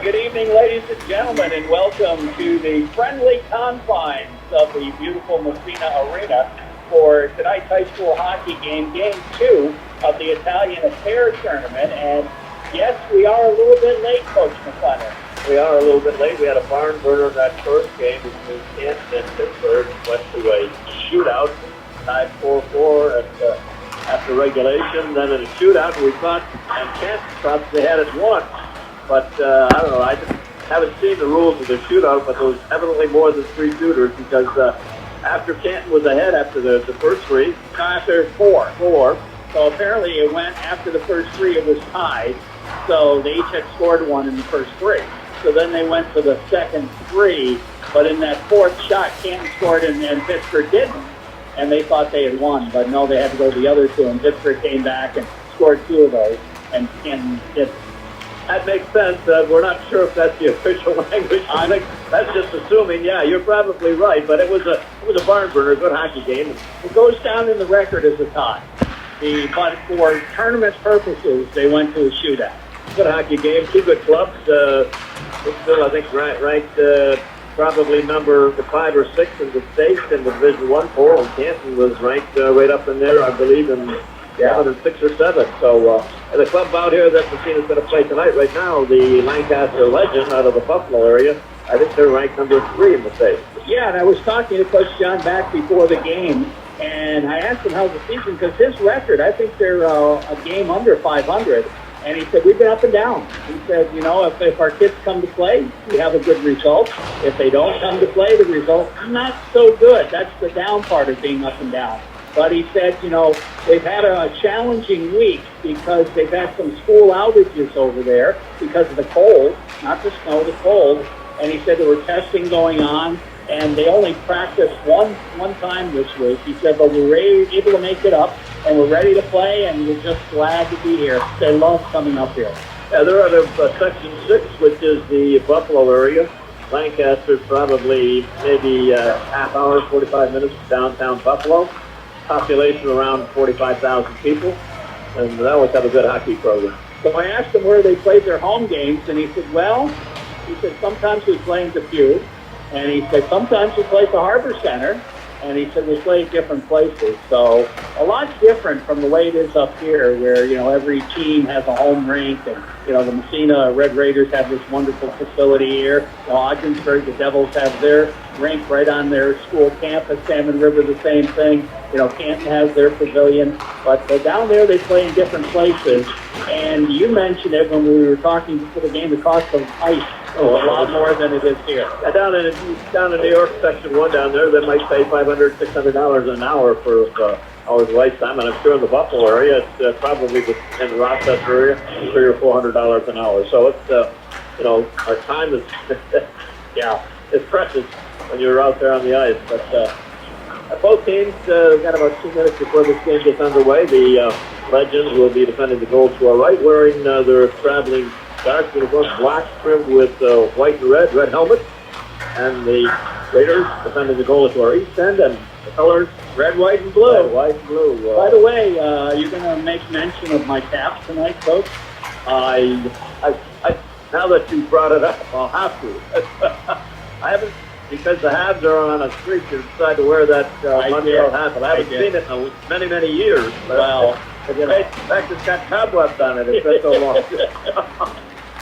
Good evening, ladies and gentlemen, and welcome to the friendly confines of the beautiful Massena Arena for tonight's high school hockey game, Game 2 of the Italian Affair Tournament. And yes, we are a little bit late, Coach McLennan. We are a little bit late. We had a barn burner in that first game between Canton and Pittsburgh. Went to a shootout, tied 4-4 after regulation. Then in a shootout, we thought, and Canton thought they had it won. But I don't know. I haven't seen the rules of the shootout, but there was evidently more than three shooters because after Canton was ahead after the first three, After four. So apparently it went after the first three, it was tied. So they each had scored one in the first three. So then they went to the second three, but in that fourth shot, Canton scored and Pittsburgh didn't. And they thought they had won, but no, they had to go to the other two, and Pittsburgh came back and scored two of those, and Canton didn't. that makes sense. We're not sure if that's the official language. I think that's just assuming. Yeah, you're probably right, but it was a barn burner, good hockey game. It goes down in the record as a tie. But for tournament purposes, they went to a shootout. Good hockey game, two good clubs. Still, I think, ranked probably number 5 or 6 in the state in the Division I poll, and Canton was ranked right up in there, I believe, in 6 or 7. So the club out here that Massena's going to play tonight, right now, the Lancaster Legend out of the Buffalo area, I think they're ranked number 3 in the state. Yeah, and I was talking to Coach John back before the game, and I asked him how's the season, because his record, I think they're a game under 500. And he said, we've been up and down. He said, you know, if our kids come to play, we have a good result. If they don't come to play, the result's not so good. That's the down part of being up and down. But he said, you know, they've had a challenging week because they've had some school outages over there because of the cold, not the snow, the cold. And he said there were testing going on, and they only practiced one time this week. He said, but we were able to make it up, and we're ready to play, and we're just glad to be here. They love coming up here. Yeah, they're out of Section 6, which is the Buffalo area. Lancaster's probably maybe half hour, 45 minutes from downtown Buffalo. Population around 45,000 people, and they always have a good hockey program. So I asked him where they played their home games, and he said, well, sometimes we play in Dubuque, and he said, sometimes we play at the Harbor Center, and he said, we play at different places. So a lot's different from the way it is up here, where, you know, every team has a home rink, and, you know, the Massena Red Raiders have this wonderful facility here. You know, Ogdensburg, the Devils have their rink right on their school campus. Salmon River, the same thing. You know, Canton has their pavilion. But down there, they play in different places. And you mentioned it when we were talking before the game, the cost of ice. A lot more than it is here. Down in New York, Section 1 down there, they might pay $500, $600 an hour for hours of ice time. And I'm sure in the Buffalo area, it's probably in the Rochester area, $300 or $400 an hour. So it's, you know, our time is, it's precious when you're out there on the ice. But both teams got about 2 minutes before this game gets underway. The Legends will be defending the goal to our right, wearing their traveling dark uniforms, black trimmed with white and red helmets. And the Raiders defending the goal to our east end, and the colors red, white, and blue. Red, white, and blue. By the way, you're going to make mention of my caps tonight, Coach? Now that you brought it up, I'll have to. I haven't, because the Habs are on a streak to decide to wear that Montreal hat, but I haven't seen it in many, many years. Well, in fact, it's got cobwebs on it. It's been so long.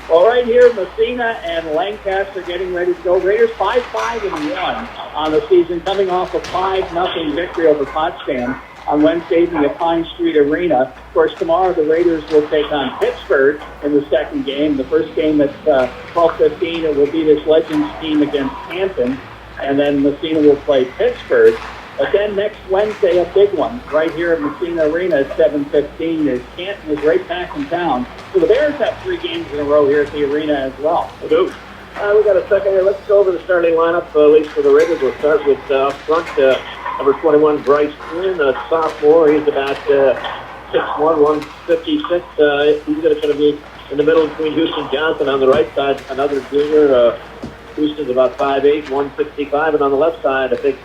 Well, right here, Massena and Lancaster getting ready to go. Raiders 5-5-1 on the season, coming off a 5-0 victory over Potsdam on Wednesday in the Pine Street Arena. Of course, tomorrow the Raiders will take on Pittsburgh in the second game. The first game at 12:15, it will be this Legends team against Canton, and then Massena will play Pittsburgh. But then next Wednesday, a big one, right here at Massena Arena at 7:15, as Canton is right back in town. So the Bears have 3 games in a row here at the arena as well. We do. We got a second here. Let's go over the starting lineup, at least for the Raiders. We'll start with up front, number 21, Bryce Quinn, a sophomore. He's about 6'1", 156. He's going to be in the middle between Houston Johnson on the right side, another junior. Houston's about 5'8", 165. And on the left side, I think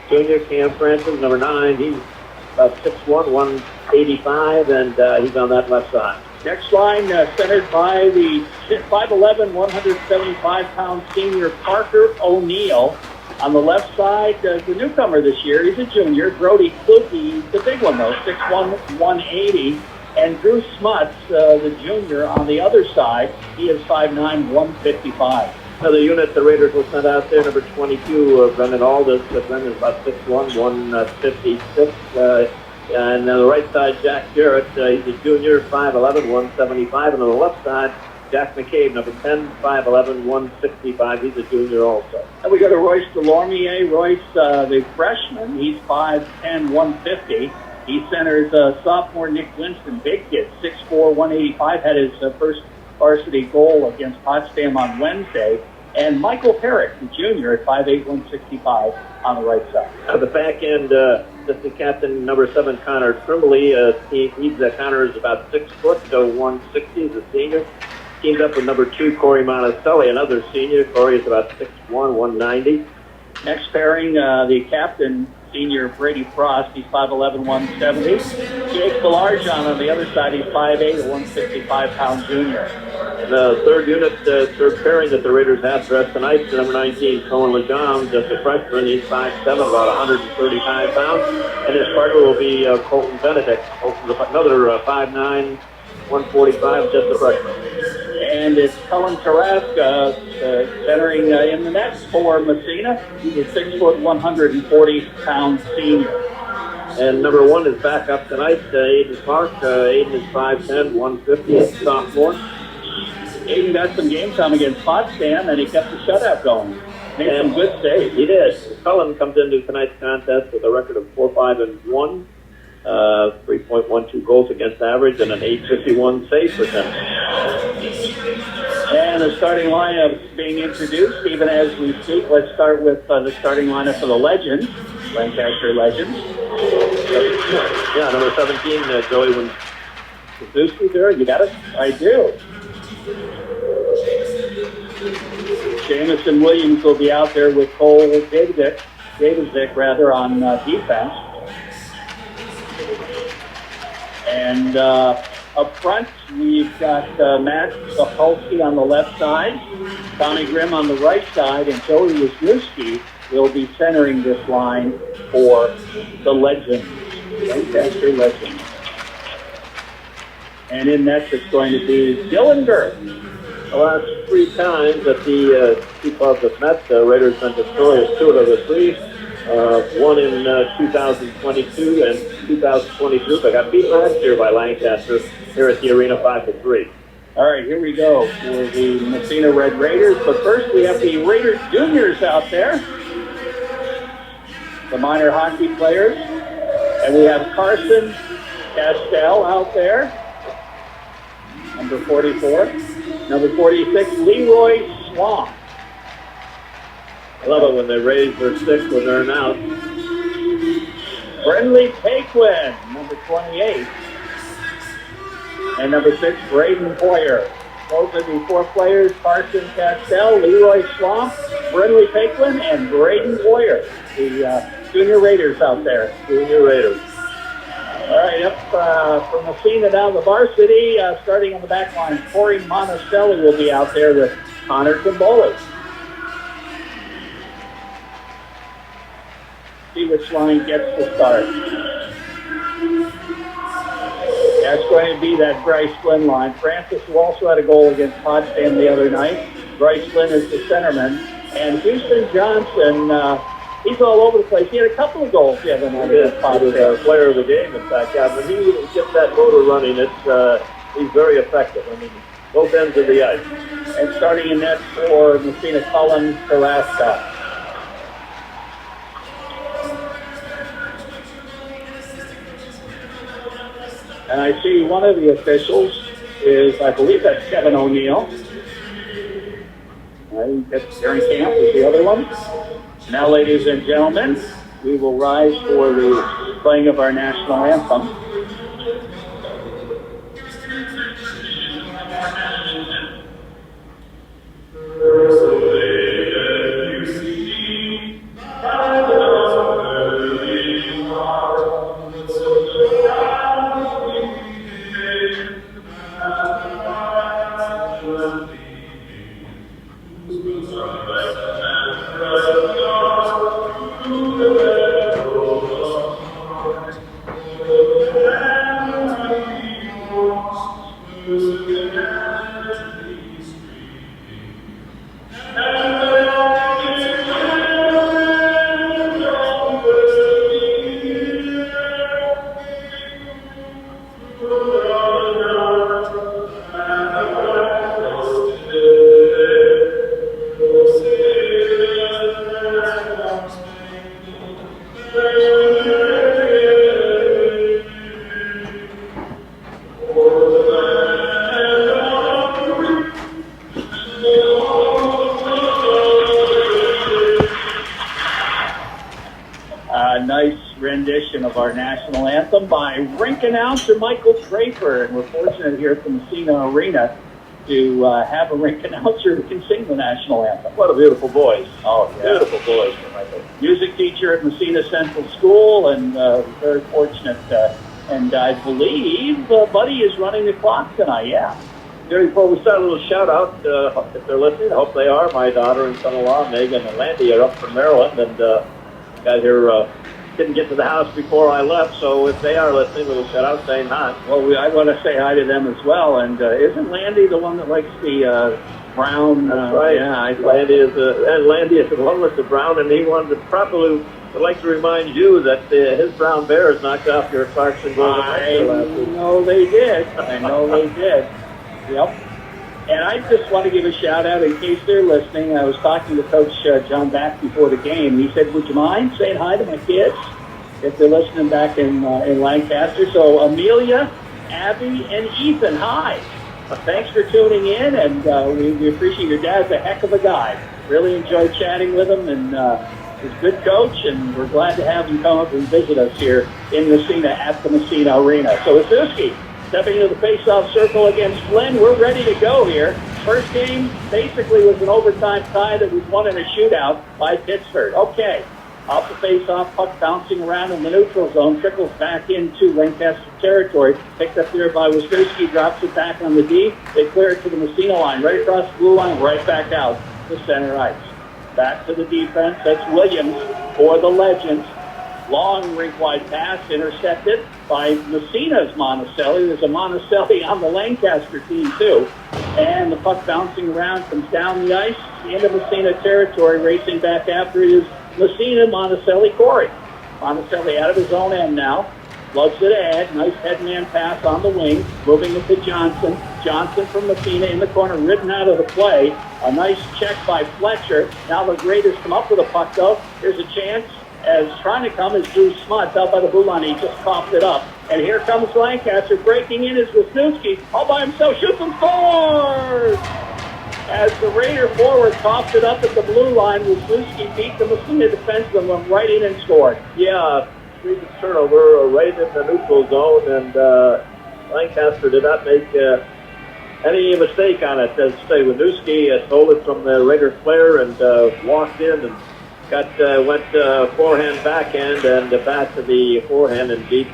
junior Cam Francis, number 9. He's about 6'1", 185, and he's on that left side. Next line centered by the 5'11", 175-pound senior Parker O'Neill. On the left side, the newcomer this year, he's a junior, Brody Kluge. He's the big one, though, 6'1", 180. And Drew Smuts, the junior, on the other side, he is 5'9", 155. Another unit the Raiders will send out there, number 22, Brendan Aldis. Brendan is about 6'1", 156. And on the right side, Jack Jarrett, he's a junior, 5'11", 175. And on the left side, Jack McCabe, number 10, 5'11", 165. He's a junior also. And we go to Royce Delormier. Royce, the freshman, he's 5'10", 150. He centers sophomore Nick Winston, big kid, 6'4", 185, had his first varsity goal against Potsdam on Wednesday. And Michael Herrick, the junior, at 5'8", 165 on the right side. On the back end, assistant captain, number 7, Connor Trimbley. Connor is about 6 foot, so 160 is a senior. Teamed up with number 2, Corey Monticelli, another senior. Corey is about 6'1", 190. Next pairing, the captain, senior Brady Frost, he's 5'11", 170. Jake Belarjon on the other side, he's 5'8", 155-pound junior. The third unit, third pairing that the Raiders have dressed tonight, number 19, Cohen LeJean, just a freshman. He's 5'7", about 135 pounds. And his partner will be Colton Benedict, another 5'9", 145, just a freshman. And it's Cullen Carrasco centering in the net for Massena. He's a 6', 140-pound senior. And number 1 is back up tonight, Aiden Clark. Aiden is 5'10", 150, sophomore. Aiden got some game time against Potsdam, and he kept the shutout going. Made some good saves. He did. Cullen comes into tonight's contest with a record of 4-5-1. 3.12 goals against average and an 851 save percentage. And the starting lineup being introduced even as we speak. Let's start with the starting lineup for the Legends, Lancaster Legends. Yeah, number 17, Joey Wazowski there, you got it? I do. Jamison Williams will be out there with Cole Davidic on defense. And up front, we've got Matt Sokolsky on the left side, Tommy Grimm on the right side, and Joey Wisniewski will be centering this line for the Legends, Lancaster Legends. And in that, it's going to be Dylan Gerth. The last 3 times that the two clubs have met, the Raiders been victorious 2 out of the 3. One in 2022 and 2022. They got beat last year by Lancaster here at the arena 5-3. All right, here we go for the Massena Red Raiders. But first, we have the Raiders juniors out there, the minor hockey players, and we have Carson Castell out there, number 44, number 46, Leroy Swamp. I love it when they raise their stick when they're out. Brenley Paquin, number 28. And number 6, Braden Hoyer. Those are the 4 players, Carson Castell, Leroy Swamp, Brenley Paquin, and Braden Hoyer. The junior Raiders out there. Junior Raiders. All right, up from Massena down the varsity, starting on the back line, Corey Monticelli will be out there with Connor Timboli. See which line gets the start. That's going to be that Bryce Flynn line. Francis, who also had a goal against Potsdam the other night. Bryce Flynn is the centerman. And Houston Johnson, he's all over the place. He had a couple of goals the other night against Potsdam. He was a player of the game, in fact. Yeah, when he gets that motor running, he's very effective. I mean, both ends of the ice. And starting in net for Massena, Cullen Carrasco. And I see one of the officials is, I believe that's Kevin O'Neill. I think that's Darren Camp is the other one. Now, ladies and gentlemen, we will rise for the playing of our national anthem. our national anthem by rink announcer Michael Draper. And we're fortunate here at the Massena Arena to have a rink announcer who can sing the national anthem. What a beautiful voice. Oh, yeah. Beautiful voice for Michael. Music teacher at Massena Central School, and very fortunate. And I believe Buddy is running the clock tonight, yeah. Here, before we start, a little shout out, if they're listening, I hope they are. My daughter and son-in-law, Megan and Landy, are up from Maryland, and got here, didn't get to the house before I left, so if they are listening, we'll shout out saying hi. Well, I want to say hi to them as well, and isn't Landy the one that likes the brown? That's right. Yeah, Landy is the one with the brown, and he wanted to probably would like to remind you that his brown bears knocked off your Clarkson Golden I last week. know they did. I know they did. Yep. And I just want to give a shout out in case they're listening. I was talking to Coach John back before the game. He said, would you mind saying hi to my kids if they're listening back in Lancaster? So Amelia, Abby, and Ethan, hi. Thanks for tuning in, and we appreciate your dad's a heck of a guy. Really enjoyed chatting with him, and he's a good coach, and we're glad to have him come up and visit us here in Massena at the Massena Arena. So Wasuski stepping into the face-off circle against Flynn. We're ready to go here. First game basically was an overtime tie that was won in a shootout by Pittsburgh. Okay, off the face-off, puck bouncing around in the neutral zone, trickles back into Lancaster territory, picked up there by Wasuski, drops it back on the D. They clear it to the Massena line, right across the blue line, right back out to center ice. Back to the defense. That's Williams for the Legends. Long rink-wide pass intercepted by Massena's Monticelli. There's a Monticelli on the Lancaster team, too. And the puck bouncing around, comes down the ice into Massena territory. Racing back after it is Massena, Monticelli, Corey. Monticelli out of his own end now. Loves it ahead. Nice headman pass on the wing. Moving it to Johnson. Johnson from Massena in the corner, ridden out of the play. A nice check by Fletcher. Now the Raiders come up with a puck, though. Here's a chance. As trying to come is Drew Smuts out by the blue line. He just coughed it up. And here comes Lancaster. Breaking in is Wisniewski. All by himself. Shoots and scores! As the Raider forward coughed it up at the blue line, Wisniewski beat the Massena defense and went right in and scored. Yeah, Sweden turnover right in the neutral zone, and Lancaster did not make any mistake on it. As I say, Wisniewski stole it from the Raiders player and walked in and went forehand, backhand, and back to the forehand and beat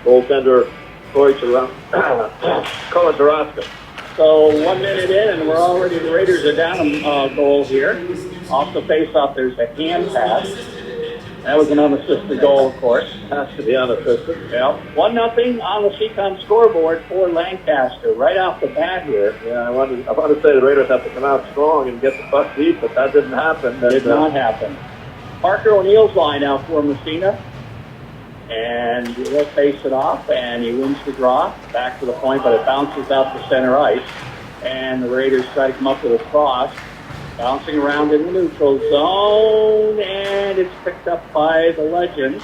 goaltender Corey Colin Taraska. So 1 minute in, and we're already, the Raiders are down a goal here. Off the face-off, there's a hand pass. That was an unassisted goal, of course. Has to be unassisted. Yeah. 1-0 on the CCOM scoreboard for Lancaster, right off the bat here. Yeah, I want to say the Raiders have to come out strong and get the puck deep, but that didn't happen. Did not happen. Parker O'Neill's line out for Massena. And he'll face it off, and he wins the draw. Back to the point, but it bounces out to center ice. And the Raiders try to come up with a cross. Bouncing around in the neutral zone, and it's picked up by the Legends.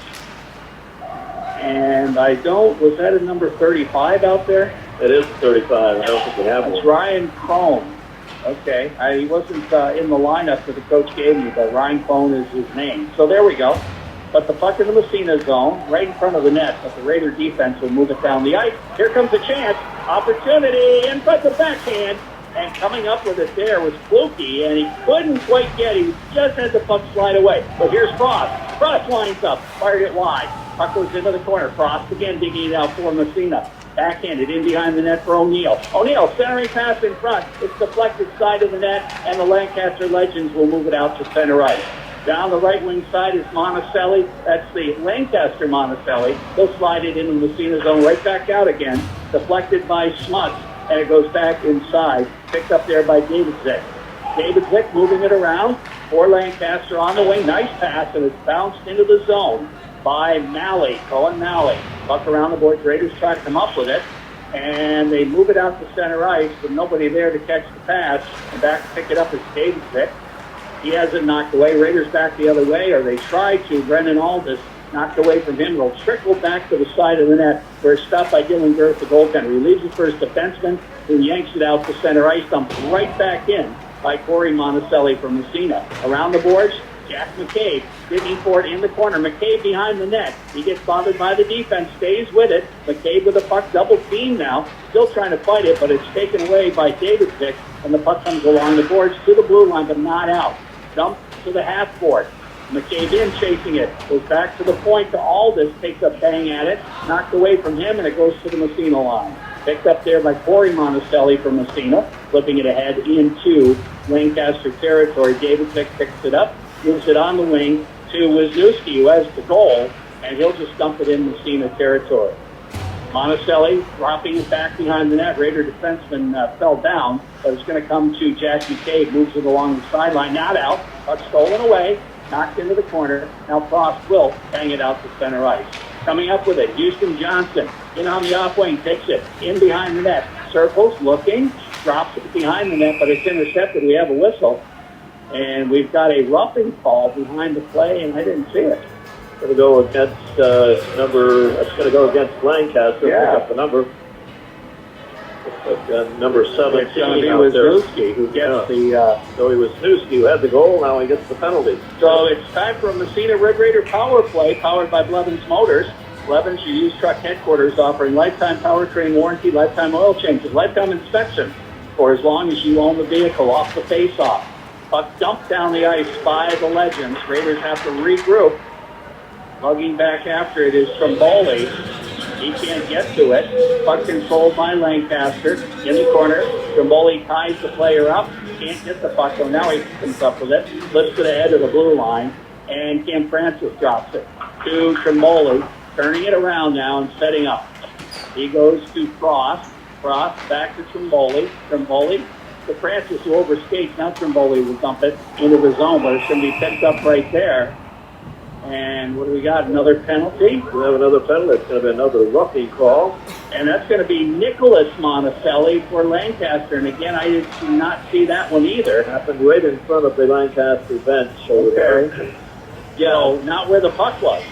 And was that a number 35 out there? It is 35. I don't think we have one. It's Ryan Crone. Okay. He wasn't in the lineup that the coach gave me, but Ryan Crone is his name. So there we go. But the puck in the Massena zone, right in front of the net, but the Raider defense will move it down the ice. Here comes a chance. Opportunity in front of the backhand. And coming up with it there was Fluky, and he couldn't quite get it. He just had the puck slide away. But here's Frost. Frost lines up, fired it wide. Puck goes into the corner. Frost again digging it out for Massena. Backhanded in behind the net for O'Neill. O'Neill centering pass in front. It's deflected side of the net, and the Lancaster Legends will move it out to center ice. Down the right wing side is Monticelli. That's the Lancaster Monticelli. He'll slide it into the Massena zone right back out again. Deflected by Smuts. And it goes back inside, picked up there by David Zick. David Zick moving it around for Lancaster on the wing. Nice pass, and it's bounced into the zone by Malley, Colin Malley. Buck around the boards. Raiders try to come up with it, and they move it out to center ice, but nobody there to catch the pass. And back to pick it up is David Zick. He has it knocked away. Raiders back the other way, or they try to. Brendan Aldis knocked away from him. It'll trickle back to the side of the net where it's stopped by Dylan Girth, the goaltender. He leaves it for his defenseman, who yanks it out to center ice, dumped right back in by Corey Monticelli from Massena. Around the boards, Jack McCabe digging for it in the corner. McCabe behind the net. He gets bothered by the defense, stays with it. McCabe with the puck, double team now. Still trying to fight it, but it's taken away by Davidson, and the puck comes along the boards to the blue line, but not out. Dumped to the half court. McCabe in chasing it. Goes back to the point to Aldis. Takes a bang at it. Knocked away from him, and it goes to the Massena line. Picked up there by Corey Monticelli from Massena. Flipping it ahead into Lancaster territory. Davidson picks it up. Moves it on the wing to Wisniewski, who has the goal. And he'll just dump it in Massena territory. Monticelli dropping it back behind the net. Raider defenseman fell down, but it's going to come to Jack McCabe. Moves it along the sideline. Not out. Puck stolen away. Knocked into the corner. Now Frost will bang it out to center ice. Coming up with it, Houston Johnson. In on the off wing. Takes it. In behind the net. Circles. Looking. Drops it behind the net, but it's intercepted. We have a whistle. And we've got a roughing call behind the play, and I didn't see it. Going to go against it's going to go against Lancaster. Yeah. Pick up the number. Number 17 It's going to be out there. Wisniewski who gets So he was Wisniewski who had the goal. Now he gets the penalty. So it's time for a Massena Red Raider power play powered by Blevins Motors. Blevins, your used truck headquarters, offering lifetime powertrain warranty, lifetime oil changes, lifetime inspection for as long as you own the vehicle. Off the face-off. Puck dumped down the ice by the Legends. Raiders have to regroup. Lugging back after it is Trimboli. He can't get to it. Puck controlled by Lancaster. In the corner, Trimboli ties the player up. Can't get the puck, so now he comes up with it. Lifts it ahead of the blue line. And Cam Francis drops it to Trimboli. Turning it around now and setting up. He goes to Frost. Frost back to Trimboli. Trimboli to Francis, who overskates. Now Trimboli will dump it into the zone, but it's going to be picked up right there. And what do we got? Another penalty? We have another penalty. It's going to be another roughing call. And that's going to be Nicholas Monticelli for Lancaster. And again, I did not see that one either. Happened right in front of the Lancaster bench over there. So not where the puck was.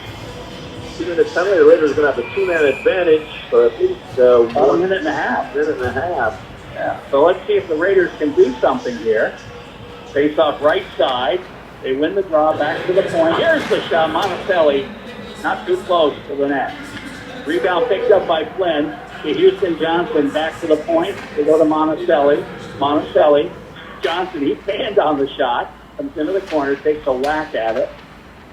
Even the penalty, the Raiders are going to have a 2-man advantage for at least About a minute and a half. Minute and a half. Yeah. So let's see if the Raiders can do something here. Face off right side. They win the draw, back to the point. Here's the shot. Monticelli, not too close to the net. Rebound picked up by Flynn. To Houston Johnson, back to the point. They go to Monticelli. Monticelli. Johnson, he fanned on the shot. Comes into the corner, takes a whack at it.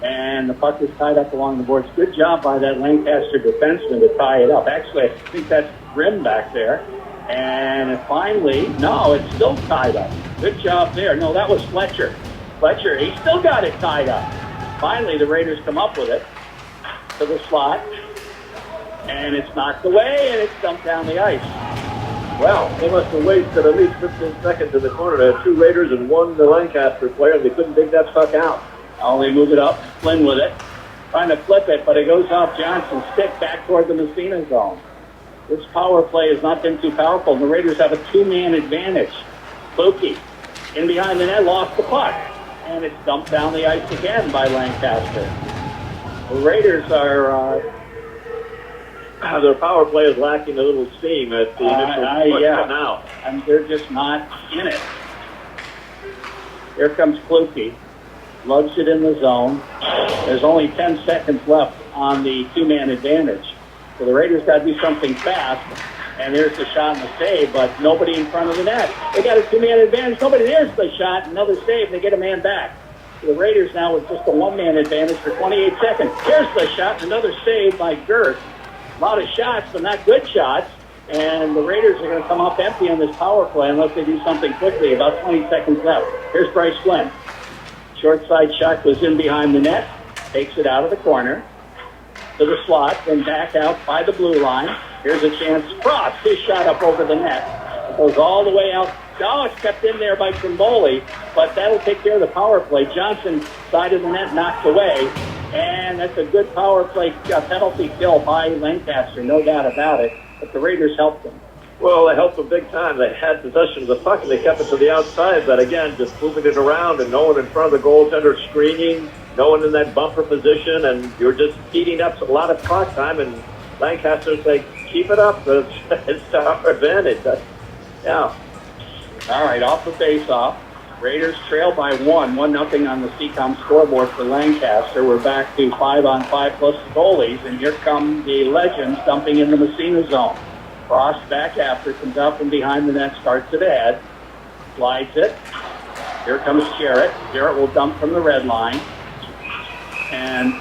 And the puck is tied up along the boards. Good job by that Lancaster defenseman to tie it up. Actually, I think that's Grimm back there. And finally, no, it's still tied up. Good job there. No, that was Fletcher. Fletcher, he still got it tied up. Finally, the Raiders come up with it to the slot. And it's knocked away, and it's dumped down the ice. Well, they must have wasted at least 15 seconds in the corner. They had 2 Raiders and 1 Lancaster player, and they couldn't dig that puck out. Oh, they move it up. Flynn with it. Trying to flip it, but it goes off Johnson's stick back toward the Massena zone. This power play has not been too powerful. The Raiders have a 2-man advantage. Kluke, in behind the net, lost the puck. And it's dumped down the ice again by Lancaster. The Raiders are... their power play is lacking a little steam at the initial now. And they're just not in it. Here comes Kluke. Lugs it in the zone. There's only 10 seconds left on the 2-man advantage. So the Raiders got to do something fast. And there's the shot and the save, but nobody in front of the net. They got a 2-man advantage. Nobody, there's the shot, another save, they get a man back. So the Raiders now with just a 1-man advantage for 28 seconds. Here's the shot, another save by Girth. A lot of shots, but not good shots. And the Raiders are going to come up empty on this power play unless they do something quickly. About 20 seconds left. Here's Bryce Flynn. Short side shot goes in behind the net. Takes it out of the corner to the slot, then back out by the blue line. Here's a chance. Frost, his shot up over the net. It goes all the way out. Oh, it's kept in there by Trimboli, but that'll take care of the power play. Johnson, side of the net, knocked away. And that's a good power play penalty kill by Lancaster, no doubt about it. But the Raiders helped them. Well, they helped them big time. They had possession of the puck, and they kept it to the outside. But again, just moving it around and no one in front of the goaltender screening, no one in that bumper position, and you're just eating up a lot of clock time. And Lancaster's like, keep it up. It's to our advantage. Yeah. All right, off the face-off. Raiders trail by 1-0 on the CCOM scoreboard for Lancaster. We're back to 5-on-5 plus the goalies, and here come the Legends dumping in the Massena zone. Frost back after, comes out from behind the net, starts it ahead, slides it. Here comes Jarrett. Jarrett will dump from the red line, and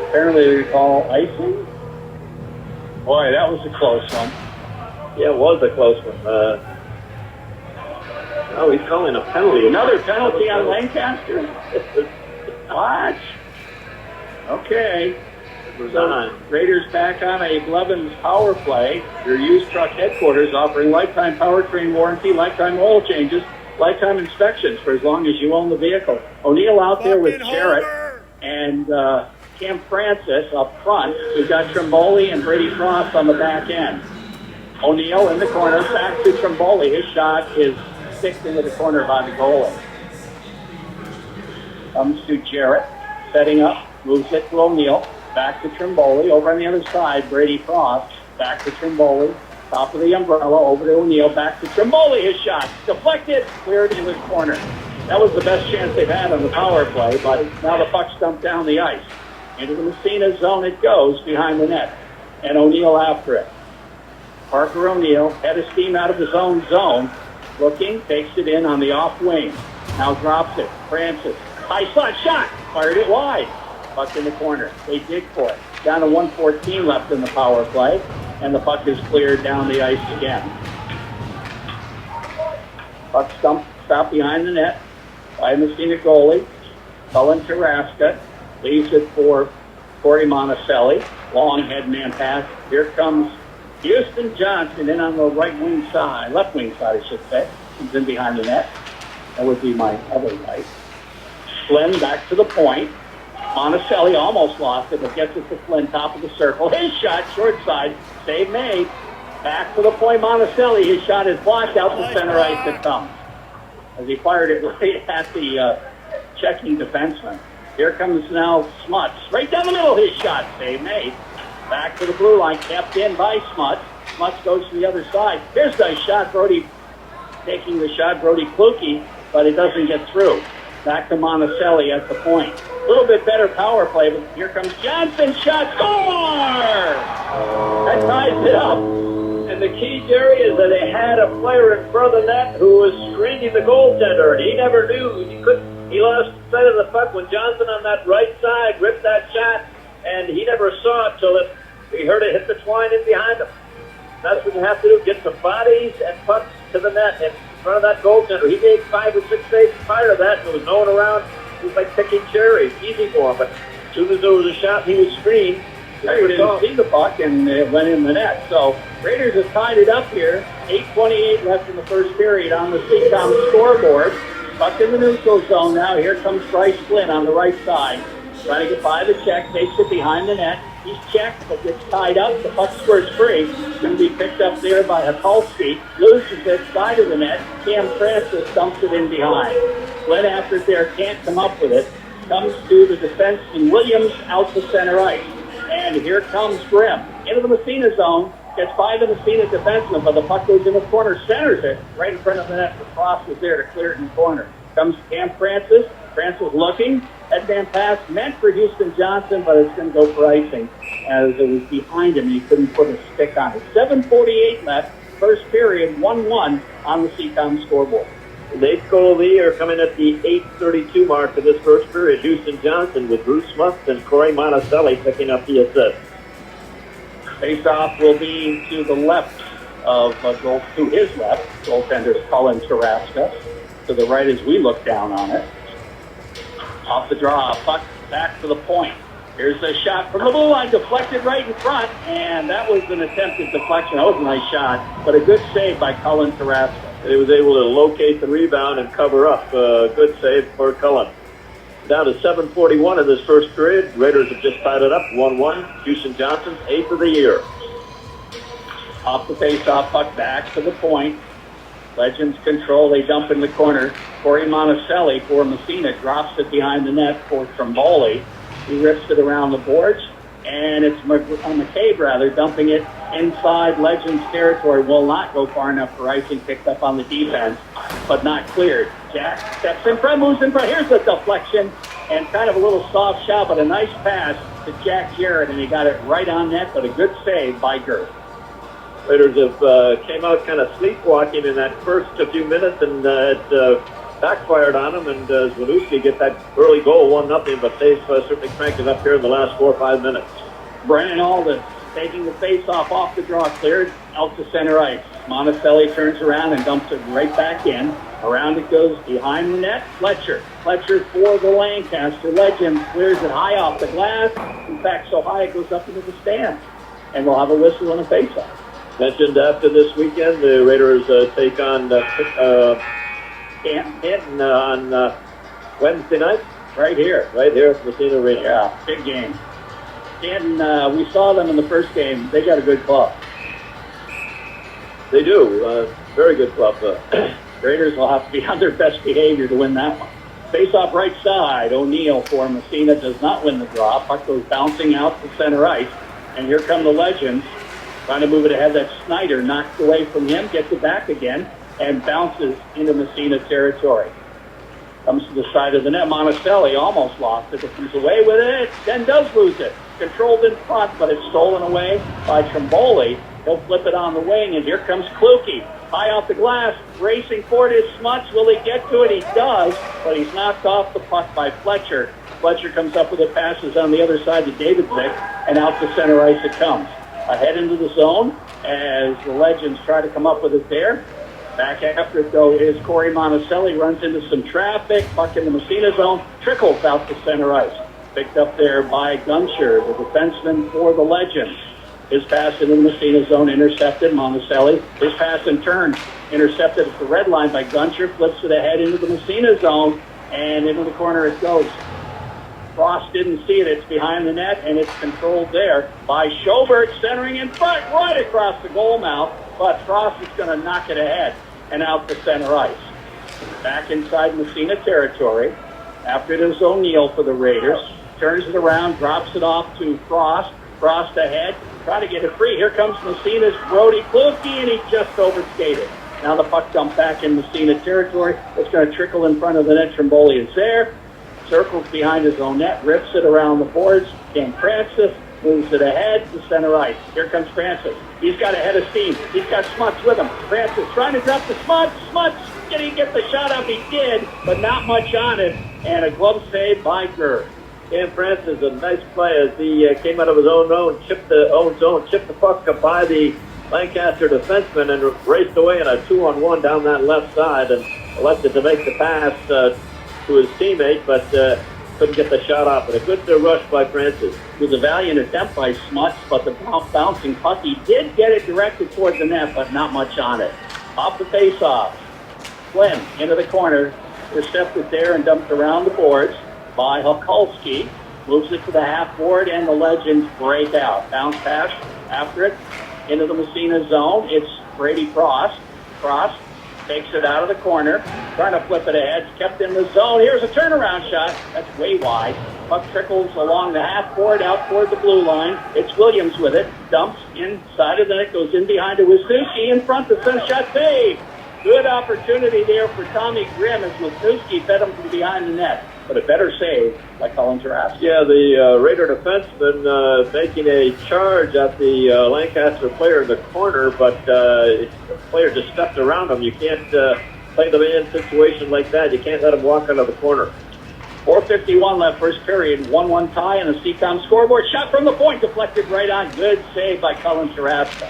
apparently they call icing. Boy, that was a close one. Yeah, it was a close one. Oh, he's calling a penalty. Another penalty on Lancaster? What? Okay. So Raiders back on a Blevins power play. Your used truck headquarters offering lifetime powertrain warranty, lifetime oil changes, lifetime inspections for as long as you own the vehicle. O'Neill out there with Jarrett and Cam Francis up front. We've got Trimboli and Brady Frost on the back end. O'Neill in the corner, back to Trimboli. His shot is sticked into the corner by the goalie. Comes to Jarrett, setting up, moves it to O'Neill, back to Trimboli. Over on the other side, Brady Frost, back to Trimboli, top of the umbrella, over to O'Neill, back to Trimboli. His shot, deflected, cleared in the corner. That was the best chance they've had on the power play, but now the puck's dumped down the ice. Into the Massena zone it goes, behind the net, and O'Neill after it. Parker O'Neill, head of steam out of his own zone, looking, takes it in on the off wing. Now drops it. Francis, high slot shot, fired it wide. Puck in the corner. They dig for it. Down to 1:14 left in the power play, and the puck is cleared down the ice again. Puck stopped behind the net by Massena goalie. Cullen Taraska leaves it for Corey Monticelli. Long head man pass. Here comes Houston Johnson in on the right wing side, left wing side, I should say. He's in behind the net. That would be my other right. Flynn back to the point. Monticelli almost lost it, but gets it to Flynn, top of the circle. His shot, short side, save made. Back to the point, Monticelli. His shot is blocked out to center ice. It comes as he fired it right at the checking defenseman. Here comes now Smuts. Right down the middle, his shot, save made. Back to the blue line, kept in by Smuts. Smuts goes to the other side. Here's the shot, Brody taking the shot, Brody Kluke, but it doesn't get through. Back to Monticelli at the point. A little bit better power play, but here comes Johnson, shot, score! That ties it up. And the key, Jerry, is that they had a player in front of the net who was screening the goaltender, and he never knew. He lost sight of the puck when Johnson on that right side ripped that shot, and he never saw it till he heard it hit the twine in behind him. That's what you have to do, get some bodies and pucks to the net in front of that goaltender. He made 5 or 6 saves prior to that, and there was no one around. He was like picking cherries, easy for him, but as soon as there was a shot, he was screened. He didn't see the puck, and it went in the net. So Raiders have tied it up here. 8:28 left in the first period on the CCOM scoreboard. Puck in the neutral zone now. Here comes Bryce Flynn on the right side. Trying to get by the check, takes it behind the net. He's checked, but gets tied up. The puck squirts free. Going to be picked up there by Hakulski. Loses it, side of the net. Cam Francis dumps it in behind. Flynn after it there, can't come up with it. Comes to the defenseman Williams out to center ice. And here comes Grimm. Into the Massena zone. Gets by the Massena defenseman, but the puck goes in the corner, centers it right in front of the net. The Frost is there to clear it in the corner. Comes Cam Francis. Francis looking. Headman pass meant for Houston Johnson, but it's going to go for icing as it was behind him and he couldn't put a stick on it. 7:48 left. First period, 1-1 on the CCOM scoreboard. The eighth goal of the year coming at the 8:32 mark of this first period. Houston Johnson with Bruce Smuts and Corey Monticelli picking up the assist. Face-off will be to the left of to his left. Goaltender Cullen Taraska. To the right as we look down on it. Off the draw, puck back to the point. Here's a shot from the blue line, deflected right in front, and that was an attempted deflection. That was a nice shot, but a good save by Cullen Taraska. He was able to locate the rebound and cover up. Good save for Cullen. Down to 7:41 in this first period. Raiders have just tied it up, 1-1. Houston Johnson, 8th of the year. Off the face-off, puck back to the point. Legends control, they dump in the corner. Corey Monticelli for Massena drops it behind the net for Trimboli. He rips it around the boards, and it's McCabe dumping it inside Legends territory, will not go far enough for icing, picked up on the defense, but not cleared. Jack steps in front, moves in front. Here's the deflection and kind of a little soft shot, but a nice pass to Jack Jarrett, and he got it right on net, but a good save by Gert. Raiders have came out kind of sleepwalking in that first few minutes, and it backfired on them, and Zwinuski get that early goal, 1-0, but they've certainly cranked it up here in the last 4 or 5 minutes. Brennan Aldis taking the face-off off the draw, cleared out to center ice. Monticelli turns around and dumps it right back in. Around it goes behind the net. Fletcher for the Lancaster Legends, clears it high off the glass. In fact, so high it goes up into the stands. And we'll have a whistle and a face-off. Mentioned after this weekend, the Raiders take on Canton on Wednesday night. Right here at Massena Arena. Yeah, big game. Canton, we saw them in the first game. They got a good club. They do. Very good club. Raiders will have to be on their best behavior to win that one. Face off right side. O'Neill for Massena does not win the draw. Puck goes bouncing out to center ice. And here come the Legends. Trying to move it ahead. That Snyder knocks away from him, gets it back again, and bounces into Massena territory. Comes to the side of the net. Monticelli almost lost it, but comes away with it, then does lose it. Controlled in front, but it's stolen away by Trimboli. He'll flip it on the wing, and here comes Kluke. High off the glass, racing for it is Smuts. Will he get to it? He does, but he's knocked off the puck by Fletcher. Fletcher comes up with it, passes on the other side to Davidzik, and out to center ice it comes. Ahead into the zone as the Legends try to come up with it there. Back after it, though, is Corey Monticelli, runs into some traffic, puck in the Massena zone, trickles out to center ice. Picked up there by Gunsher, the defenseman for the Legends. His pass into the Massena zone, intercepted, Monticelli. His pass in turn, intercepted at the red line by Gunsher, flips it ahead into the Massena zone, and into the corner it goes. Frost didn't see it. It's behind the net, and it's controlled there by Schobert, centering in front, right across the goal mouth, but Frost is going to knock it ahead and out to center ice. Back inside Massena territory. After it is O'Neill for the Raiders. Turns it around, drops it off to Frost. Frost ahead, trying to get it free. Here comes Massena's Brody Kluke, and he just overskated. Now the puck dumped back in Massena territory. It's going to trickle in front of the net. Trimboli is there. Circles behind his own net, rips it around the boards. Cam Francis moves it ahead to center ice. Here comes Francis. He's got a head of steam. He's got Smuts with him. Francis trying to drop the Smuts. Smuts, did he get the shot up? He did, but not much on it. And a glove save by Gert. Cam Francis, a nice play as he came out of his own zone, chipped the puck up by the Lancaster defenseman and raced away in a 2-on-1 down that left side and elected to make the pass to his teammate, but couldn't get the shot off. But a good rush by Francis. It was a valiant attempt by Smuts, but the bouncing puck, he did get it directed towards the net, but not much on it. Off the face-off. Flynn into the corner, intercepted there and dumped around the boards by Hukulski. Moves it to the half board, and the Legends break out. Bounce pass after it into the Massena zone. It's Brady Frost. Frost takes it out of the corner, trying to flip it ahead. It's kept in the zone. Here's a turnaround shot. That's way wide. Puck trickles along the half board out toward the blue line. It's Williams with it. Dumps inside of the net, goes in behind to Wisniewski in front. The center shot save. Good opportunity there for Tommy Grimm as Wisniewski fed him from behind the net. But a better save by Colin Tarasco. Yeah, the Raider defenseman making a charge at the Lancaster player in the corner, but the player just stepped around him. You can't play the man situation like that. You can't let him walk out of the corner. 4:51 left, first period. 1-1 tie on the CCOM scoreboard. Shot from the point, deflected right on. Good save by Colin Tarasco.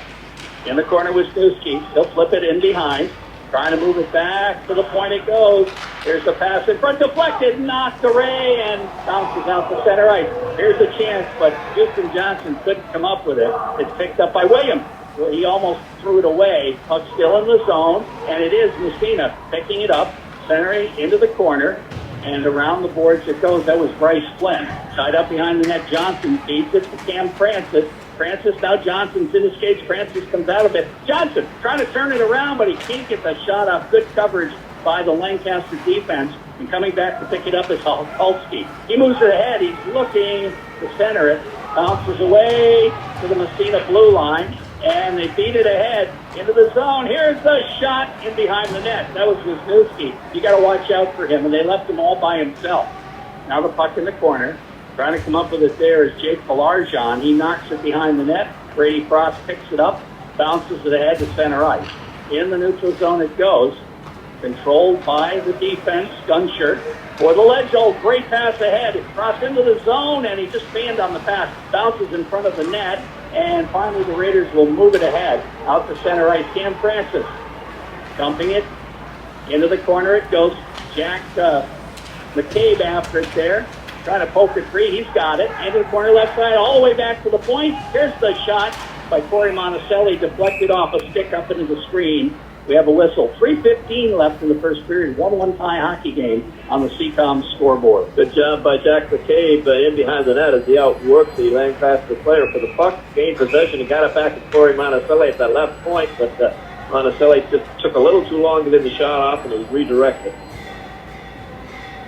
In the corner was Wisniewski. He'll flip it in behind. Trying to move it back to the point it goes. Here's the pass in front, deflected, knocked away, and bounces out to center ice. Here's a chance, but Houston Johnson couldn't come up with it. It's picked up by Williams. Well, he almost threw it away. Puck still in the zone, and it is Massena picking it up, centering into the corner, and around the boards it goes. That was Bryce Flynn. Tied up behind the net, Johnson feeds it to Cam Francis. Francis, now Johnson's in his skates. Francis comes out of it. Johnson trying to turn it around, but he can't get the shot off. Good coverage by the Lancaster defense. And coming back to pick it up is Hukulski. He moves it ahead. He's looking to center it. Bounces away to the Massena blue line. and they beat it ahead into the zone. Here's the shot in behind the net. That was Wisniewski. You got to watch out for him, and they left him all by himself. Now the puck in the corner. Trying to come up with it there is Jake Balarjan. He knocks it behind the net. Brady Frost picks it up, bounces it ahead to center ice. In the neutral zone it goes. Controlled by the defense, Gunshirt. For the ledge, great pass ahead. Cross into the zone, and he just fanned on the pass. Bounces in front of the net, and finally the Raiders will move it ahead. Out to center ice, Cam Francis. Dumping it. Into the corner it goes. Jack McCabe after it there. Trying to poke it free. He's got it. Into the corner left side, all the way back to the point. Here's the shot by Corey Monticelli, deflected off a stick up into the screen. We have a whistle. 3:15 left in the first period. 1-1 tie hockey game on the CCOM scoreboard. Good job by Jack McCabe in behind the net as he outworked the Lancaster player for the puck. Gained possession and got it back to Corey Monticelli at that left point, but Monticelli just took a little too long to get the shot off, and it was redirected.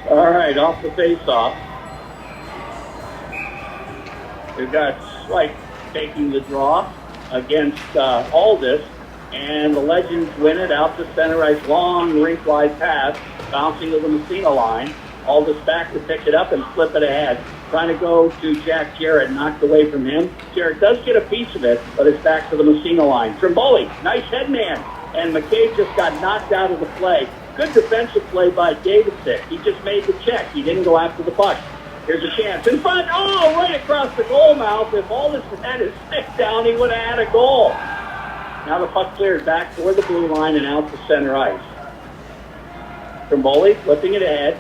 All right, off the face-off. We've got Swipe taking the draw against Aldis, and the Legends win it out to center ice. Long rink-wide pass, bouncing to the Massena line. Aldis back to pick it up and flip it ahead. Trying to go to Jack Jarrett, knocked away from him. Jarrett does get a piece of it, but it's back to the Massena line. Trimboli, nice headman, and McCabe just got knocked out of the play. Good defensive play by Davidson. He just made the check. He didn't go after the puck. Here's a chance. In front. Oh, right across the goal mouth. If Aldis had his stick down, he would have had a goal. Now the puck cleared back toward the blue line and out to center ice. Trimboli flipping it ahead.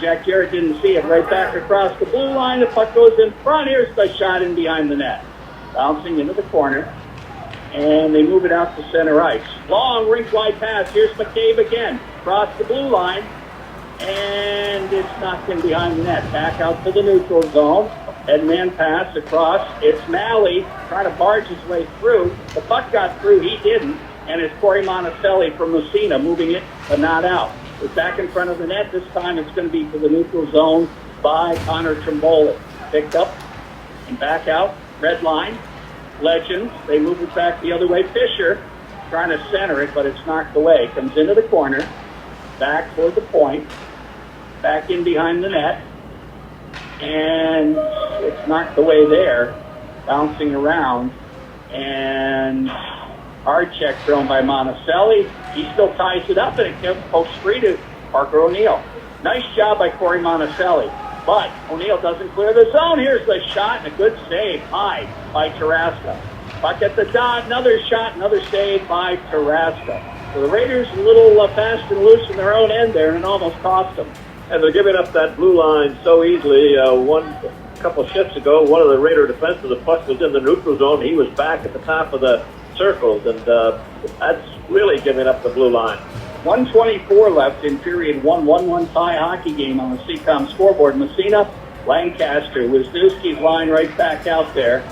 Jack Jarrett didn't see it. Right back across the blue line. The puck goes in front. Here's the shot in behind the net. Bouncing into the corner. And they move it out to center ice. Long rink-wide pass. Here's McCabe again. Across the blue line. And it's knocked in behind the net. Back out to the neutral zone. Headman pass across. It's Malley trying to barge his way through. The puck got through. He didn't. And it's Corey Monticelli from Massena moving it, but not out. It's back in front of the net. This time it's going to be to the neutral zone by Connor Trimboli. Picked up and back out. Red line. Legends. They move it back the other way. Fisher trying to center it, but it's knocked away. Comes into the corner. Back toward the point. Back in behind the net. And it's knocked away there. Bouncing around. And hard check thrown by Monticelli. He still ties it up, and it pokes free to Parker O'Neill. Nice job by Corey Monticelli. But O'Neill doesn't clear the zone. Here's the shot, and a good save high by Taraska. Puck at the dot, another shot, another save by Taraska. So the Raiders a little fast and loose in their own end there, and it almost cost them. And they're giving up that blue line so easily. A couple shifts ago, one of the Raider defensemen, the puck was in the neutral zone. He was back at the top of the circles, and that's really giving up the blue line. 1:24 left in period 1-1 tie hockey game on the CCOM scoreboard. Massena, Lancaster. Wisniewski's line right back out there.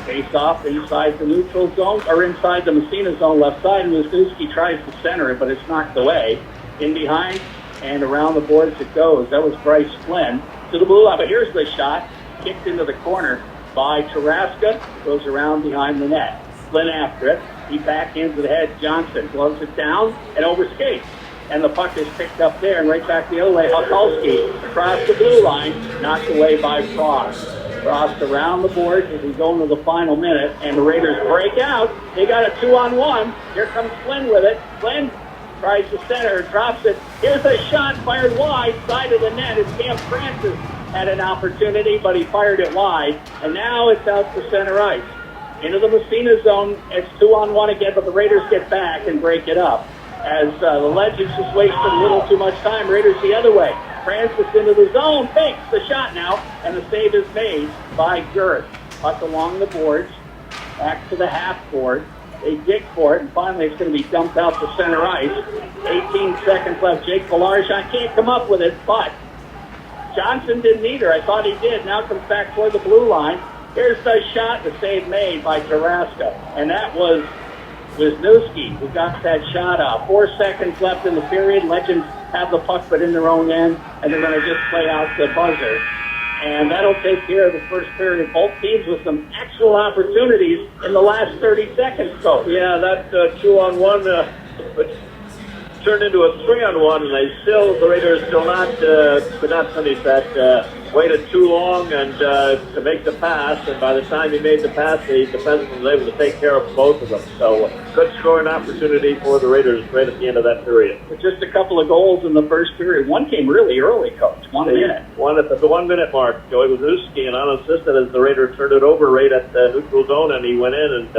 Face off inside the neutral zone, or inside the Massena zone left side, and Wisniewski tries to center it, but it's knocked away. In behind and around the boards it goes. That was Bryce Flynn to the blue line, but here's the shot, kicked into the corner by Taraska, goes around behind the net. Flynn after it. He backhands it ahead. Johnson gloves it down and overskates. And the puck is picked up there and right back the other way. Hukulski across the blue line, knocked away by Frost. Frost around the boards as we go into the final minute, and the Raiders break out. They got a 2-on-1. Here comes Flynn with it. Flynn tries to center, drops it. Here's a shot fired wide, side of the net. It's Cam Francis had an opportunity, but he fired it wide. And now it's out to center ice. Into the Massena zone, it's 2-on-1 again, but the Raiders get back and break it up. As the Legends just wasted a little too much time, Raiders the other way. Francis into the zone, takes the shot now, and the save is made by Girth. Puck along the boards, back to the half board. They dig for it, and finally it's going to be dumped out to center ice. 18 seconds left. Jake Balarjan can't come up with it, but Johnson didn't either. I thought he did. Now comes back toward the blue line. Here's the shot, the save made by Taraska. And that was Wisniewski who got that shot out. 4 seconds left in the period. Legends have the puck but in their own end, and they're going to just play out the buzzer. And that'll take care of the first period. Both teams with some excellent opportunities in the last 30 seconds, Coach. Yeah, that 2-on-1 turned into a 3-on-1, and the Raiders still could not finish that. Waited too long and to make the pass, and by the time he made the pass, the defenseman was able to take care of both of them. So good scoring opportunity for the Raiders right at the end of that period. With just a couple of goals in the first period. One came really early, Coach. 1 minute. One at the 1 minute mark. Joey Wisniewski and unassisted as the Raiders turned it over right at the neutral zone, and he went in and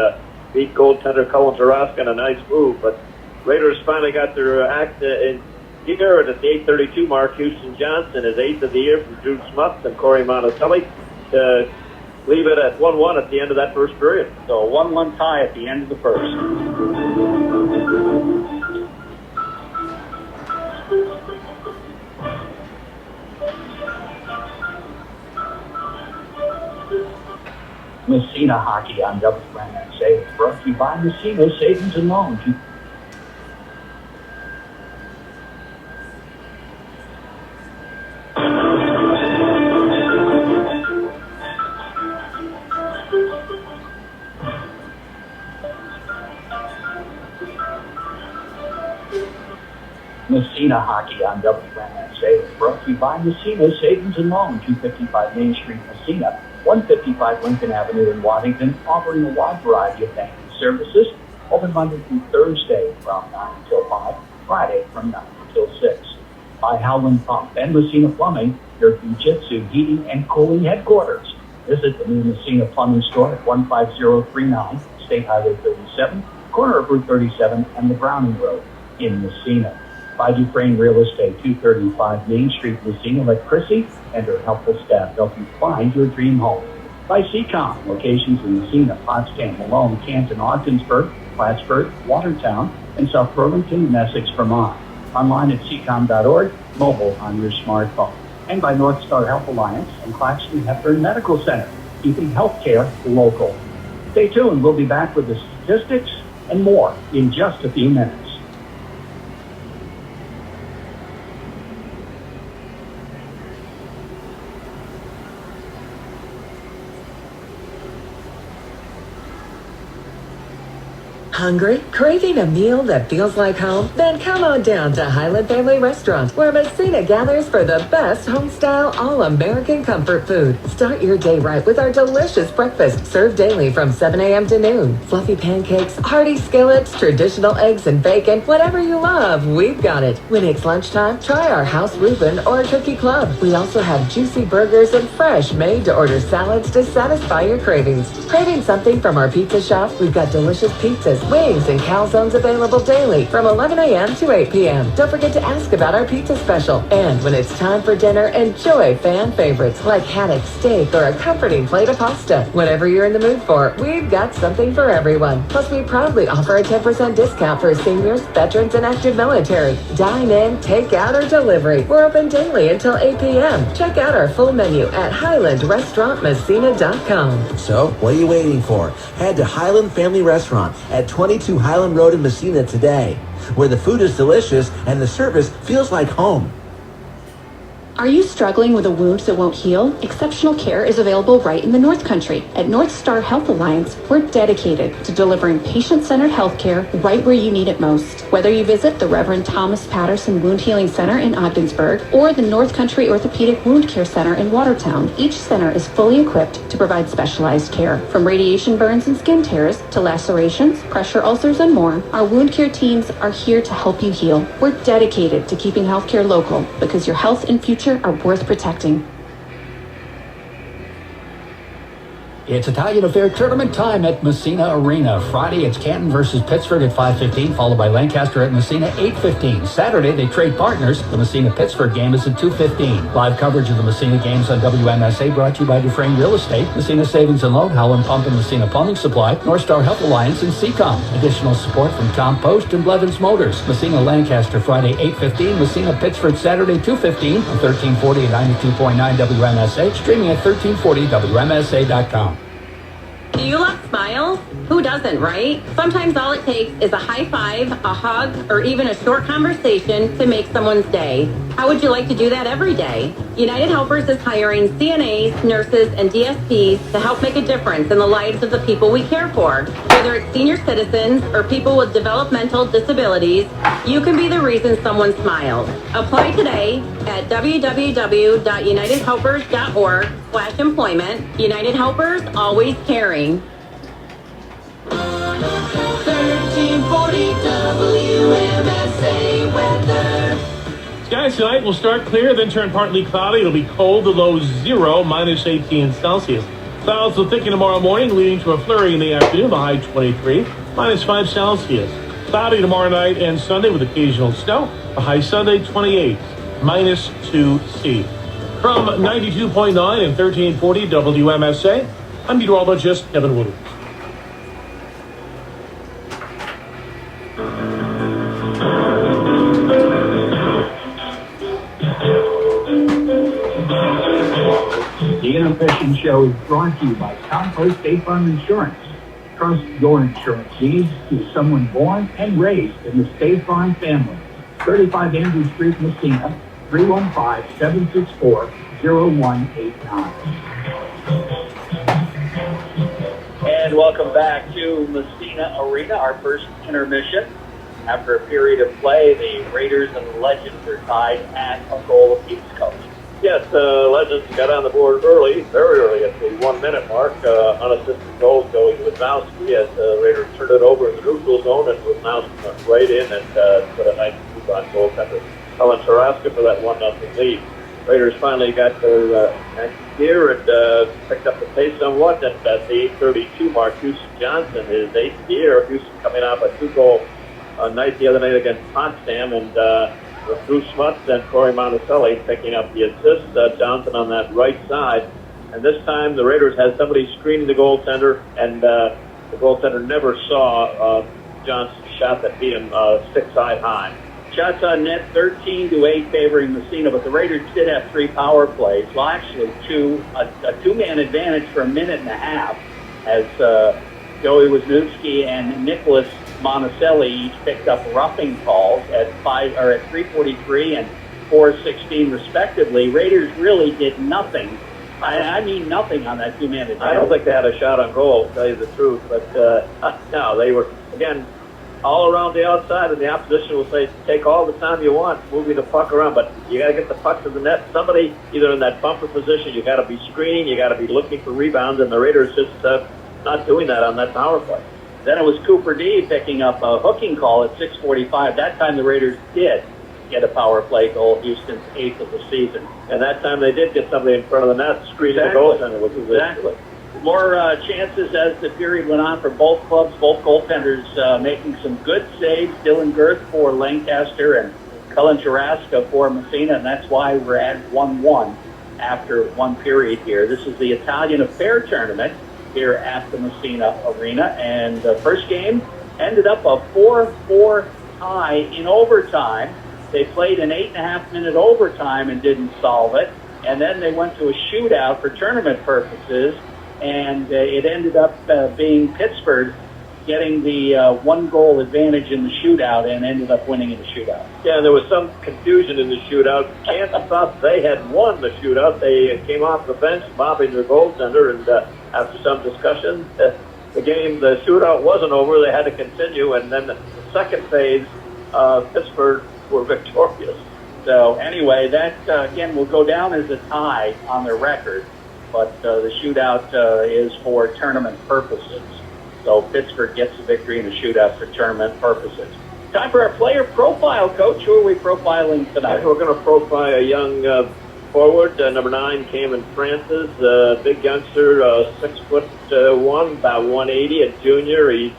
beat goaltender Cullen Taraska in a nice move. But Raiders finally got their act in gear, and at the 8:32 mark, Houston Johnson, his 8th of the year from Jude Smuts and Corey Monticelli, to leave it at 1-1 at the end of that first period. So a 1-1 tie at the end of the first. Massena hockey on WMSA, brought to you by Massena Savings and Loans. Massena hockey on WMSA, brought to you by Massena Savings and Loan, 255 Main Street, Massena, 155 Lincoln Avenue in Waddington, offering a wide variety of banking services, open Monday through Thursday from 9 until 5, Friday from 9 until 6. By Howland Pump and Massena Plumbing, your Fujitsu heating and cooling headquarters. Visit the new Massena Plumbing store at 15039 State Highway 37, corner of Route 37 and the Browning Road in Massena. By Dufresne Real Estate, 235 Main Street, Massena. Let Chrissy and her helpful staff help you find your dream home. By Seacom, locations in Massena, Potsdam, Malone, Canton, Ogdensburg, Plattsburgh, Watertown, and South Burlington, and Essex, Vermont. Online at seacom.org, mobile on your smartphone. And by North Star Health Alliance and Claxton Hepburn Medical Center, keeping healthcare local. Stay tuned. We'll be back with the statistics and more in just a few minutes. Hungry? Craving a meal that feels like home? Then come on down to Highland Family Restaurant, where Massena gathers for the best home-style, all-American comfort food. Start your day right with our delicious breakfast, served daily from 7 a.m. to noon. Fluffy pancakes, hearty skillets, traditional eggs and bacon, whatever you love, we've got it. When it's lunchtime, try our House Reuben or Cookie Club. We also have juicy burgers and fresh, made-to-order salads to satisfy your cravings. Craving something from our pizza shop? We've got delicious pizzas, wings, and calzones available daily from 11 a.m. to 8 p.m. Don't forget to ask about our pizza special. And when it's time for dinner, enjoy fan favorites like haddock, steak, or a comforting plate of pasta. Whatever you're in the mood for, we've got something for everyone. Plus, we proudly offer a 10% discount for seniors, veterans, and active military. Dine in, take out, or delivery. We're open daily until 8 p.m. Check out our full menu at HighlandRestaurantMassena.com. So, what are you waiting for? Head to Highland Family Restaurant at 22 Highland Road in Massena today, where the food is delicious and the service feels like home. Are you struggling with a wound that won't heal? Exceptional care is available right in the North Country. At North Star Health Alliance, we're dedicated to delivering patient-centered health care right where you need it most. Whether you visit the Reverend Thomas Patterson Wound Healing Center in Ogdensburg or the North Country Orthopedic Wound Care Center in Watertown, each center is fully equipped to provide specialized care. From radiation burns and skin tears to lacerations, pressure ulcers, and more, our wound care teams are here to help you heal. We're dedicated to keeping healthcare local because your health and future are worth protecting. It's Italian Affair tournament time at Massena Arena. Friday, it's Canton versus Pittsford at 5:15, followed by Lancaster at Massena 8:15. Saturday, they trade partners. The Massena-Pittsford game is at 2:15. Live coverage of the Massena games on WMSA brought to you by Dufresne Real Estate, Massena Savings and Loan, Howland Pump and Massena Plumbing Supply, North Star Health Alliance, and Seacom. Additional support from Tom Post and Blevins Motors. Massena-Lancaster Friday 8:15, Massena-Pittsford Saturday 2:15 on 1340 and 92.9 WMSA, streaming at 1340WMSA.com. You love smiles? Who doesn't, right? Sometimes all it takes is a high five, a hug, or even a short conversation to make someone's day. How would you like to do that every day? United Helpers is hiring CNAs, nurses, and DSPs to help make a difference in the lives of the people we care for. Whether it's senior citizens or people with developmental disabilities, you can be the reason someone smiles. Apply today at www.unitedhelpers.org/employment. United Helpers, always caring. 1340 WMSA weather. Skies tonight will start clear, then turn partly cloudy. It'll be cold, the low 0, minus 18 Celsius. Clouds will thicken tomorrow morning, leading to a flurry in the afternoon, the high 23, minus 5 Celsius. Cloudy tomorrow night and Sunday with occasional snow, the high Sunday 28, minus 2 C. From 92.9 and 1340 WMSA, I'm meteorologist Kevin Woodard. The Intermission Show is brought to you by Compost State Farm Insurance. Trust your insurance needs to someone born and raised in the State Farm family. 35 Andrew Street, Massena, 315-764-0189. And welcome back to Massena Arena, our first intermission. After a period of play, the Raiders and the Legends are tied at a goal apiece, Coach. Yes, Legends got on the board early, very early at the 1 minute mark. Unassisted goal going to Wisnowski as the Raiders turned it over in the neutral zone, and Wisnowski went right in and put a nice move on goaltender Helen Taraska for that 1-0 lead. Raiders finally got their next gear and picked up the pace somewhat. And at the 8:32 mark, Houston Johnson, his 8th year, Houston coming off a 2-goal night the other night against Potsdam, and with Bruce Smuts and Corey Monticelli picking up the assist. Johnson on that right side. And this time the Raiders had somebody screening the goaltender, and the goaltender never saw Johnson's shot that beat him 6-side high. Shots on net 13-8 favoring Massena, but the Raiders did have 3 power plays. Well, actually a two-man advantage for a minute and a half as Joey Wisniewski and Nicholas Monticelli each picked up roughing calls at 3:43 and 4:16 respectively. Raiders really did nothing. I mean nothing on that two-man advantage. I don't think they had a shot on goal, to tell you the truth, but no, they were, again, all around the outside, and the opposition will say, take all the time you want, moving the puck around, but you got to get the puck to the net. Somebody, either in that bumper position, you got to be screening, you got to be looking for rebounds, and the Raiders just not doing that on that power play. Then it was Cooper D picking up a hooking call at 6:45. That time the Raiders did get a power play goal, Houston's 8th of the season. And that time they did get somebody in front of the net, screening the goaltender, which was exactly. More chances as the period went on for both clubs, both goaltenders making some good saves. Dylan Girth for Lancaster and Cullen Taraska for Massena, and that's why we're at 1-1 after one period here. This is the Italian Affair Tournament here at the Massena Arena, and the first game ended up a 4-4 tie in overtime. They played an 8.5-minute overtime and didn't solve it, and then they went to a shootout for tournament purposes, and it ended up being Pittsburgh getting the 1-goal advantage in the shootout and ended up winning in the shootout. Yeah, there was some confusion in the shootout. Kansas thought they had won the shootout. They came off the bench, mopping their goaltender, and after some discussion, the shootout wasn't over. They had to continue, and then the second phase, Pittsburgh were victorious. So anyway, that again will go down as a tie on their record, but the shootout is for tournament purposes. So Pittsburgh gets the victory in the shootout for tournament purposes. Time for our player profile, Coach. Who are we profiling tonight? We're going to profile a young forward, number 9, Cameron Francis, big youngster, 6'1", about 180, a junior. He's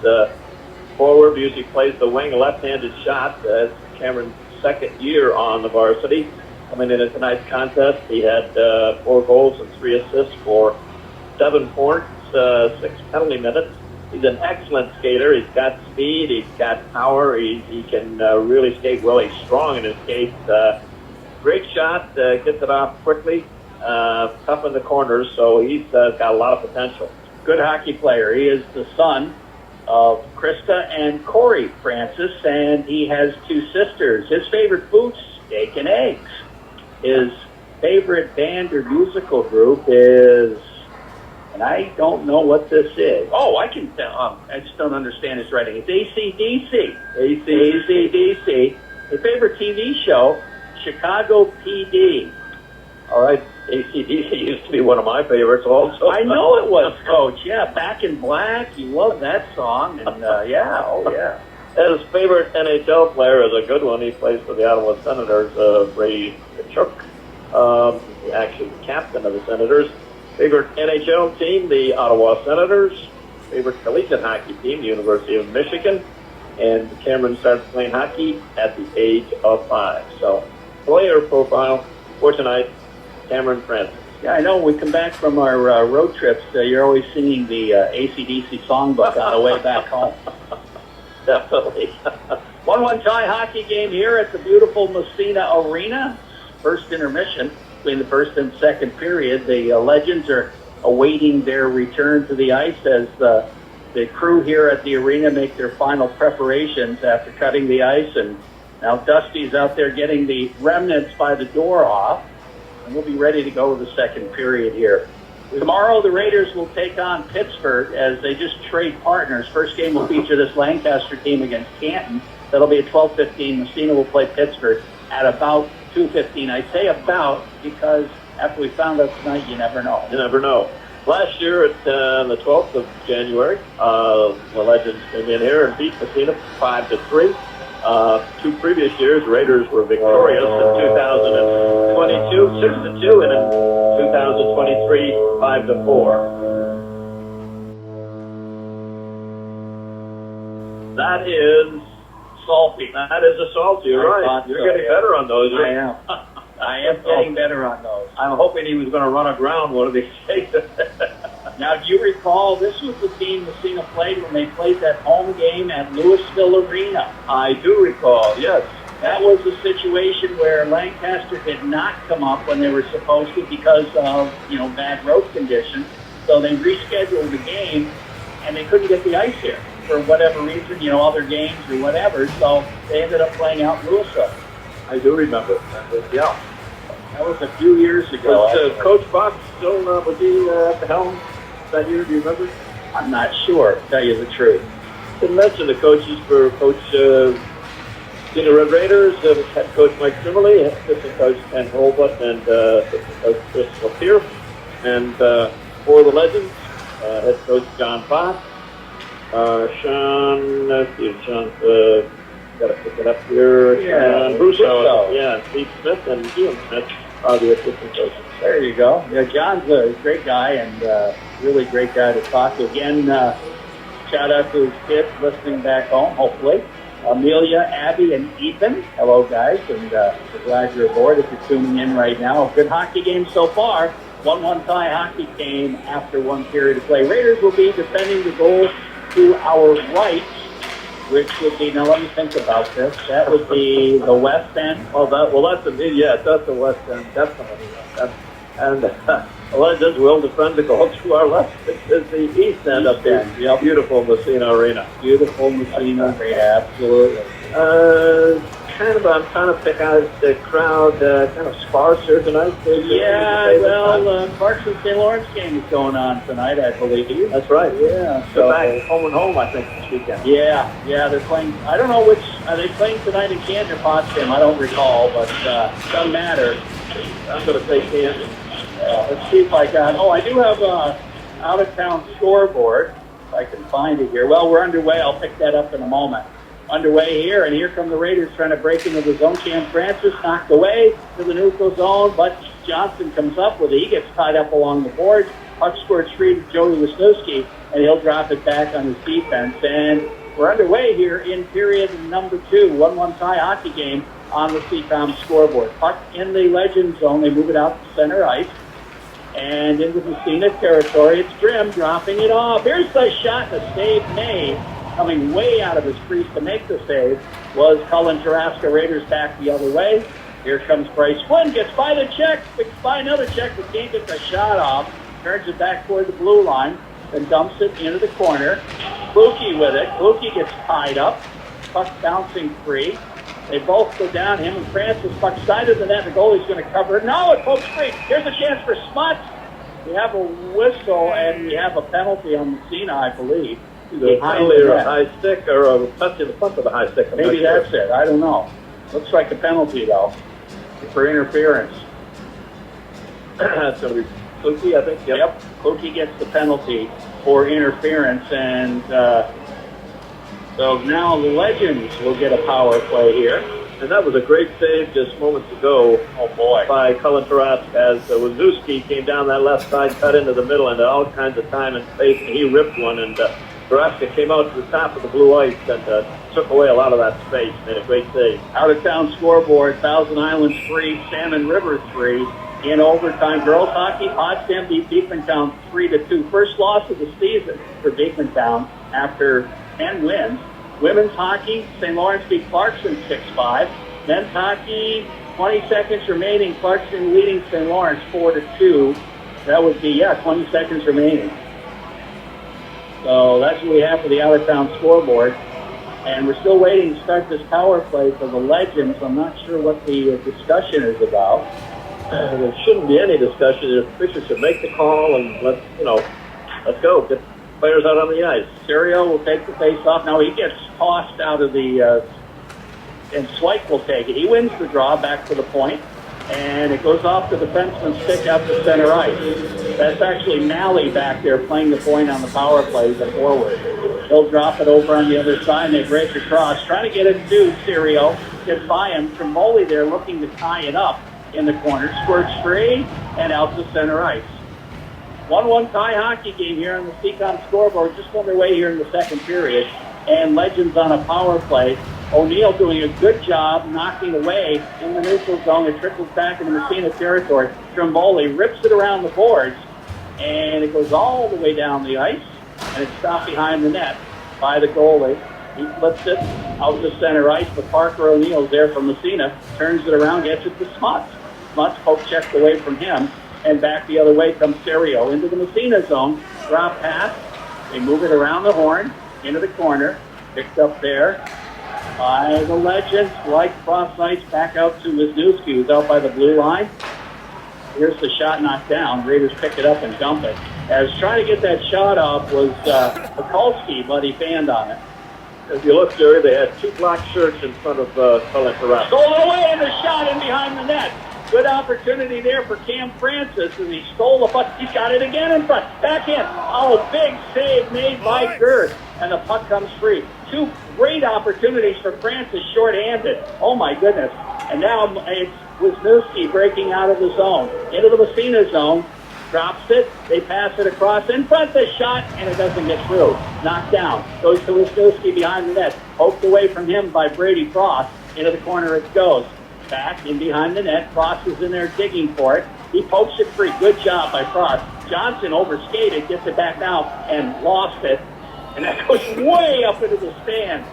forward, usually plays the wing, a left-handed shot. Cameron's second year on the varsity. Coming in at tonight's contest, he had 4 goals and 3 assists for 7 points, 6 penalty minutes. He's an excellent skater. He's got speed. He's got power. He can really skate well. He's strong in his skates. Great shot. Gets it off quickly. Tough in the corners, so he's got a lot of potential. good hockey player. He is the son of Krista and Corey Francis, and he has 2 sisters. His favorite food, steak and eggs. His favorite band or musical group is, and I don't know what this is. Oh, I can tell. I just don't understand his writing. It's AC/DC. AC/DC. His favorite TV show, Chicago PD. All right. AC/DC used to be one of my favorites also. I know it was, Coach. Yeah, Back in Black. You love that song. And, yeah, oh, yeah. His favorite NHL player is a good one. He plays for the Ottawa Senators, Ray Chuck, actually the captain of the Senators. Favorite NHL team, the Ottawa Senators. Favorite collegiate hockey team, the University of Michigan. And Cameron started playing hockey at the age of 5. So, player profile for tonight, Cameron Francis. Yeah, I know. When we come back from our road trips, you're always singing the AC/DC songbook on the way back home. Definitely. 1-1 tie hockey game here at the beautiful Massena Arena. First intermission between the first and second period. The Legends are awaiting their return to the ice as the crew here at the arena make their final preparations after cutting the ice. And now Dusty's out there getting the remnants by the door off. And we'll be ready to go with the second period here. Tomorrow, the Raiders will take on Pittsburgh as they just trade partners. First game will feature this Lancaster team against Canton. That'll be at 12:15. Massena will play Pittsburgh at about 2:15. I say about because after we found out tonight, you never know. You never know. Last year, at the 12th of January, the Legends came in here and beat Massena 5-3. 2 previous years, Raiders were victorious in 2022, 6-2, and in 2023, 5-4. That is salty. That is a salty. You're right. You're getting better on those. I am. I am getting better on those. I'm hoping he was going to run aground one of these days. Now, do you recall, this was the team Massena played when they played that home game at Louisville Arena? I do recall, yes. That was the situation where Lancaster did not come up when they were supposed to because of, bad road conditions. So they rescheduled the game, and they couldn't get the ice here for whatever reason, other games or whatever. So they ended up playing out in Louisville. I do remember. Yeah. That was a few years ago. Was Coach Fox still, was he at the helm that year? Do you remember? I'm not sure, to tell you the truth. Didn't mention the coaches for Coach Senior Red Raiders, head coach Mike Trimmerly, assistant coach Ken Holbut, and assistant coach Chris Lapeer. And for the Legends, head coach John Fox, Sean, got to pick it up here. Yeah, Brusso. Yeah, Steve Smith and Ian Smith are the assistant coaches. There you go. Yeah, John's a great guy and really great guy to talk to. Again, shout out to his kids listening back home, hopefully. Amelia, Abby, and Ethan. Hello, guys, and we're glad you're aboard if you're tuning in right now. A good hockey game so far. 1-1 tie hockey game after 1 period of play. Raiders will be defending the goal to our right, which would be, now let me think about this, that would be the west end. That's the west end, definitely. And the Legends will defend the goal to our left. This is the east end of the beautiful Massena Arena. Beautiful Massena Arena, absolutely. I'm trying to pick out the crowd, kind of sparse here tonight. Yeah, well, Clarkson St. Lawrence game is going on tonight, I believe. That's right. Yeah. So back home and home, I think, this weekend. Yeah, they're playing. I don't know which, are they playing tonight in Canton or Potsdam? I don't recall, but doesn't matter. I'm going to say Canton. Let's see if I got, I do have a out-of-town scoreboard, if I can find it here. Well, we're underway. I'll pick that up in a moment. Underway here, and here come the Raiders trying to break into the zone. Cam Francis knocked away to the neutral zone, but Johnson comes up with it. He gets tied up along the boards. Puck scored free to Joey Wisniewski, and he'll drop it back on his defense. And we're underway here in period number 2, 1-1 tie hockey game on the CCOM scoreboard. Puck in the Legend zone. They move it out to center ice. And into the Massena territory, it's Grimm dropping it off. Here's the shot, the save made. Coming way out of his crease to make the save was Cullen Taraska. Raiders back the other way. Here comes Bryce Flynn, gets by the check, gets by another check, but can't get the shot off. Turns it back toward the blue line. then dumps it into the corner. Kluke with it. Kluke gets tied up. Puck bouncing free. They both go down. Him and Francis. Puck side of the net. The goalie's going to cover it. No, it pokes free. Here's a chance for Smuts. We have a whistle and we have a penalty on Massena, I believe. The penalty or a high stick or a touch in the front of the high stick. Maybe that's it. I don't know. Looks like a penalty, though, for interference. That's going to be Kluke, I think. Yep. Kluke gets the penalty for interference, and so now the Legends will get a power play here. And that was a great save just moments ago. Oh, boy. By Cullen Tarask as Wisniewski came down that left side, cut into the middle, and all kinds of time and space, and he ripped one, and Taraska came out to the top of the blue ice and took away a lot of that space. Made a great save. Out-of-town scoreboard, Thousand Islands 3, Salmon River 3. In overtime, girls hockey, Potsdam beat Beekmantown 3-2. First loss of the season for Beekmantown after 10 wins. Women's hockey, St. Lawrence beat Clarkson 6-5. Men's hockey, 20 seconds remaining. Clarkson leading St. Lawrence 4-2. That would be, 20 seconds remaining. So that's what we have for the out-of-town scoreboard. And we're still waiting to start this power play for the Legends. I'm not sure what the discussion is about. There shouldn't be any discussion. The officials should make the call and let's go. Get players out on the ice. Serio will take the face-off. Now he gets tossed out of the, and Swipe will take it. He wins the draw back to the point, and it goes off the defenseman's stick out to center ice. That's actually Malley back there playing the point on the power play, the forward. He'll drop it over on the other side, and they break across. Trying to get it to Serio. Gets by him. Tremoli there looking to tie it up in the corner. Squirts free, and out to center ice. 1-1 tie hockey game here on the CCOM scoreboard, just on their way here in the second period. And Legends on a power play. O'Neill doing a good job knocking away in the neutral zone. It trickles back into Massena territory. Stromboli rips it around the boards, and it goes all the way down the ice, and it's stopped behind the net by the goalie. He flips it out to center ice, but Parker O'Neill's there from Massena, turns it around, gets it to Smuts. Smuts poke checks away from him, and back the other way comes Serio into the Massena zone. Drop pass. They move it around the horn, into the corner, picked up there by the Legends, like cross ice, back out to Wisniewski, who's out by the blue line. Here's the shot knocked down. Raiders pick it up and dump it. As trying to get that shot off was Mikulski, but he fanned on it. If you look, Jerry, they had two black shirts in front of Cullen Tarask. Stole it away, and the shot in behind the net. Good opportunity there for Cam Francis, and he stole the puck. He's got it again in front. Back in. Oh, big save made by Girth, and the puck comes free. Two great opportunities for Francis, short-handed. Oh, my goodness. And now it's Wisniewski breaking out of the zone. Into the Massena zone. Drops it. They pass it across in front of the shot, and it doesn't get through. Knocked down. Goes to Wisniewski behind the net. Poked away from him by Brady Frost. Into the corner it goes. Back in behind the net. Frost is in there digging for it. He pokes it free. Good job by Frost. Johnson overskated, gets it back now, and lost it. And that goes way up into the stand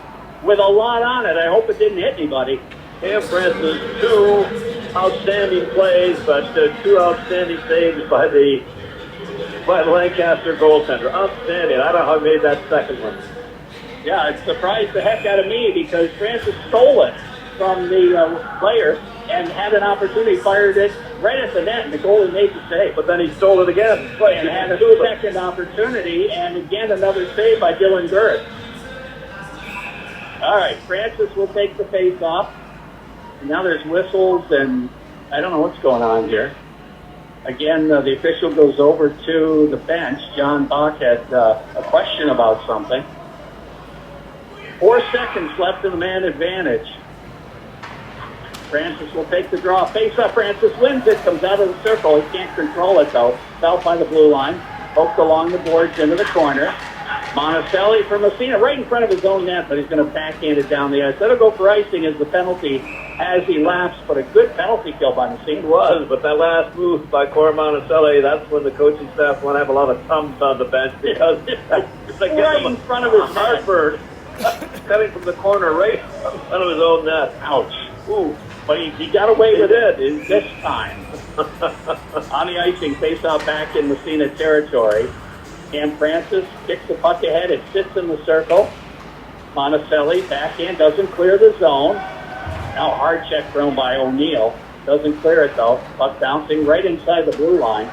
with a lot on it. I hope it didn't hit anybody. Cam Francis, two outstanding plays, but two outstanding saves by the Lancaster goaltender. Outstanding. I don't know how he made that second one. Yeah, it surprised the heck out of me because Francis stole it from the player and had an opportunity, fired it right at the net, and the goalie made the save. But then he stole it again. Right, and had a second opportunity, and again another save by Dylan Girth. All right, Francis will take the face off. And now there's whistles, and I don't know what's going on here. Again, the official goes over to the bench. John Bach had a question about something. 4 seconds left in the man advantage. Francis will take the draw. Face up, Francis wins it, comes out of the circle. He can't control it, though. Fell by the blue line. Poked along the boards into the corner. Monticelli from Massena, right in front of his own net, but he's going to backhand it down the ice. That'll go for icing as the penalty as he laps, but a good penalty kill by Massena. It was, but that last move by Cora Monticelli, that's when the coaching staff want to have a lot of thumbs on the bench because it's like right in front of his Hartford cutting from the corner right in front of his own net. Ouch. Ooh. But he got away with it this time. On the icing, face out back in Massena territory. Cam Francis kicks the puck ahead. It sits in the circle. Monticelli backhand doesn't clear the zone. Now hard check thrown by O'Neill. Doesn't clear it though. Puck bouncing right inside the blue line.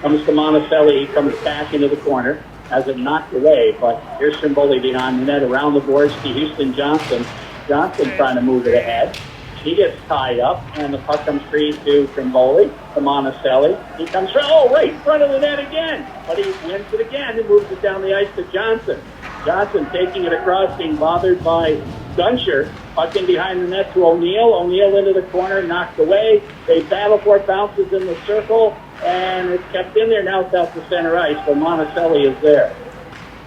Comes to Monticelli. He comes back into the corner. Has it knocked away, but here's Trimboli behind the net. Around the boards to Houston Johnson. Johnson trying to move it ahead. He gets tied up, and the puck comes free to Trimboli, to Monticelli. He comes right in front of the net again, but he wins it again and moves it down the ice to Johnson. Johnson taking it across, being bothered by Gunshire. Puck in behind the net to O'Neill. O'Neill into the corner, knocked away. They battle for it, bounces in the circle, and it's kept in there. Now it's out to center ice, but Monticelli is there.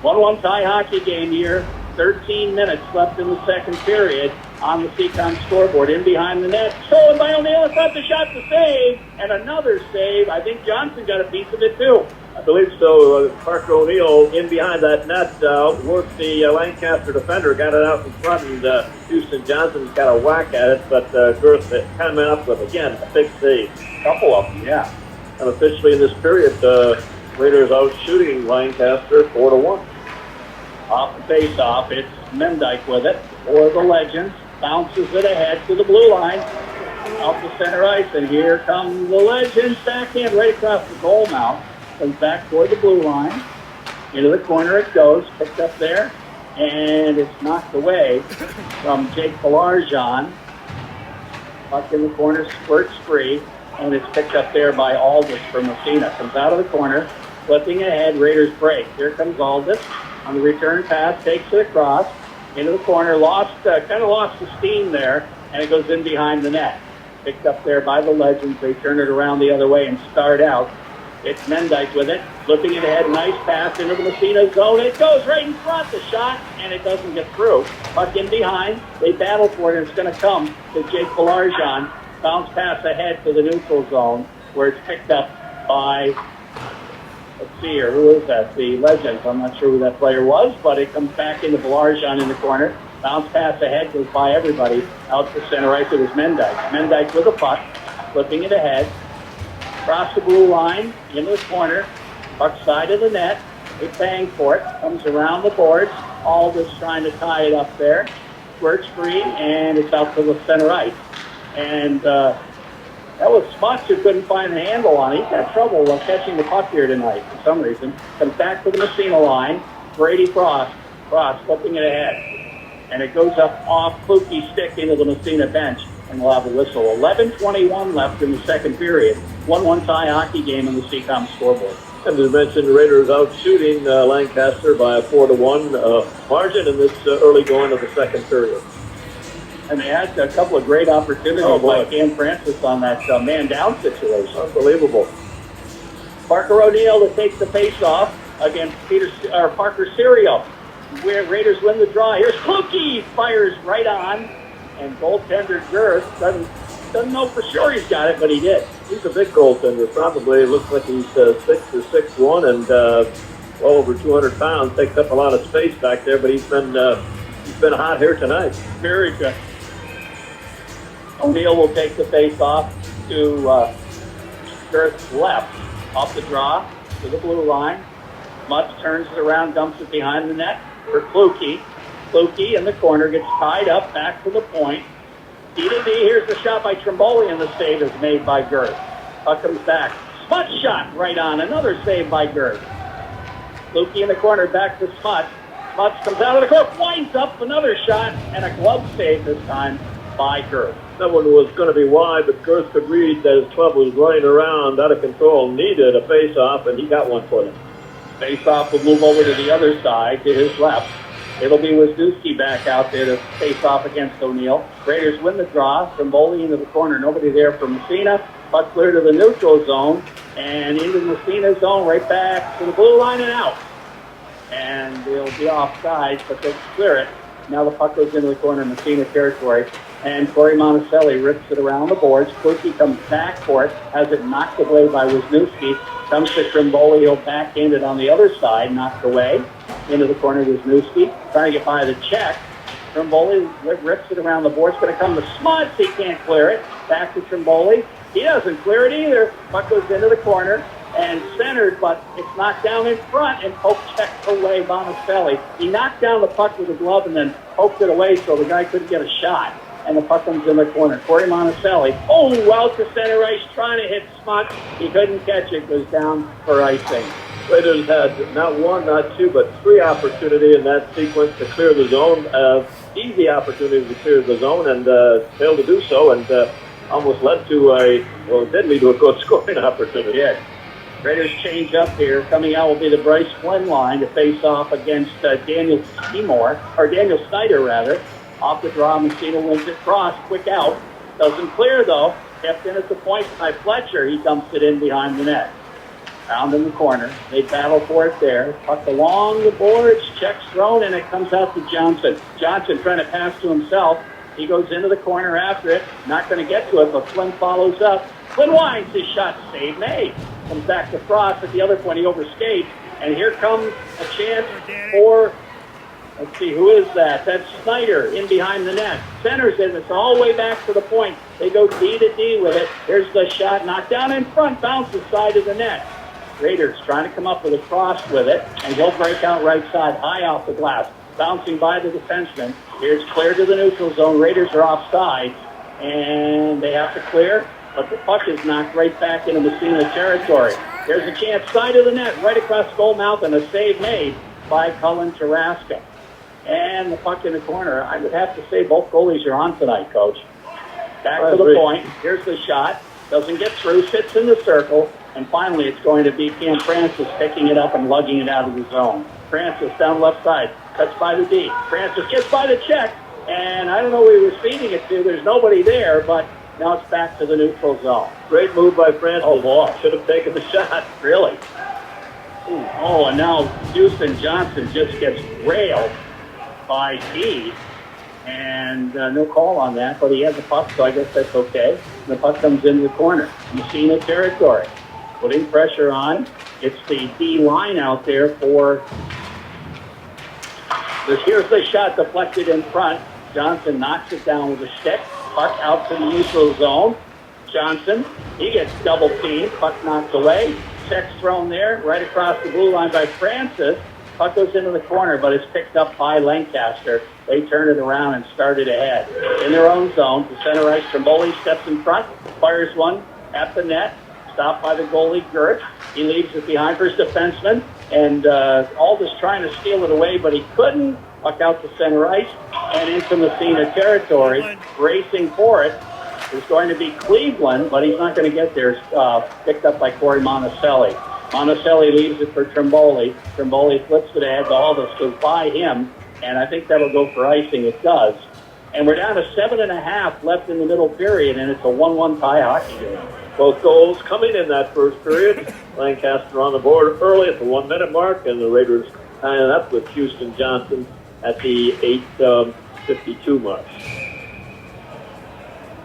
1-1 tie hockey game here. 13 minutes left in the second period on the Seacom scoreboard. In behind the net, stolen by O'Neill. It's not the shot to save, and another save. I think Johnson got a piece of it too. I believe so. Parker O'Neill in behind that net worked the Lancaster defender, got it out in front, and Houston Johnson's got a whack at it, but Girth coming up with, again, a big save. Couple of them, yeah. And officially in this period, Raiders out shooting Lancaster 4-1. Off the face-off, it's Mendyke with it for the Legends. Bounces it ahead to the blue line. Out the center ice, and here come the Legends. Backhand right across the goal now. Comes back toward the blue line. Into the corner it goes. Picked up there. And it's knocked away from Jake Belarjon. Puck in the corner, squirts free. And it's picked up there by Aldis from Massena. Comes out of the corner. Flipping ahead, Raiders break. Here comes Aldis. On the return pass, takes it across. Into the corner, kind of lost the steam there. And it goes in behind the net. Picked up there by the Legends. They turn it around the other way and start out. It's Mendyke with it, flipping it ahead, nice pass into the Massena zone. It goes right in front, the shot, and it doesn't get through. Puck in behind, they battle for it, and it's going to come to Jake Belarjon. Bounce pass ahead to the neutral zone, where it's picked up by, let's see here, who is that? The Legends. I'm not sure who that player was, but it comes back into Belarjon in the corner. Bounce pass ahead, goes by everybody. Out to center ice, it was Mendyke. Mendyke with the puck, flipping it ahead. Across the blue line, into the corner, puck side of the net. They bang for it, comes around the boards. Aldis trying to tie it up there. Squirts free, and it's out to the center ice. And that was Smuts who couldn't find a handle on it. He's had trouble catching the puck here tonight for some reason. Comes back to the Massena line. Brady Frost flipping it ahead. And it goes up off Klukie's stick into the Massena bench. And we'll have a whistle. 11:21 left in the second period. 1-1 tie hockey game on the Seacom scoreboard. And as mentioned, the Raiders out shooting Lancaster by a 4-1 margin in this early going of the second period. And they had a couple of great opportunities by Cam Francis on that man down situation. Unbelievable. Parker O'Neill to take the face-off against Parker Serio. Where Raiders win the draw. Here's Klukie, fires right on. And goaltender Girth doesn't know for sure he's got it, but he did. He's a big goaltender. Probably looks like he's 6'1" and well over 200 pounds. Takes up a lot of space back there, but he's been hot here tonight. Very good. O'Neill will take the face off to Girth's left, off the draw to the blue line. Mutz turns it around, dumps it behind the net for Klukie. Klukie in the corner gets tied up back to the point. D-to-D, here's the shot by Trimboli, and the save is made by Girth. Puck comes back. Smuts shot right on. Another save by Girth. Klukie in the corner, back to Smuts. Smuts comes out of the court, winds up, another shot, and a glove save this time by Girth. That one was going to be wide, but Girth could read that his club was running around out of control, needed a face-off, and he got one for them. Face-off will move over to the other side, to his left. It'll be Wisniewski back out there to face off against O'Neill. Raiders win the draw. Trimboli into the corner. Nobody there for Massena. Puck clear to the neutral zone. And into the Massena zone, right back to the blue line and out. And they'll be offside, but they'll clear it. Now the puck goes into the corner, Massena territory. And Corey Monticelli rips it around the boards. Klukie comes back for it. Has it knocked away by Wisniewski. Comes to Trimboli. He'll backhand it on the other side. Knocked away. Into the corner, Wisniewski. Trying to get by the check. Trimboli rips it around the board. It's going to come to Smuts. He can't clear it. Back to Trimboli. He doesn't clear it either. Puck goes into the corner. and centered, but it's knocked down in front, and Pope checked away Monticelli. He knocked down the puck with a glove and then poked it away so the guy couldn't get a shot. And the puck comes in the corner. Corey Monticelli, out to center ice, trying to hit Smuts. He couldn't catch it, goes down for icing. Raiders had not one, not two, but three opportunity in that sequence to clear the zone. Easy opportunity to clear the zone, and failed to do so, and almost led to it did lead to a good scoring opportunity. Yeah. Raiders change up here. Coming out will be the Bryce Flynn line to face off against Daniel Snyder, rather. Off the draw, Massena wins it cross. Quick out. Doesn't clear, though. Kept in at the point by Fletcher. He dumps it in behind the net. Found in the corner. They battle for it there. Puck along the boards. Checks thrown, and it comes out to Johnson. Johnson trying to pass to himself. He goes into the corner after it. Not going to get to it, but Flynn follows up. Flynn winds his shot. Save made. Comes back to Frost at the other point. He overskates. And here comes a chance for... Let's see, who is that? That's Snyder in behind the net. Centers it. It's all the way back to the point. They go D to D with it. Here's the shot. Knocked down in front. Bounces side of the net. Raiders trying to come up with a cross with it. And he'll break out right side, high off the glass. Bouncing by the defenseman. Here's clear to the neutral zone. Raiders are offside. And they have to clear. But the puck is knocked right back into Massena territory. There's a chance. Side of the net. Right across goal mouth. And a save made by Cullen Taraska. And the puck in the corner. I would have to say both goalies are on tonight, Coach. Back to the point. Here's the shot. Doesn't get through. Sits in the circle. And finally, it's going to be Cam Francis picking it up and lugging it out of the zone. Francis down left side. Cuts by the D. Francis gets by the check. And I don't know who he was feeding it to. There's nobody there, but now it's back to the neutral zone. Great move by Francis. Oh, boy. Should have taken the shot. Really? Ooh. Oh, and now Houston Johnson just gets railed by D, and no call on that, but he has the puck, so I guess that's okay. And the puck comes into the corner. Massena territory. Putting pressure on. It's the D line out there for... Here's the shot deflected in front. Johnson knocks it down with a stick. Puck out to the neutral zone. Johnson, he gets double teamed. Puck knocked away. Check's thrown there, right across the blue line by Francis. Puck goes into the corner, but it's picked up by Lancaster. They turn it around and start it ahead. In their own zone, the center ice, Trimboli steps in front, fires one at the net, stopped by the goalie, Gert. He leaves it behind for his defenseman, and Aldis trying to steal it away, but he couldn't. Puck out to center ice and into Massena territory. Racing for it is going to be Cleveland, but he's not going to get there. Picked up by Corey Monticelli. Monticelli leaves it for Trimboli. Trimboli flips it ahead to Aldis, goes by him, and I think that'll go for icing. It does. And we're down to 7.5 left in the middle period, and it's a 1-1 tie hockey game. Both goals coming in that first period. Lancaster on the board early at the 1 minute mark, and the Raiders tying it up with Houston Johnson at the 8:52 mark.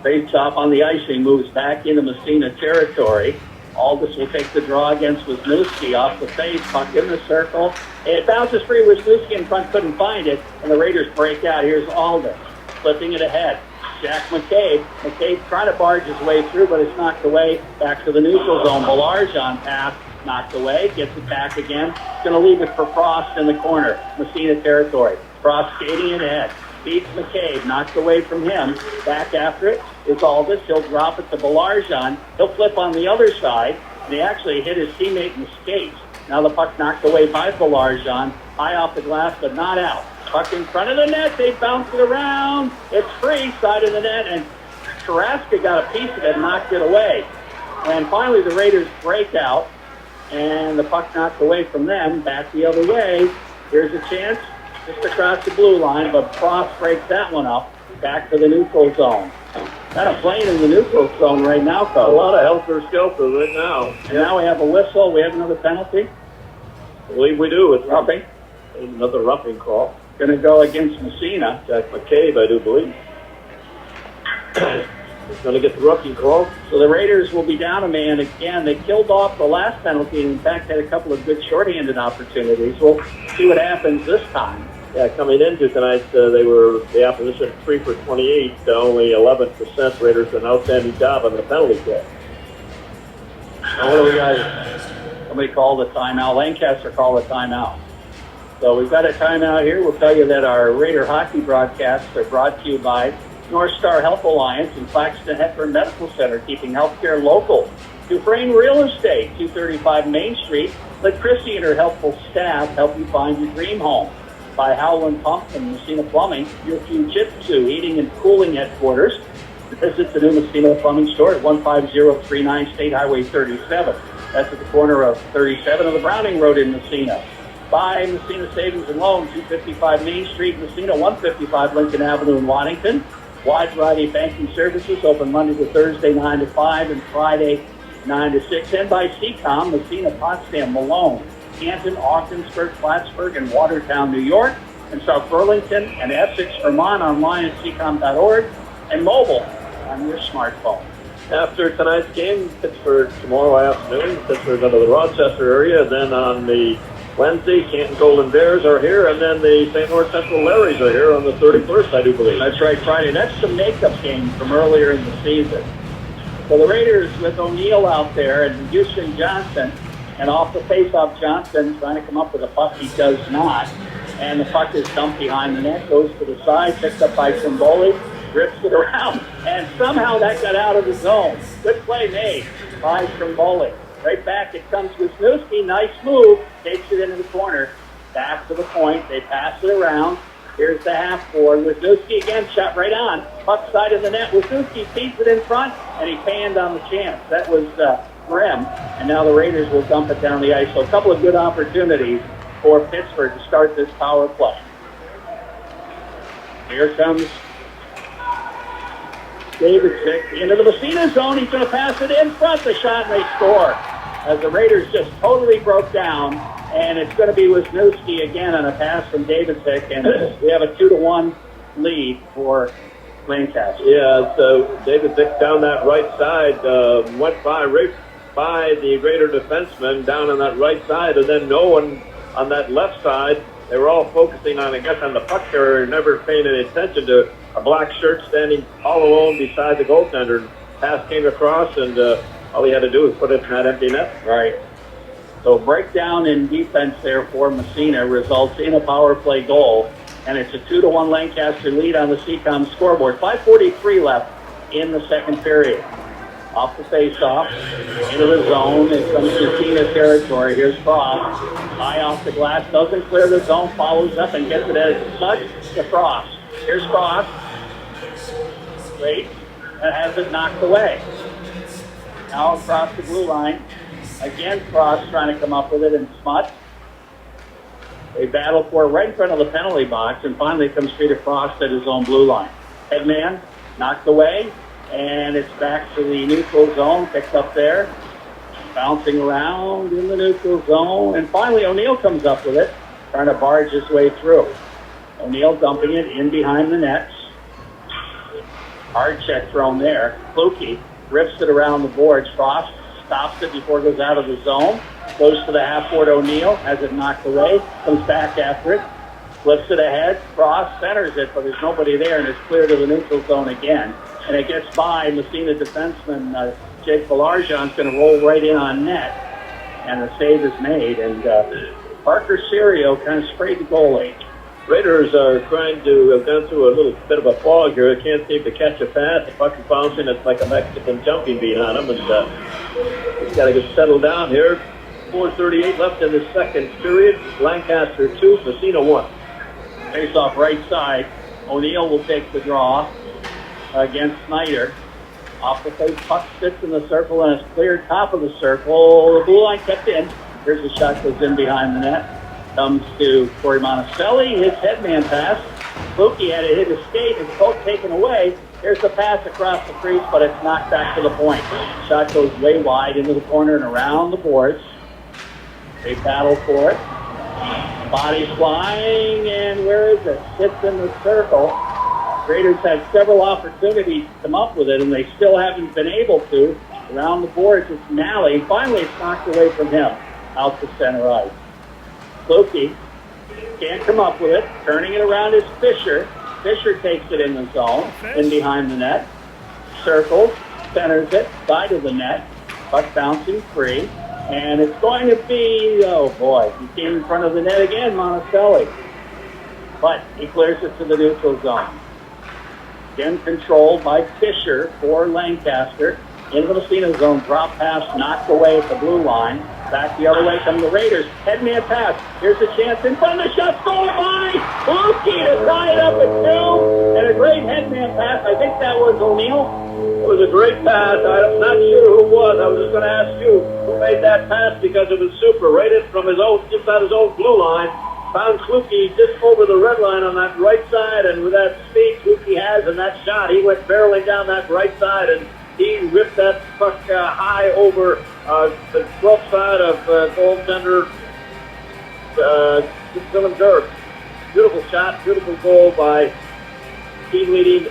Face off on the icing, moves back into Massena territory. Aldis will take the draw against Wisniewski off the face, puck in the circle. It bounces free. Wisniewski in front couldn't find it, and the Raiders break out. Here's Aldis, flipping it ahead. Jack McCabe. McCabe trying to barge his way through, but it's knocked away. Back to the neutral zone. Belarge on pass, knocked away, gets it back again. Going to leave it for Frost in the corner, Massena territory. Frost skating it ahead. Beats McCabe, knocked away from him. Back after it is Aldis. He'll drop it to Belarjon. He'll flip on the other side, and he actually hit his teammate in the skates. Now the puck knocked away by Belarjon. High off the glass, but not out. Puck in front of the net. They bounce it around. It's free, side of the net, and Taraska got a piece of it and knocked it away. And finally the Raiders break out, and the puck knocked away from them. Back the other way. Here's a chance. Just across the blue line, but Frost breaks that one up. Back to the neutral zone. Kind of playing in the neutral zone right now, Coach. A lot of helter-skelter right now. And now we have a whistle. We have another penalty. I believe we do. It's roughing. Another roughing call. Going to go against Massena. Jack McCabe, I do believe. He's going to get the roughing call. So the Raiders will be down a man again. They killed off the last penalty and, in fact, had a couple of good shorthanded opportunities. We'll see what happens this time. Yeah, coming into tonight, they were the opposition 3 for 28, only 11%. Raiders did an outstanding job on the penalty kill. Now what do we got? Somebody called a timeout. Lancaster called a timeout. So we've got a timeout here. We'll tell you that our Raider hockey broadcasts are brought to you by North Star Health Alliance and Claxton Hepburn Medical Center, keeping healthcare local. Dufresne Real Estate, 235 Main Street. Let Chrissy and her helpful staff help you find your dream home. By Howland Pump and Massena Plumbing, your Fujitsu Heating and Cooling headquarters. Visit the new Massena Plumbing store at 15039 State Highway 37. That's at the corner of 37 of the Browning Road in Massena. By Massena Savings and Loan, 255 Main Street, Massena, 155 Lincoln Avenue in Waddington. Wide variety of banking services, open Monday to Thursday, 9 to 5, and Friday, 9 to 6. And by CCOM, Massena, Potsdam, Malone, Canton, Ogdensburg, Plattsburgh, and Watertown, New York, and South Burlington and Essex, Vermont, online at ccom.org, and mobile on your smartphone. After tonight's game, Pittsburgh tomorrow afternoon, Pittsburgh out of the Rochester area, and then on the Wednesday, Canton Golden Bears are here, and then the St. Lawrence Central Larrys are here on the 31st, I do believe. That's right, Friday. That's the makeup game from earlier in the season. So the Raiders with O'Neill out there and Houston Johnson, and off the face-off Johnson trying to come up with a puck. He does not. And the puck is dumped behind the net, goes to the side, picked up by Trimboli, rips it around, and somehow that got out of the zone. Good play made by Trimboli. Right back it comes Wisniewski. Nice move. Takes it into the corner. Back to the point. They pass it around. Here's the half board. Wisniewski again, shot right on. Puck side of the net. Wisniewski feeds it in front, and he panned on the chance. That was grim. And now the Raiders will dump it down the ice. So a couple of good opportunities for Pittsburgh to start this power play. Here comes Davidson into the Massena zone. He's going to pass it in front. The shot, and they score. As the Raiders just totally broke down. And it's going to be Wisniewski again on a pass from Davidson. And we have a 2-1 lead for Lancaster. Yeah, so Davidson down that right side went by the Raider defenseman down on that right side. And then no one on that left side. They were all focusing on, I guess, on the puck carrier, never paying any attention to a black shirt standing all alone beside the goaltender. Pass came across, and all he had to do was put it in that empty net. Right. So breakdown in defense there for Massena results in a power play goal, and it's a 2-1 Lancaster lead on the CCOM scoreboard. 5:43 left in the second period. Off the face-off, into the zone. It comes to Massena territory. Here's Frost. High off the glass, doesn't clear the zone, follows up and gets it as much to Frost. Here's Frost. Wait, and has it knocked away. Now across the blue line. Again, Frost trying to come up with it, and Smuts. They battle for it right in front of the penalty box, and finally comes free to Frost at his own blue line. Headman knocked away, and it's back to the neutral zone, picked up there. Bouncing around in the neutral zone, and finally O'Neill comes up with it, trying to barge his way through. O'Neill dumping it in behind the nets. Hard check thrown there. Kluke rips it around the boards. Frost stops it before it goes out of the zone. Goes to the half-court O'Neill, has it knocked away, comes back after it, flips it ahead. Frost centers it, but there's nobody there, and it's clear to the neutral zone again. And it gets by Massena defenseman Jake Valarjan's going to roll right in on net, and the save is made. And Parker Serio kind of sprayed the goalie. Raiders are trying to have gone through a little bit of a fog here. They can't seem to catch a pass. The puck is bouncing. It's like a Mexican jumping beat on them. And he's got to get settled down here. 4:38 left in the second period. Lancaster 2, Massena 1. Face off right side. O'Neill will take the draw against Snyder. Off the face, puck sits in the circle and it's cleared top of the circle. The blue line kept in. Here's the shot, goes in behind the net. Comes to Corey Monticelli. His headman pass. Kluke had it hit his skate. It's both taken away. Here's the pass across the crease, but it's knocked back to the point. Shot goes way wide into the corner and around the boards. They battle for it. Bodies flying, and where is it? Sits in the circle. Raiders had several opportunities to come up with it, and they still haven't been able to. Around the boards, it's Malley. Finally, it's knocked away from him. Out to center ice. Kluke can't come up with it. Turning it around is Fisher. Fisher takes it in the zone, in behind the net. Circles, centers it, side of the net. Puck bouncing free. And it's going to be, oh boy, he came in front of the net again, Monticelli. But he clears it to the neutral zone. Again controlled by Fisher for Lancaster. Into the Massena zone, drop pass, knocked away at the blue line. Back the other way come the Raiders. Headman pass. Here's a chance in front of the shot. Stolen by Luki to tie it up at 2. And a great headman pass. I think that was O'Neill. It was a great pass. I'm not sure who it was. I was just going to ask you who made that pass because it was super. Right in from his own, inside his own blue line. Found Kluge just over the red line on that right side. And with that speed Kluge has in that shot, he went barreling down that right side and he ripped that puck high over the 12th side of goaltender Dylan Dirk. Beautiful shot, beautiful goal by team leading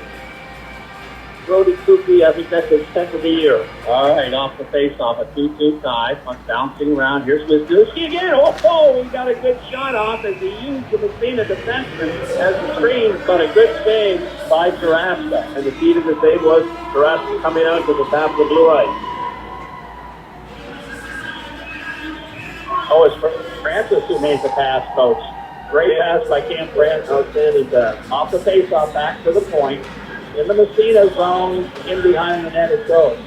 Brody Kluge. I think that's his 10th of the year. All right, off the face-off, a 2-2 tie. Puck bouncing around. Here's Wisniewski again. Oh, he got a good shot off as he used the Massena defenseman as the screen, but a good save by Taraska. And the key to the save was Taraska coming out to the top of the blue ice. Oh, it's Francis who made the pass, coach. Great pass by Cam Francis. Outstanding pass. Off the face-off, back to the point. In the Massena zone, in behind the net it goes.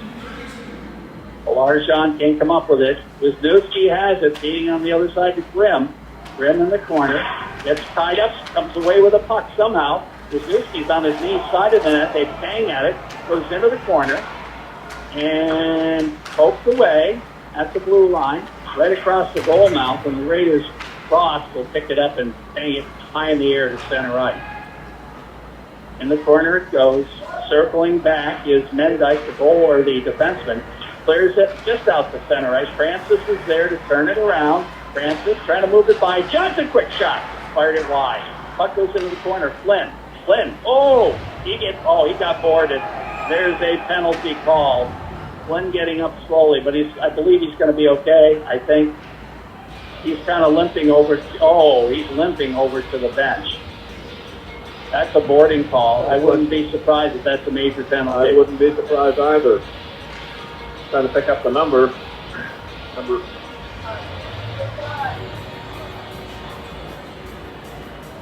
Larjon can't come up with it. Wisniewski has it, beating on the other side to Grimm. Grimm in the corner. Gets tied up, comes away with a puck somehow. Wisniewski's on his knee, side of the net. They bang at it. Goes into the corner. And poked away at the blue line. Right across the goal mouth. And the Raiders cross will pick it up and bang it high in the air to center ice. In the corner it goes. Circling back is Mendike, the goal or the defenseman. Clears it just out the center ice. Francis is there to turn it around. Francis trying to move it by Johnson. Quick shot. Fired it wide. Puck goes into the corner. Flynn. He got boarded. There's a penalty call. Flynn getting up slowly, but I believe he's going to be okay. I think he's kind of limping over. He's limping over to the bench. That's a boarding call. I wouldn't be surprised if that's a major penalty. I wouldn't be surprised either. Trying to pick up the number.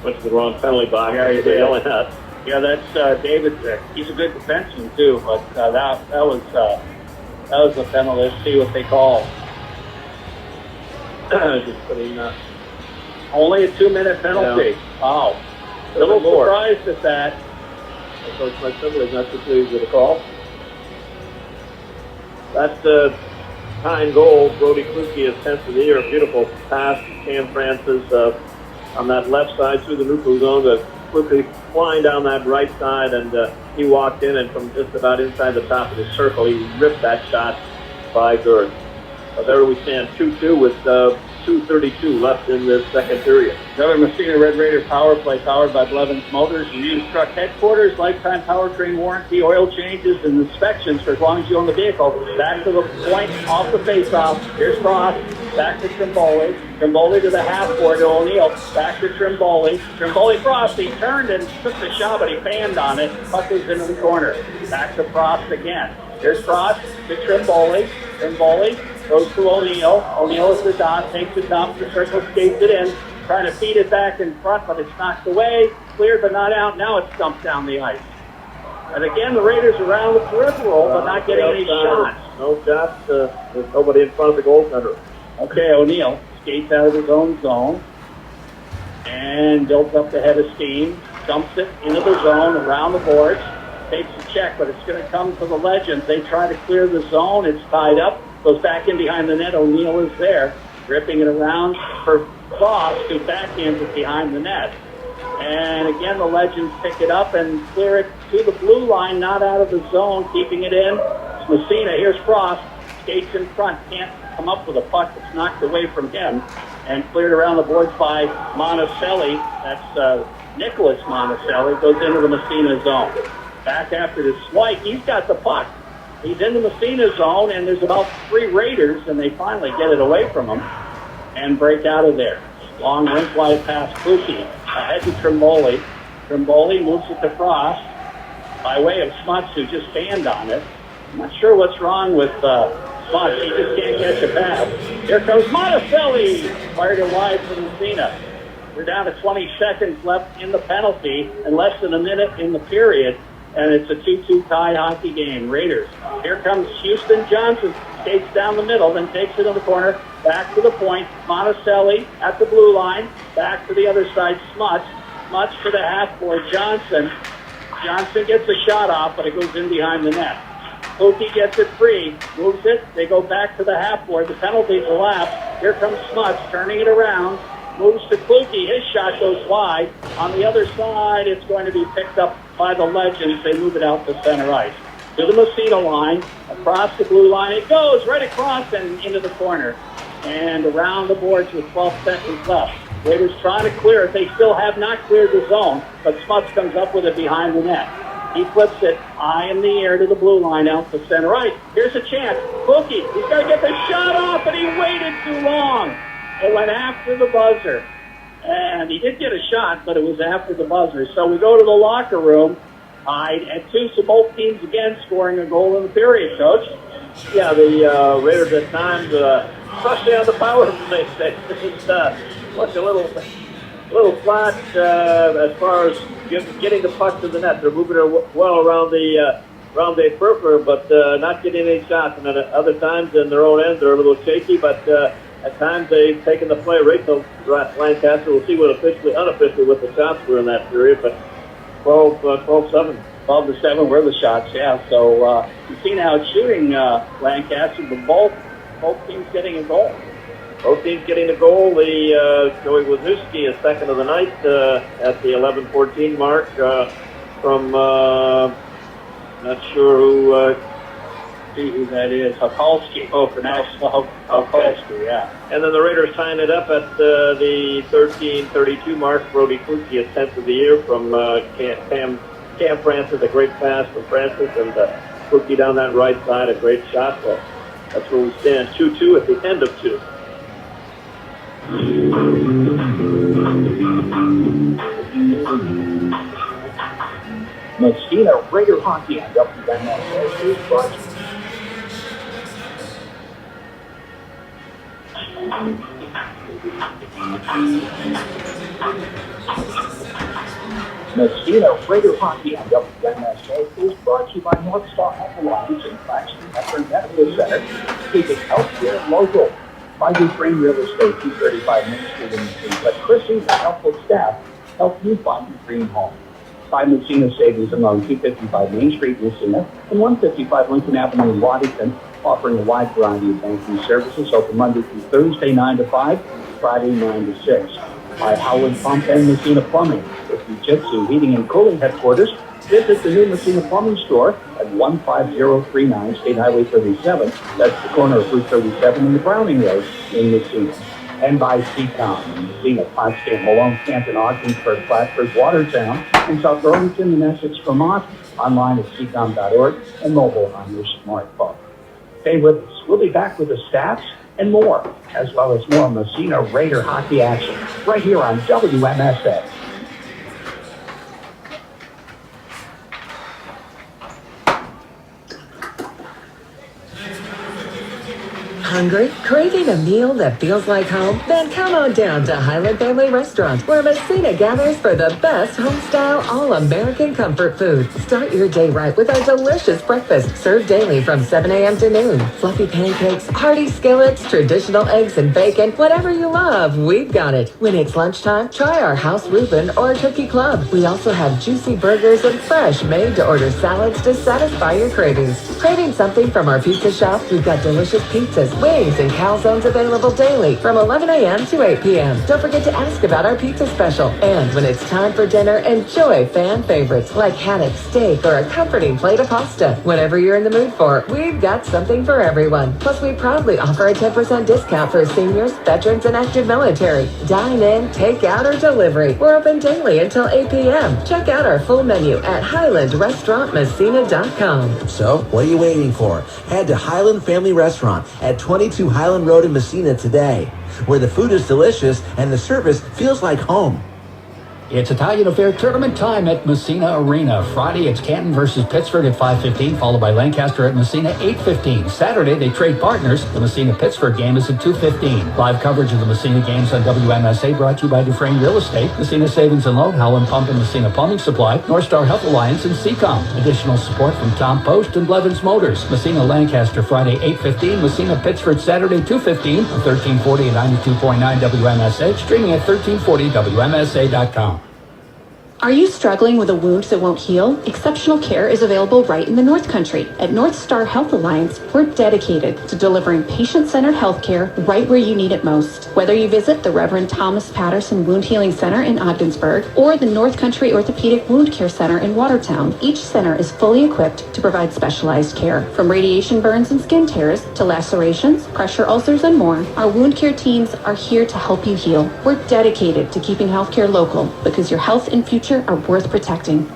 Went to the wrong penalty box. Yeah, that's David. He's a good defenseman too, but that was a penalty. Let's see what they call. Just putting only a 2-minute penalty. Yeah. Wow. A little surprised at that. Of course, my sibling's not too pleased with the call. That's the tying goal. Brody Kluge is 10th of the year. A beautiful pass to Cam Francis on that left side through the neutral zone. Kluge flying down that right side, and he walked in, and from just about inside the top of the circle, he ripped that shot by Gerd. There we stand, 2-2 with 2:32 left in the second period. Another Massena Red Raider power play powered by Blevins Motors. Used truck headquarters, lifetime powertrain warranty, oil changes, and inspections for as long as you own the vehicle. Back to the point, off the face-off. Here's Cross. Back to Trimboli. Trimboli to the half court to O'Neill. Back to Trimboli. Trimboli Frost. He turned and took the shot, but he fanned on it. Puck is into the corner. Back to Frost again. Here's Frost to Trimboli. Trimboli goes to O'Neill. O'Neill is the dot. Takes it down to the circle, skates it in. Trying to feed it back in front, but it's knocked away. Cleared, but not out. Now it's dumped down the ice. And again, the Raiders around the peripheral, but not getting any shots. No shots. There's nobody in front of the goaltender. Okay, O'Neill skates out of his own zone and builds up the head of steam, dumps it into the zone around the boards, takes a check, but it's going to come to the Legends. They try to clear the zone. It's tied up, goes back in behind the net. O'Neill is there, ripping it around for Frost, who backhands it behind the net. And again, the Legends pick it up and clear it to the blue line, not out of the zone, keeping it in. It's Massena. Here's Frost. Skates in front. Can't come up with a puck that's knocked away from him. And cleared around the boards by Monticelli. That's Nicholas Monticelli. Goes into the Massena zone. Back after the swipe. He's got the puck. He's in the Massena zone, and there's about 3 Raiders, and they finally get it away from him and break out of there. Long rink wide pass, Kluge. Ahead to Trimboli. Trimboli moves it to Frost by way of Smuts, who just fanned on it. I'm not sure what's wrong with Smuts. He just can't catch a pass. Here comes Monticelli. Fired it wide for Massena. We're down to 20 seconds left in the penalty and less than a minute in the period. And it's a 2-2 tie hockey game. Raiders. Here comes Houston Johnson. Skates down the middle, then takes it in the corner. Back to the point. Monticelli at the blue line. Back to the other side. Smuts. Smuts to the half board. Johnson. Johnson gets a shot off, but it goes in behind the net. Kluge gets it free. Moves it. They go back to the half board. The penalty's elapsed. Here comes Smuts, turning it around. Moves to Kluge. His shot goes wide. On the other side, it's going to be picked up by the Legends. They move it out to center ice. To the Massena line. Across the blue line. It goes right across and into the corner. And around the boards with 12 seconds left. Raiders trying to clear it. They still have not cleared the zone, but Smuts comes up with it behind the net. He flips it high in the air to the blue line out to center ice. Here's a chance. Kluge, he's got to get the shot off, and he waited too long. It went after the buzzer. And he did get a shot, but it was after the buzzer. So we go to the locker room. At 2, so both teams again scoring a goal in the period, Coach. Yeah, the Raiders at times, especially on the power play, it's look a little flat as far as getting the puck to the net. They're moving it well around the perimeter, but not getting any shots. And at other times in their own end, they're a little shaky, but at times they've taken the play right to Lancaster. We'll see what unofficially what the shots were in that period, but 12-7. 12-7 were the shots, yeah. So you see now it's shooting Lancaster, but both teams getting a goal. Both teams getting a goal. The Joey Wisniewski is second of the night at the 11:14 mark from not sure who that is. Hakalski. Oh, pronounced Hakalski, yeah. And then the Raiders tying it up at the 13:32 mark. Brody Kluge is 10th of the year from Cam Francis, a great pass from Francis, and Kluge down that right side, a great shot. So that's where we stand, 2-2 at the end of 2. Massena Raider Hockey on WMS. Massena Raider Hockey on WMS is brought to you by North Star Health Alliance and Claxton Veteran Medical Center, keeping healthcare local. 5 Frame Real Estate, 235 Main Street in Massena. Let Chrissy and helpful staff help you find your dream home. 5 Massena Savings and Loan, 255 Main Street in Massena, and 155 Lincoln Avenue in Waddington, offering a wide variety of banking services, open Monday through Thursday, 9 to 5, Friday, 9 to 6. By Howland Pump and Massena Plumbing, with Jiu-Jitsu Heating and Cooling Headquarters. Visit the new Massena Plumbing Store at 15039 State Highway 37. That's the corner of Route 37 and the Browning Road in Massena. And by CCOM in Massena, Potsdam, Malone, Canton, Ogdensburg, Plattsburgh, Watertown, and South Burlington and Essex, Vermont. Online at ccom.org and mobile on your smartphone. Stay with us. We'll be back with the stats and more, as well as more Massena Raider hockey action right here on WMSA. Hungry? Craving a meal that feels like home? Then come on down to Highland Family Restaurant, where Massena gathers for the best home-style, all-American comfort food. Start your day right with our delicious breakfast, served daily from 7 a.m. to noon. Fluffy pancakes, hearty skillets, traditional eggs and bacon, whatever you love, we've got it. When it's lunchtime, try our House Reuben or Cookie Club. We also have juicy burgers and fresh, made-to-order salads to satisfy your cravings. Craving something from our pizza shop? We've got delicious pizzas, wings, and calzones available daily from 11 a.m. to 8 p.m. Don't forget to ask about our pizza special. And when it's time for dinner, enjoy fan favorites like haddock, steak, or a comforting plate of pasta. Whatever you're in the mood for, we've got something for everyone. Plus, we proudly offer a 10% discount for seniors, veterans, and active military. Dine in, take out, or delivery. We're open daily until 8 p.m. Check out our full menu at HighlandRestaurantMassena.com. So, what are you waiting for? Head to Highland Family Restaurant at 22 Highland Road in Massena today, where the food is delicious and the service feels like home. It's Italian Affair tournament time at Massena Arena. Friday, it's Canton versus Pittsford at 5:15, followed by Lancaster at Massena 8:15. Saturday, they trade partners. The Massena-Pittsford game is at 2:15. Live coverage of the Massena games on WMSA brought to you by Dufresne Real Estate, Massena Savings and Loan, Howland Pump and Massena Plumbing Supply, North Star Health Alliance, and Seacom. Additional support from Tom Post and Blevins Motors. Massena Lancaster Friday 8:15, Massena Pittsford Saturday 2:15 on 1340 and 92.9 WMSA, streaming at 1340WMSA.com. Are you struggling with a wound that won't heal? Exceptional care is available right in the North Country. At North Star Health Alliance, we're dedicated to delivering patient-centered health care right where you need it most. Whether you visit the Reverend Thomas Patterson Wound Healing Center in Ogdensburg or the North Country Orthopedic Wound Care Center in Watertown, each center is fully equipped to provide specialized care. From radiation burns and skin tears to lacerations, pressure ulcers, and more, our wound care teams are here to help you heal. We're dedicated to keeping healthcare local because your health and future are worth protecting.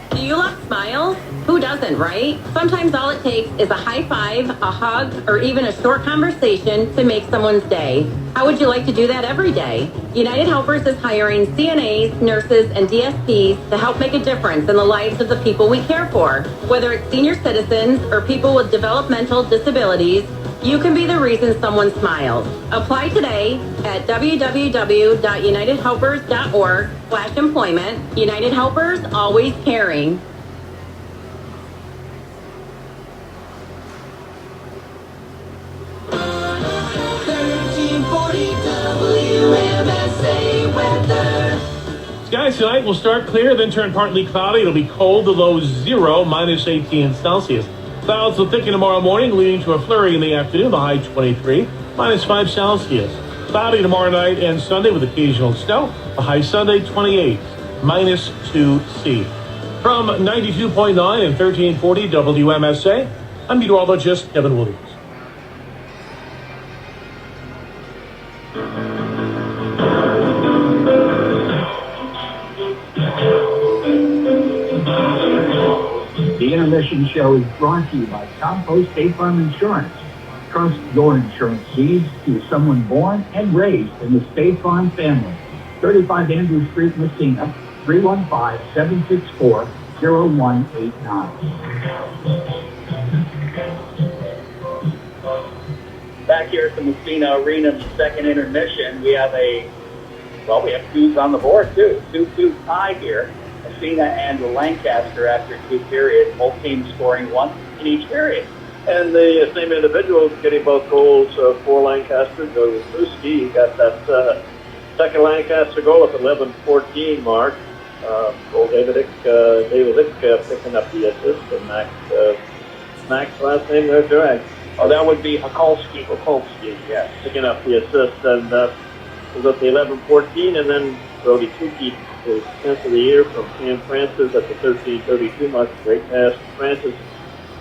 Do you love smiles? Who doesn't, right? Sometimes all it takes is a high five, a hug, or even a short conversation to make someone's day. How would you like to do that every day? United Helpers is hiring CNAs, nurses, and DSPs to help make a difference in the lives of the people we care for. Whether it's senior citizens or people with developmental disabilities, you can be the reason someone smiles. Apply today at www.unitedhelpers.org/employment. United Helpers, always caring. Skies tonight will start clear, then turn partly cloudy. It'll be cold, the low 0, minus 18 Celsius. Clouds will thicken tomorrow morning, leading to a flurry in the afternoon, the high 23, minus 5 Celsius. Cloudy tomorrow night and Sunday with occasional snow, the high Sunday 28, minus 2 C. From 92.9 and 1340 WMSA, I'm meteorologist Kevin Williams. The Intermission Show is brought to you by Tom Post State Farm Insurance. Trust your insurance needs to someone born and raised in the State Farm family. 35 Andrew Street, Massena, 315-764-0189. Back here at the Massena Arena in the second intermission, we have twos on the board too. 2-2 tie here. Massena and Lancaster after 2 periods, both teams scoring 1 in each period. And the same individual getting both goals for Lancaster. Joe Wisniewski, he got that second Lancaster goal at the 11:14 mark. David Ick picking up the assist, and Mac's last name there, Joe. Oh, that would be Hakolsky, yes. Picking up the assist, and was at the 11:14, and then Brody Tukey, his 10th of the year from Cam Francis at the 13:32 mark. Great pass. Francis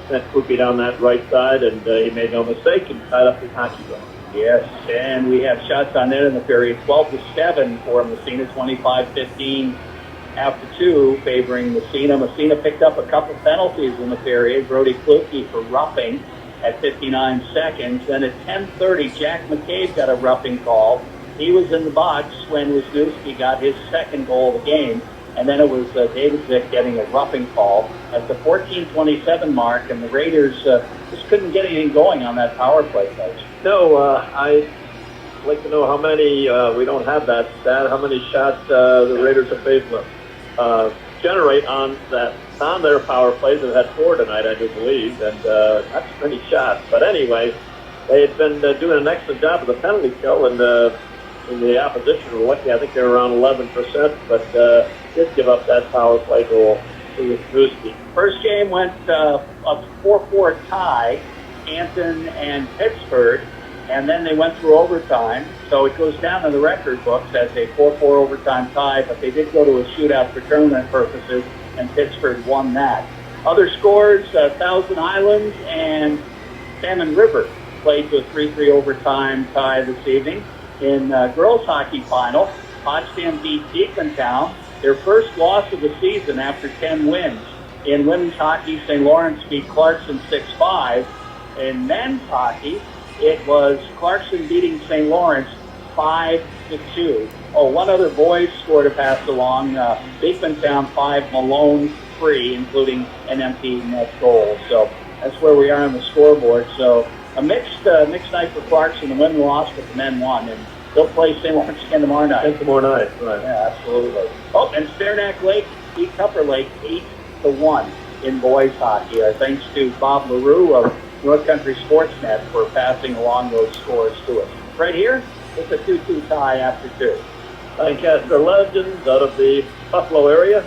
sent Tukey down that right side, and he made no mistake and tied up his hockey goal. Yes, and we have shots on net in the period, 12-7 for Massena, 25-15 after 2, favoring Massena. Massena picked up a couple penalties in the period. Brody Kluge for roughing at 59 seconds. Then at 10:30, Jack McCabe got a roughing call. He was in the box when Wisniewski got his second goal of the game. And then it was David Zick getting a roughing call at the 14:27 mark, and the Raiders just couldn't get anything going on that power play, coach. No, I'd like to know how many, we don't have that stat, how many shots the Raiders have been able to generate on their power plays. They've had 4 tonight, I do believe, and that's many shots. But anyway, they had been doing an excellent job of the penalty kill, and in the opposition were lucky. I think they were around 11%, but did give up that power play goal to Wisniewski. First game went a 4-4 tie, Canton and Pittsburgh, and then they went through overtime. So it goes down in the record books as a 4-4 overtime tie, but they did go to a shootout for tournament purposes, and Pittsburgh won that. Other scores, Thousand Islands and Salmon River played to a 3-3 overtime tie this evening. In girls hockey final, Potsdam beat Deacontown, their first loss of the season after 10 wins. In women's hockey, St. Lawrence beat Clarkson 6-5. In men's hockey, it was Clarkson beating St. Lawrence 5-2. Oh, one other boys score to pass along. Beekmantown 5, Malone 3, including an empty net goal. So that's where we are on the scoreboard. So a mixed night for Clarkson. The men lost, but the men won. And they'll play St. Lawrence again tomorrow night. Tomorrow night, right. Yeah, absolutely. Oh, and Saranac Lake beat Tupper Lake 8-1 in boys hockey. Thanks to Bob LaRue of North Country Sportsnet for passing along those scores to us. Right here, it's a 2-2 tie after 2. Lancaster Legends out of the Buffalo area.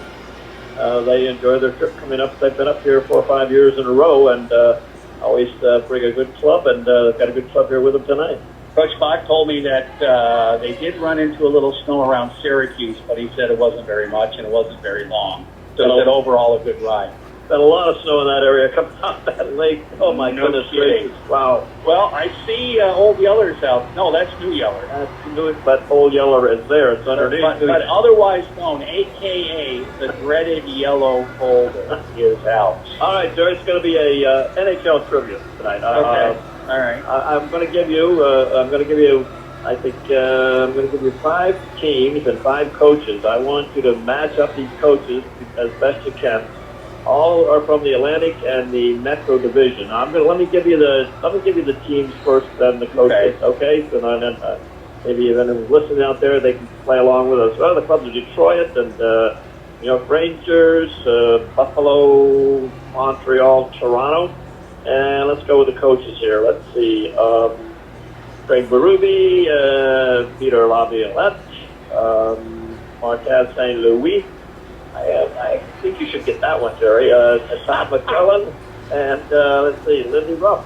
They enjoy their trip coming up. They've been up here 4 or 5 years in a row and always bring a good club, and they've got a good club here with them tonight. Coach Bach told me that they did run into a little snow around Syracuse, but he said it wasn't very much and it wasn't very long. So he said overall a good ride. Been a lot of snow in that area coming out that lake. Oh my goodness gracious! Wow. Well, I see Old Yeller's out. No, that's New Yeller. That's New, but Old Yeller is there. It's underneath. But otherwise known, AKA the dreaded yellow folder, is out. All right, Jerry. It's going to be a NHL trivia tonight. Okay. All right. I'm going to give you. I think I'm going to give you 5 teams and 5 coaches. I want you to match up these coaches as best you can. All are from the Atlantic and the Metro Division. Let me give you the teams first, then the coaches. Okay. So then maybe if anyone's listening out there, they can play along with us. Well, the clubs are Detroit and New York Rangers, Buffalo, Montreal, Toronto, and let's go with the coaches here. Let's see. Craig Berube, Peter Laviolette, Marquez St. Louis. I think you should get that one, Jerry. Todd McClellan, and let's see, Lindy Ruff.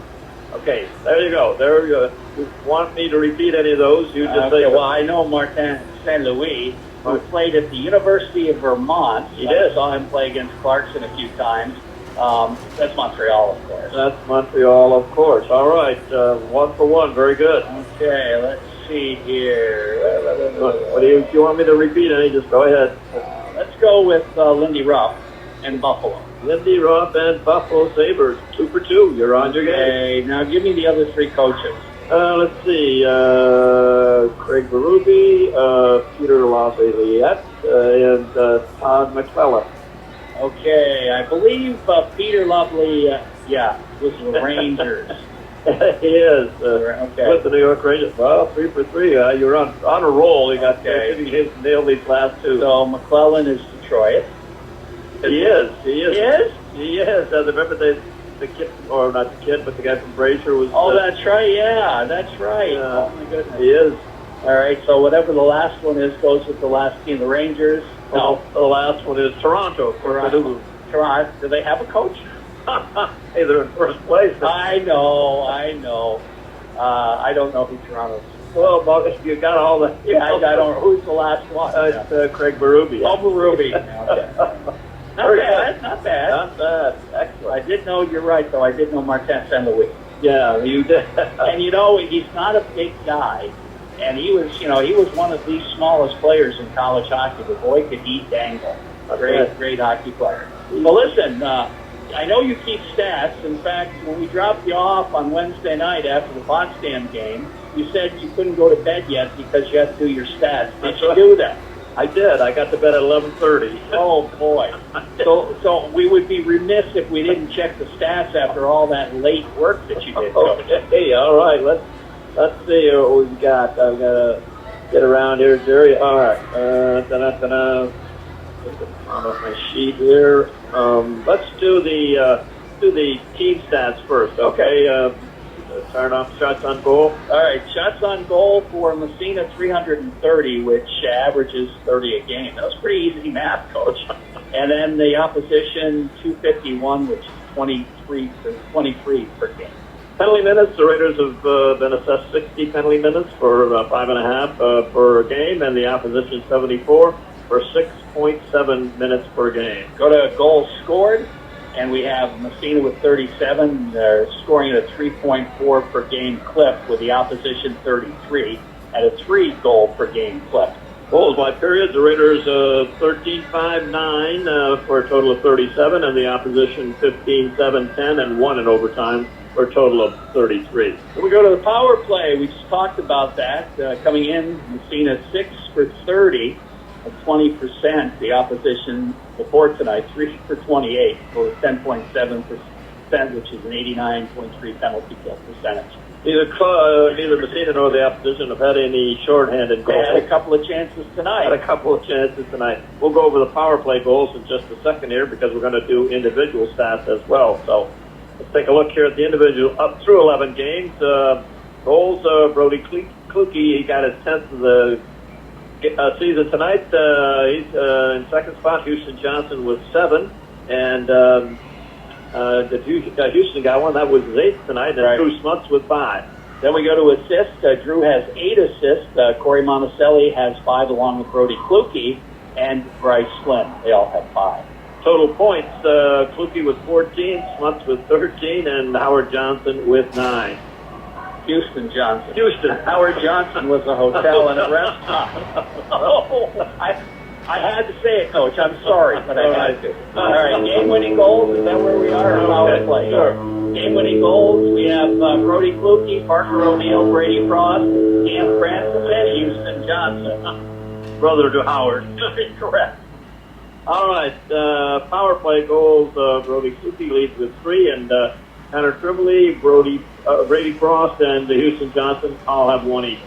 Okay, there you go. There you go. You want me to repeat any of those? You just say. Well, I know Martin St. Louis, who played at the University of Vermont. He did. I saw him play against Clarkson a few times. That's Montreal, of course. That's Montreal, of course. All right, 1 for 1. Very good. Okay, let's see here. What do you? If you want me to repeat any, just go ahead. Let's go with Lindy Ruff and Buffalo. Lindy Ruff and Buffalo Sabres, 2 for 2. You're on your game. Okay, now give me the other 3 coaches. Let's see. Craig Berube, Peter Laviolette, and Todd McClellan. Okay, I believe Peter Lovely, was the Rangers. He is. Okay. With the New York Rangers. Well, 3 for 3. You're on a roll. You got nailed these last 2. So McClellan is Detroit. He is. Remember the kid, or not the kid, but the guy from Brazier was. Oh, that's right. Yeah, that's right. Oh my goodness. He is. All right. So whatever the last one is goes with the last team. The Rangers. No, the last one is Toronto. Toronto. Do they have a coach? Hey, they're in first place. I know. I don't know who Toronto's. Well, Marcus, you got all the. Yeah, I don't know. Who's the last one? It's Craig Berube. Oh, Berube. Okay. Not bad. Not bad. Excellent. I did know, you're right, though. I did know Martin St. Louis. Yeah, you did. And, he's not a big guy. And he was one of the smallest players in college hockey. The boy could eat dangle. Great hockey player. Well, listen, I know you keep stats. In fact, when we dropped you off on Wednesday night after the Potsdam game, you said you couldn't go to bed yet because you had to do your stats. Did you do that? I did. I got to bed at 11:30. Oh, boy. So we would be remiss if we didn't check the stats after all that late work that you did. Okay, all right. Let's see what we've got. I've got to get around here, Jerry. All right. On my sheet here. Let's do the team stats first. Okay. Turn off shots on goal. All right, shots on goal for Massena, 330, which averages 30 a game. That was pretty easy math, Coach. And then the opposition, 251, which is 23 per game. Penalty minutes, the Raiders have been assessed 60 penalty minutes for 5.5 per game, and the opposition 74 for 6.7 minutes per game. Go to goals scored. And we have Massena with 37. They're scoring at a 3.4 per game clip, with the opposition 33 at a 3-goal per game clip. Goals by period, the Raiders 13-5-9 for a total of 37, and the opposition 15-7-10 and 1 in overtime for a total of 33. We go to the power play. We just talked about that. Coming in, Massena 6 for 30, at 20%. The opposition before tonight, 3 for 28, for 10.7%, which is an 89.3 penalty kill percentage. Neither Massena nor the opposition have had any shorthanded goals. They had a couple of chances tonight. We'll go over the power play goals in just a second here because we're going to do individual stats as well. So let's take a look here at the individual up through 11 games. Goals, Brody Kluke, he got his 10th of the season tonight. He's in second spot. Houston Johnson with 7. And Houston got one. That was his 8th tonight. And Drew Smuts with 5. Then we go to assists. Drew has 8 assists. Corey Monticelli has 5 along with Brody Kluke and Bryce Flynn. They all have 5. Total points, Kluke with 14, Smuts with 13, and Howard Johnson with 9. Houston. Howard Johnson was a hotel and a restaurant. I had to say it, Coach. I'm sorry, but I had to. All right, game-winning goals. Is that where we are? Power play. Sure. Game-winning goals. We have Brody Kluke, Parker O'Neill, Brady Frost, Cam Francis, and Houston Johnson. Brother to Howard. Correct. All right, power play goals. Brody Kluke leads with 3, and Connor Tribbley, Brady Frost, and Houston Johnson all have 1 each.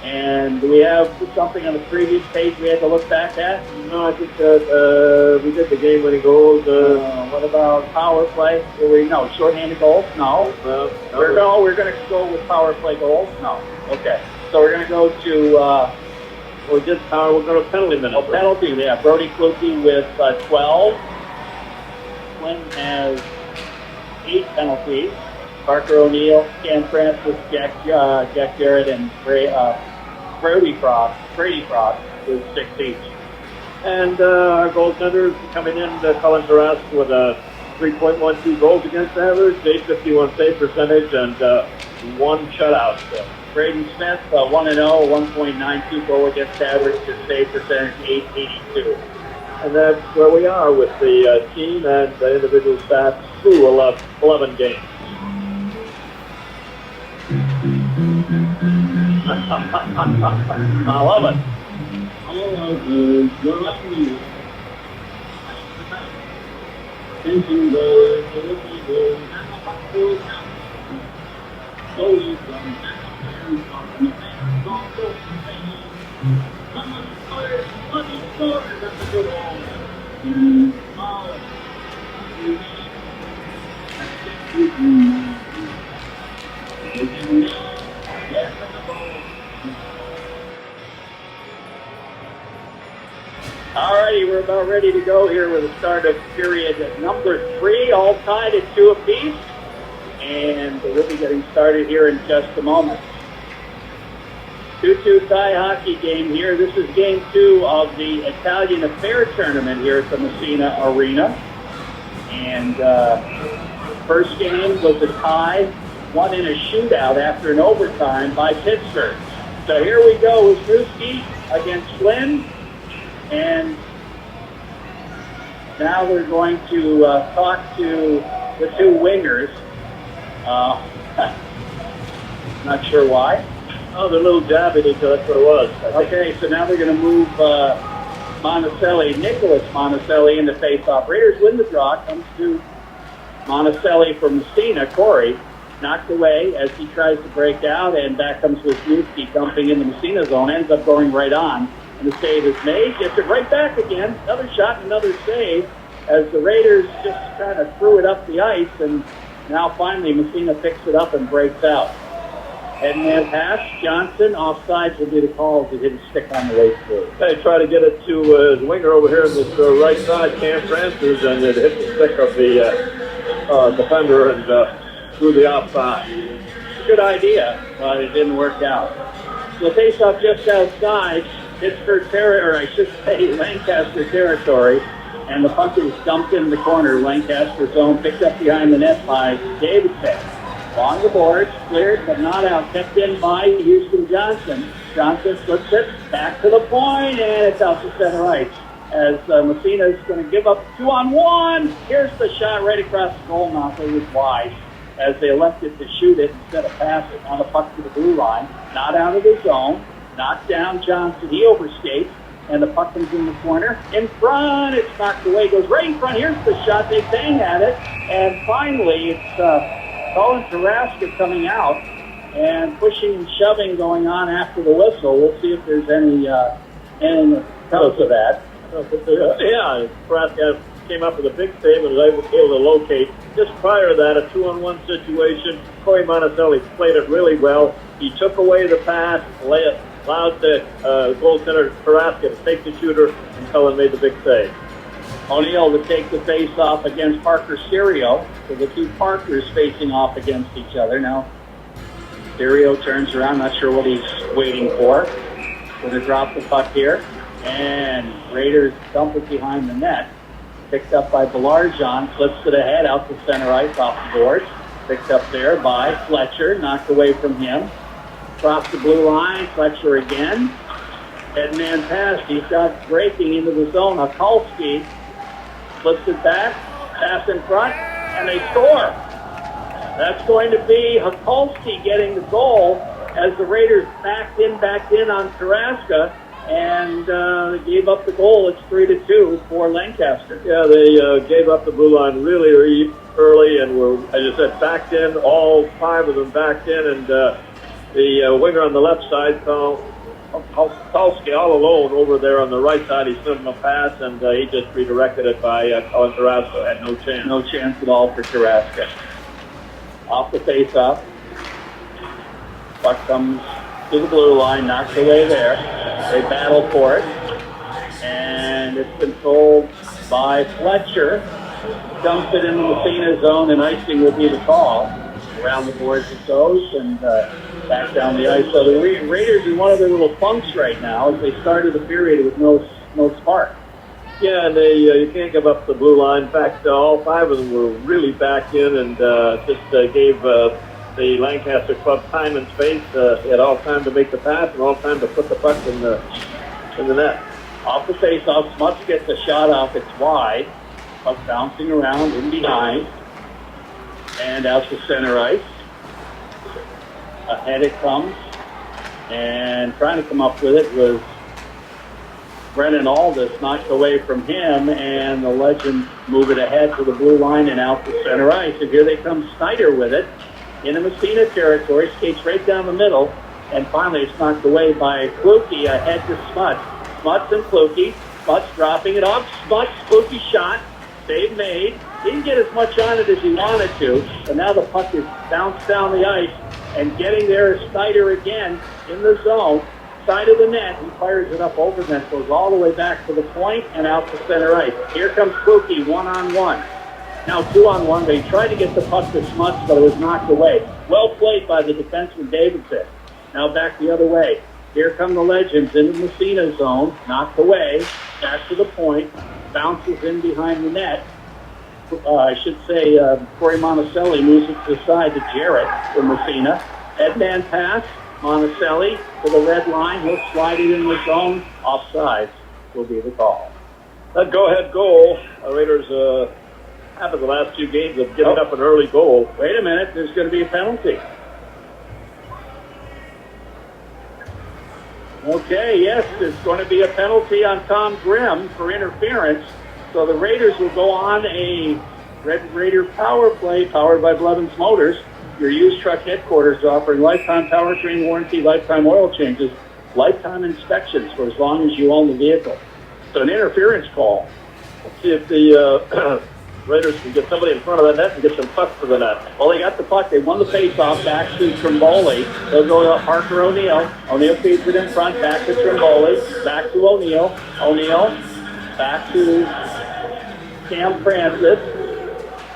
And do we have something on the previous page we had to look back at? No, I think we did the game-winning goals. What about power play? No, shorthanded goals? No. We're going to go with power play goals? No. Okay. So we're going to go to... we'll go to penalty minutes. Penalty, yeah. Brody Kluke with 12. Flynn has 8 penalties. Parker O'Neill, Cam Francis, Jack Garrett, and Brady Frost with 6 each. And our goaltenders coming in, Cullen Tarask with a 3.12 goals against average, 851 save percentage, and 1 shutout. So Braden Smith, 1-0, 1.92 goal against average, his save percentage, 882. And that's where we are with the team and the individual stats through 11 games. 11. Alrighty, we're about ready to go here with the start of period number 3, all tied at 2 apiece. And we'll be getting started here in just a moment. 2-2 tie hockey game here. This is game 2 of the Italian Affair tournament here at the Massena Arena. And first game was a tie, won in a shootout after an overtime by Pittsburgh. So here we go with Wisniewski against Flynn. And now they're going to talk to the 2 wingers. Not sure why. Oh, they're a little jab at each other. That's what it was. Okay, so now they're going to move Nicholas Monticelli into face-off. Raiders win the draw. Comes to Monticelli from Massena. Corey knocked away as he tries to break out, and back comes Wisniewski dumping in the Massena zone. Ends up going right on, and the save is made. Gets it right back again. Another shot, another save, as the Raiders just kind of threw it up the ice, and now finally Massena picks it up and breaks out. Head-man pass. Johnson, offsides will be the call to hit a stick on the way through. They try to get it to his winger over here on this right side, Cam Francis, and it hit the stick of the defender and through the offside. Good idea, but it didn't work out. So face-off just outside Pittsburgh territory, or I should say Lancaster territory, and the puck is dumped in the corner. Lancaster zone picked up behind the net by Davidson. On the boards, cleared but not out, kept in by Houston Johnson. Johnson flips it back to the point, and it's out to center ice. As Massena is going to give up 2-on-1. Here's the shot right across the goal mouth. It was wide. as they elected to shoot it instead of pass it on the puck to the blue line. Not out of the zone. Knocked down Johnson. He overskates, and the puck comes in the corner. In front, it's knocked away. Goes right in front. Here's the shot. They bang at it. And finally, it's Colin Taraska coming out and pushing and shoving going on after the whistle. We'll see if there's any comes of that. Yeah, Taraska came up with a big save and was able to locate. Just prior to that, a 2-on-1 situation. Corey Monticelli played it really well. He took away the pass, allowed the goaltender Taraska to take the shooter, and Cullen made the big save. O'Neill to take the face-off against Parker Serio. So the two Parkers facing off against each other. Now, Serio turns around, not sure what he's waiting for. Going to drop the puck here. And Raiders dump it behind the net. Picked up by Belarjon, flips to the head, out to center ice, off the boards. Picked up there by Fletcher, knocked away from him. Cross the blue line, Fletcher again. Head man pass, he's got breaking into the zone. Hakulski flips it back, pass in front, and they score. That's going to be Hakulski getting the goal as the Raiders backed in on Taraska and gave up the goal. It's 3-2 for Lancaster. Yeah, they gave up the blue line really early and were, as I said, backed in. All five of them backed in, and the winger on the left side, Hakulski, all alone over there on the right side. He sent him a pass, and he just redirected it by Colin Taraska. Had no chance. No chance at all for Taraska. Off the face-off. Puck comes to the blue line, knocked away there. They battle for it. And it's controlled by Fletcher. Dumps it into the Massena zone, and icing will be the call. Around the boards it goes, and back down the ice. So the Raiders in one of their little funks right now as they started the period with no spark. Yeah, and you can't give up the blue line. In fact, all five of them were really back in and just gave the Lancaster club time and space. They had all time to make the pass and all time to put the puck in the net. Off the face-off, Smuts gets a shot off. It's wide. Puck bouncing around in behind. And out to center ice. Ahead it comes. And trying to come up with it was Brennan Aldis, knocked away from him, and the Legends move it ahead to the blue line and out to center ice. And here they come, Snyder with it in the Massena territory, skates right down the middle, and finally it's knocked away by Kluke ahead to Smuts. Smuts and Kluke. Smuts dropping it off. Smuts, Kluke shot. Save made. Didn't get as much on it as he wanted to, but now the puck is bounced down the ice, and getting there is Snyder again in the zone. Side of the net, he fires it up over net, goes all the way back to the point and out to center ice. Here comes Kluke, one-on-one. Now 2-on-1, they tried to get the puck to Smuts, but it was knocked away. Well played by the defenseman Davidson. Now back the other way. Here come the Legends in the Massena zone, knocked away, back to the point, bounces in behind the net. I should say Corey Monticelli moves it to the side to Jarrett for Massena. Headman pass. Monticelli to the red line. He'll slide it in the zone. Offsides will be the call. That go-ahead goal, Raiders happened the last two games of giving up an early goal. Wait a minute. There's going to be a penalty. Okay, yes, there's going to be a penalty on Tom Grimm for interference. So the Raiders will go on a Red Raider power play powered by Blevins Motors. Your used truck headquarters offering lifetime powertrain warranty, lifetime oil changes, lifetime inspections for as long as you own the vehicle. So an interference call. Let's see if the Raiders can get somebody in front of the net and get some puck for the net. Well, they got the puck. They won the face-off back to Trimboli. They'll go to Parker O'Neill. O'Neill feeds it in front, back to Trimboli, back to O'Neill. O'Neill, back to Cam Francis.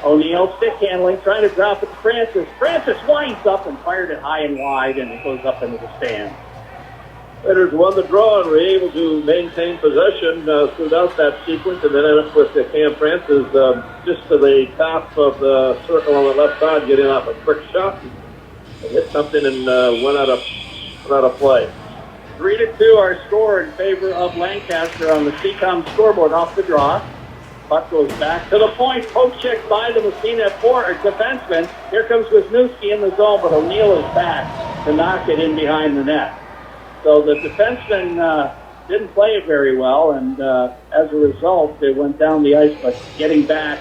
O'Neill stick handling, trying to drop it to Francis. Francis winds up and fired it high and wide, and it goes up into the stand. Raiders won the draw and were able to maintain possession throughout that sequence, and then ended up with Cam Francis just to the top of the circle on the left side, getting off a quick shot and hit something and went out of play. 3-2 our score in favor of Lancaster on the CCOM scoreboard off the draw. Puck goes back to the point. Poke check by the Massena defenseman. Here comes Wisniewski in the zone, but O'Neill is back to knock it in behind the net. So the defenseman didn't play it very well, and as a result, they went down the ice, but getting back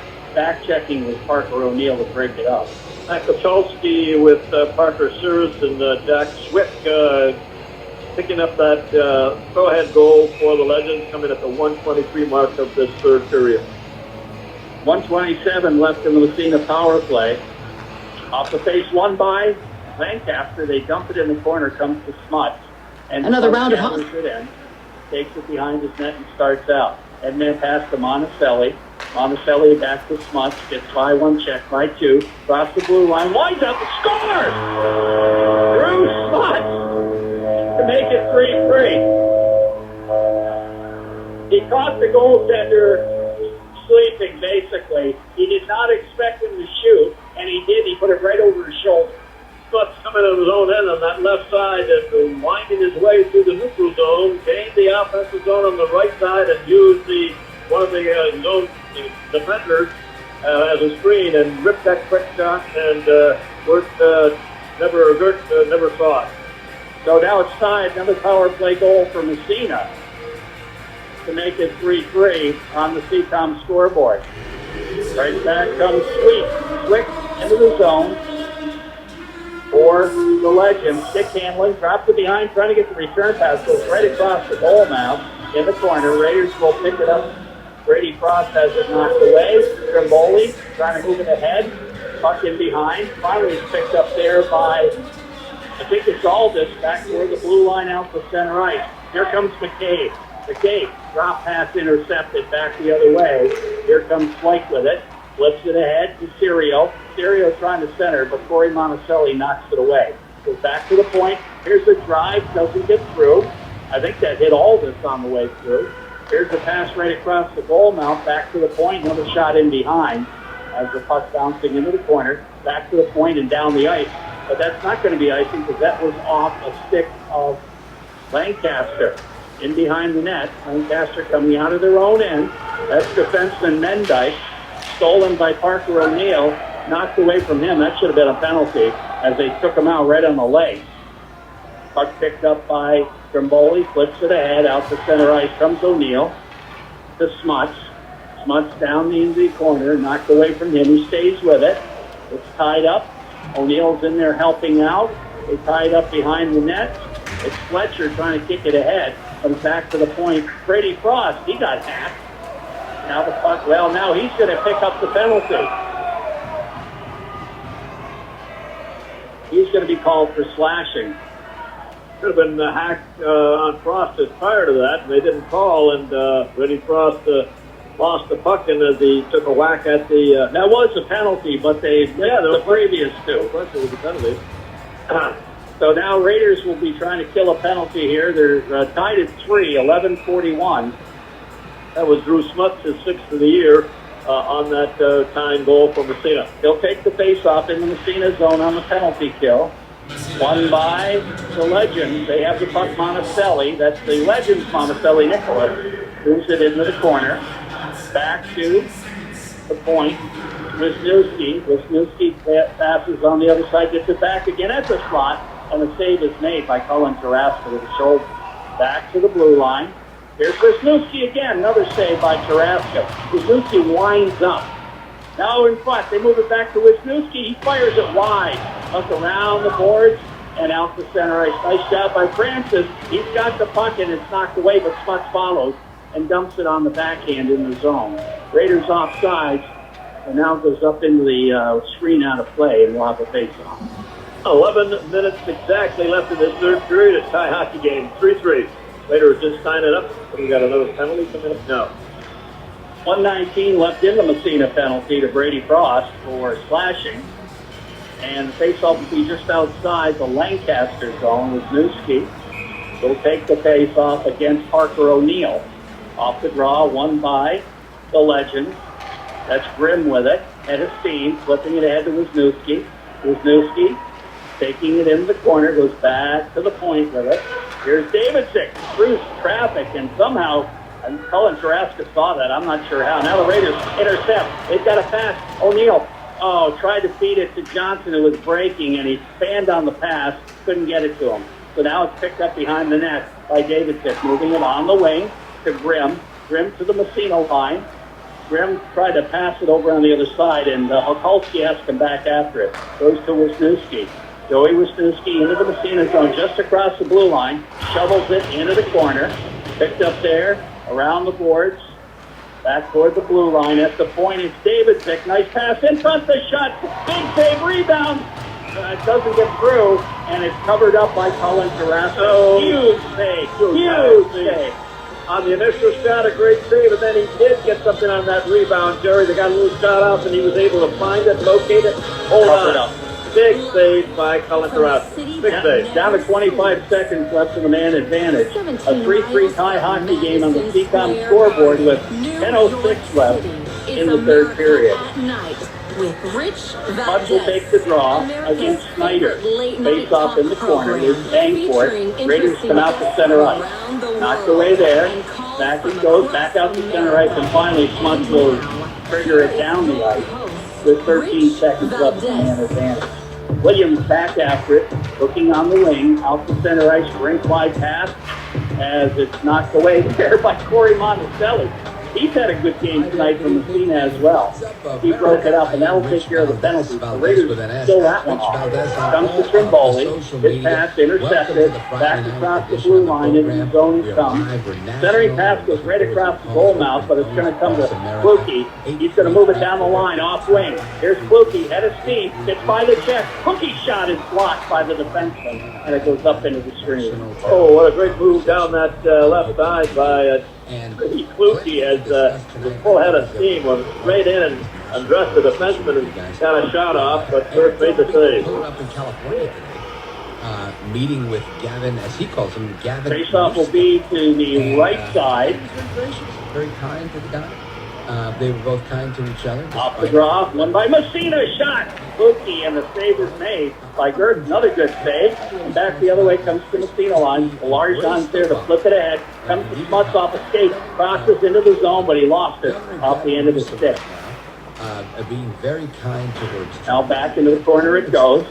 checking with Parker O'Neill to break it up. Kochalski with Parker Sears and Jack Swick picking up that throw-ahead goal for the Legends, coming at the 1:23 mark of this third period. 1:27 left in the Massena power play. Off the face, one by Lancaster. They dump it in the corner, comes to Smuts. And Another round of gathers it in, takes it behind his net and starts out. And then pass to Monticelli. Monticelli back to Smuts, gets by one, check by two, across the blue line, winds up and scores! Drew Smuts to make it 3-3. He caught the goaltender sleeping, basically. He did not expect him to shoot, and he did. He put it right over his shoulder. Smuts coming to his own end on that left side and winding his way through the neutral zone, gained the offensive zone on the right side and used one of the zone defenders as a screen and ripped that quick shot, and never saw it. So now it's tied. Another power play goal for Massena to make it 3-3 on the CCOM scoreboard. Right back comes Swick into the zone for the Legends. Stick handling, drops it behind, trying to get the return pass, goes right across the goal now in the corner. Raiders will pick it up. Brady Frost has it knocked away. Trimboli trying to move it ahead. Puck in behind. Finally it's picked up there by, I think it's Aldis, back toward the blue line out to center ice. Here comes McCabe. McCabe, drop pass intercepted back the other way. Here comes Flake with it. Flips it ahead to Serio. Serio trying to center, but Corey Monticelli knocks it away. Goes back to the point. Here's the drive. Doesn't get through. I think that hit Aldis on the way through. Here's the pass right across the goal mouth, back to the point, another shot in behind as the puck bouncing into the corner, back to the point and down the ice. But that's not going to be icing because that was off a stick of Lancaster. In behind the net, Lancaster coming out of their own end. That's defenseman Mendyke, stolen by Parker O'Neill, knocked away from him. That should have been a penalty as they took him out right on the leg. Puck picked up by Trimboli, flips it ahead, out to center ice comes O'Neill to Smuts. Smuts down the corner, knocked away from him. He stays with it. It's tied up. O'Neill's in there helping out. They tie it up behind the net. It's Fletcher trying to kick it ahead. Comes back to the point. Brady Frost, he got hacked. Now the puck, now he's going to pick up the penalty. He's going to be called for slashing. Could have been hacked on Frost prior to that, and they didn't call, and Brady Frost lost the puck, and as he took a whack at the... that was a penalty, but they missed the previous two. Of course it was a penalty. So now Raiders will be trying to kill a penalty here. They're tied at 3, 11:41. That was Drew Smuts, his 6th of the year, on that tying goal for Massena. He'll take the face-off in the Massena zone on the penalty kill. Won by the Legends. They have the puck, Monticelli. That's the Legends, Monticelli Nicholas. Moves it into the corner. Back to the point. Wisniewski. Wisniewski passes on the other side, gets it back again at the slot, and the save is made by Colin Taraska with the shoulder. Back to the blue line. Here's Wisniewski again. Another save by Taraska. Wisniewski winds up. Now in front, they move it back to Wisniewski. He fires it wide, up around the boards and out to center ice. Nice job by Francis. He's got the puck and it's knocked away, but Smuts follows and dumps it on the backhand in the zone. Raiders offsides, and now goes up into the screen out of play and we'll have a face-off. 11 minutes exactly left in this third period. A tie hockey game, 3-3. Raiders just sign it up. We got another penalty coming up now. 1:19 left in the Massena penalty to Brady Frost for slashing. And the face-off will be just outside the Lancaster zone with Wisniewski. Will take the face-off against Parker O'Neill. Off the draw, won by the Legends. That's Grimm with it. Head of steam, flipping it ahead to Wisniewski. Wisniewski taking it into the corner, goes back to the point with it. Here's Davidson through traffic, and somehow, I And Cullen Jurassic saw that. I'm not sure how. Now the Raiders intercept. They've got a pass. O'Neal, tried to feed it to Johnson, who was breaking, and he spanned on the pass. Couldn't get it to him. So now it's picked up behind the net by Davidson, moving it on the wing to Grimm. Grimm to the Massena line. Grimm tried to pass it over on the other side, and Okulski has to come back after it. Goes to Wisniewski. Joey Wisniewski into the Massena zone, just across the blue line. Shovels it into the corner. Picked up there, around the boards. Back toward the blue line. At the point, it's Davidson. Nice pass in front. The shot. Big save. Rebound. It doesn't get through, and it's covered up by Cullen Jurassic. Huge save. Huge save. On the initial shot, a great save, and then he did get something on that rebound, Jerry. They got a little shot off, and he was able to find it, locate it, hold on. Big save by Cullen Jurassic. Big save. Down to 25 seconds left in the man advantage. A 3-3 tie hockey game on the CCOM scoreboard with 10:06 left in the third period. Bud will take the draw against Snyder. Face off in the corner. He's paying for it. Raiders come out to center ice. Knocked away there. Back he goes, back out to center ice, and finally Smuts will trigger it down the ice with 13 seconds left in the man advantage. Williams back after it, looking on the wing, out to center ice, rink wide pass, as it's knocked away there by Corey Monticelli. He's had a good game tonight from Massena as well. He broke it up, and that'll take care of the penalty. The Raiders still that one off. Comes to Trimboli. His pass intercepted. Back across the blue line into the zone he comes. Centering pass goes right across the goal mouth, but it's going to come to Kluke. He's going to move it down the line, off wing. Here's Kluke, head of steam. Gets by the check. Kluke's shot is blocked by the defenseman, and it goes up into the screen. Oh, what a great move down that left side by Kluke as the full head of steam went straight in and undressed the defenseman and got a shot off, but first made the save. Up in California today, meeting with Gavin, as he calls him, Gavin. Face-off will be to the right side. Very kind to the guy. They were both kind to each other. Off the draw, one by Massena, shot. Kluke, and the save is made by Gert. Another good save. And back the other way comes to Massena line. Larjon's there to flip it ahead. Comes to Smuts off a skate. Crosses into the zone, but he lost it off the end of the stick. Being very kind towards. Now back into the corner it goes.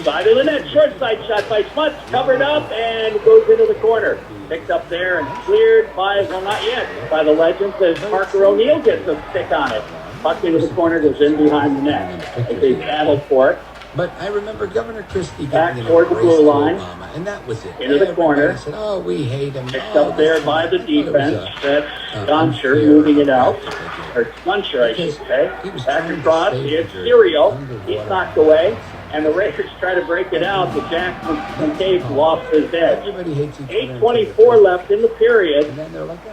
Side of the net, short side shot by Smuts. Covered up and goes into the corner. Picked up there and cleared by, well, not yet, by the Legends as Parker O'Neal gets a stick on it. Puck into the corner, goes in behind the net. As they battled for it. But I remember Governor Christie back toward the blue line, Obama, and that was it. Into the corner. Said, "Oh, we hate him." Picked up there by the defense. That's Guncher moving it out, or Guncher, I should say. Back across, it's Serial. He's knocked away, and the Raiders try to break it out. But Jack McCabe lost his edge. 8:24 left in the period.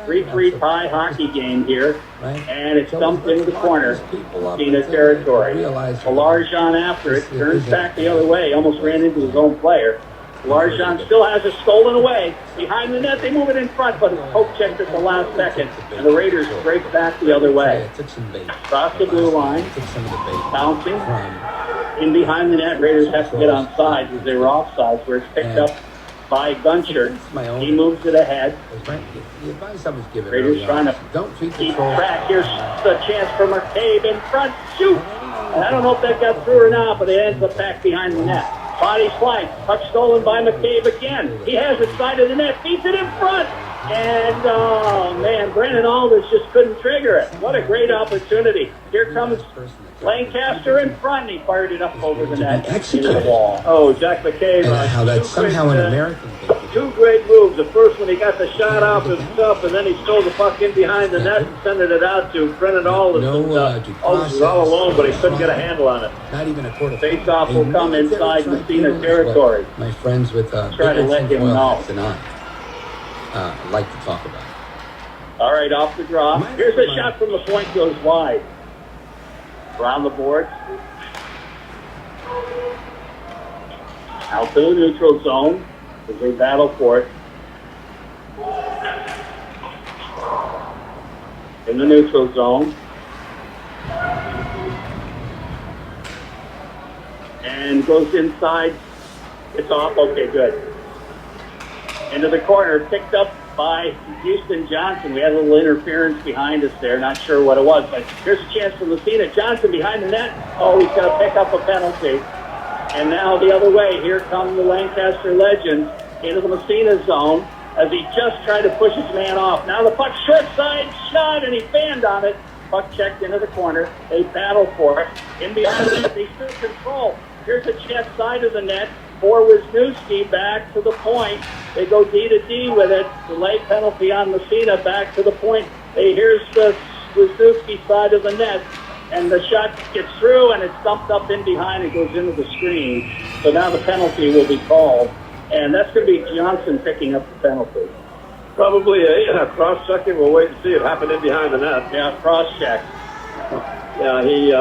3-3 tie hockey game here, and it's dumped into the corner, Massena territory. Larjon after it, turns back the other way, almost ran into his own player. Larjon still has it stolen away. Behind the net, they move it in front, but it's poke checked at the last second, and the Raiders break back the other way. Across the blue line, bouncing. In behind the net, Raiders have to get on sides as they were off sides, where it's picked up by Guncher. He moves it ahead. Raiders trying to keep track. Here's the chance for McCabe in front. Shoot! And I don't know if that got through or not, but it ends up back behind the net. Body slide. Puck stolen by McCabe again. He has it side of the net. Beats it in front. And, oh, man, Brennan Alders just couldn't trigger it. What a great opportunity. Here comes Lancaster in front. He fired it up over the net into the wall. Oh, Jack McCabe. How that's somehow an American thing. Two great moves. The first one, he got the shot off himself, and then he stole the puck in behind the net and sent it out to Brennan Alders. Alders was all alone, but he couldn't get a handle on it. Not even a quarter. Face-off will come inside Massena territory. My friends with try to let him know. And I like to talk about. All right, off the draw. Here's a shot from the point, goes wide. Around the board. Out to the neutral zone as they battle for it. In the neutral zone. And goes inside. It's off. Okay, good. Into the corner. Picked up by Houston Johnson. We had a little interference behind us there. Not sure what it was, but here's a chance for Massena. Johnson behind the net. Oh, he's going to pick up a penalty. And now the other way. Here come the Lancaster Legends into the Massena zone as he just tried to push his man off. Now the puck short side shot, and he banned on it. Puck checked into the corner. They battle for it. In behind the net, they still control. Here's a chance side of the net for Wisniewski back to the point. They go D to D with it. Delay penalty on Massena back to the point. Here's the Wisniewski side of the net. And the shot gets through, and it's dumped up in behind. It goes into the screen. So now the penalty will be called. And that's going to be Johnson picking up the penalty. Probably a cross-checking. We'll wait and see. It happened in behind the net. Yeah, cross-check. Yeah, he...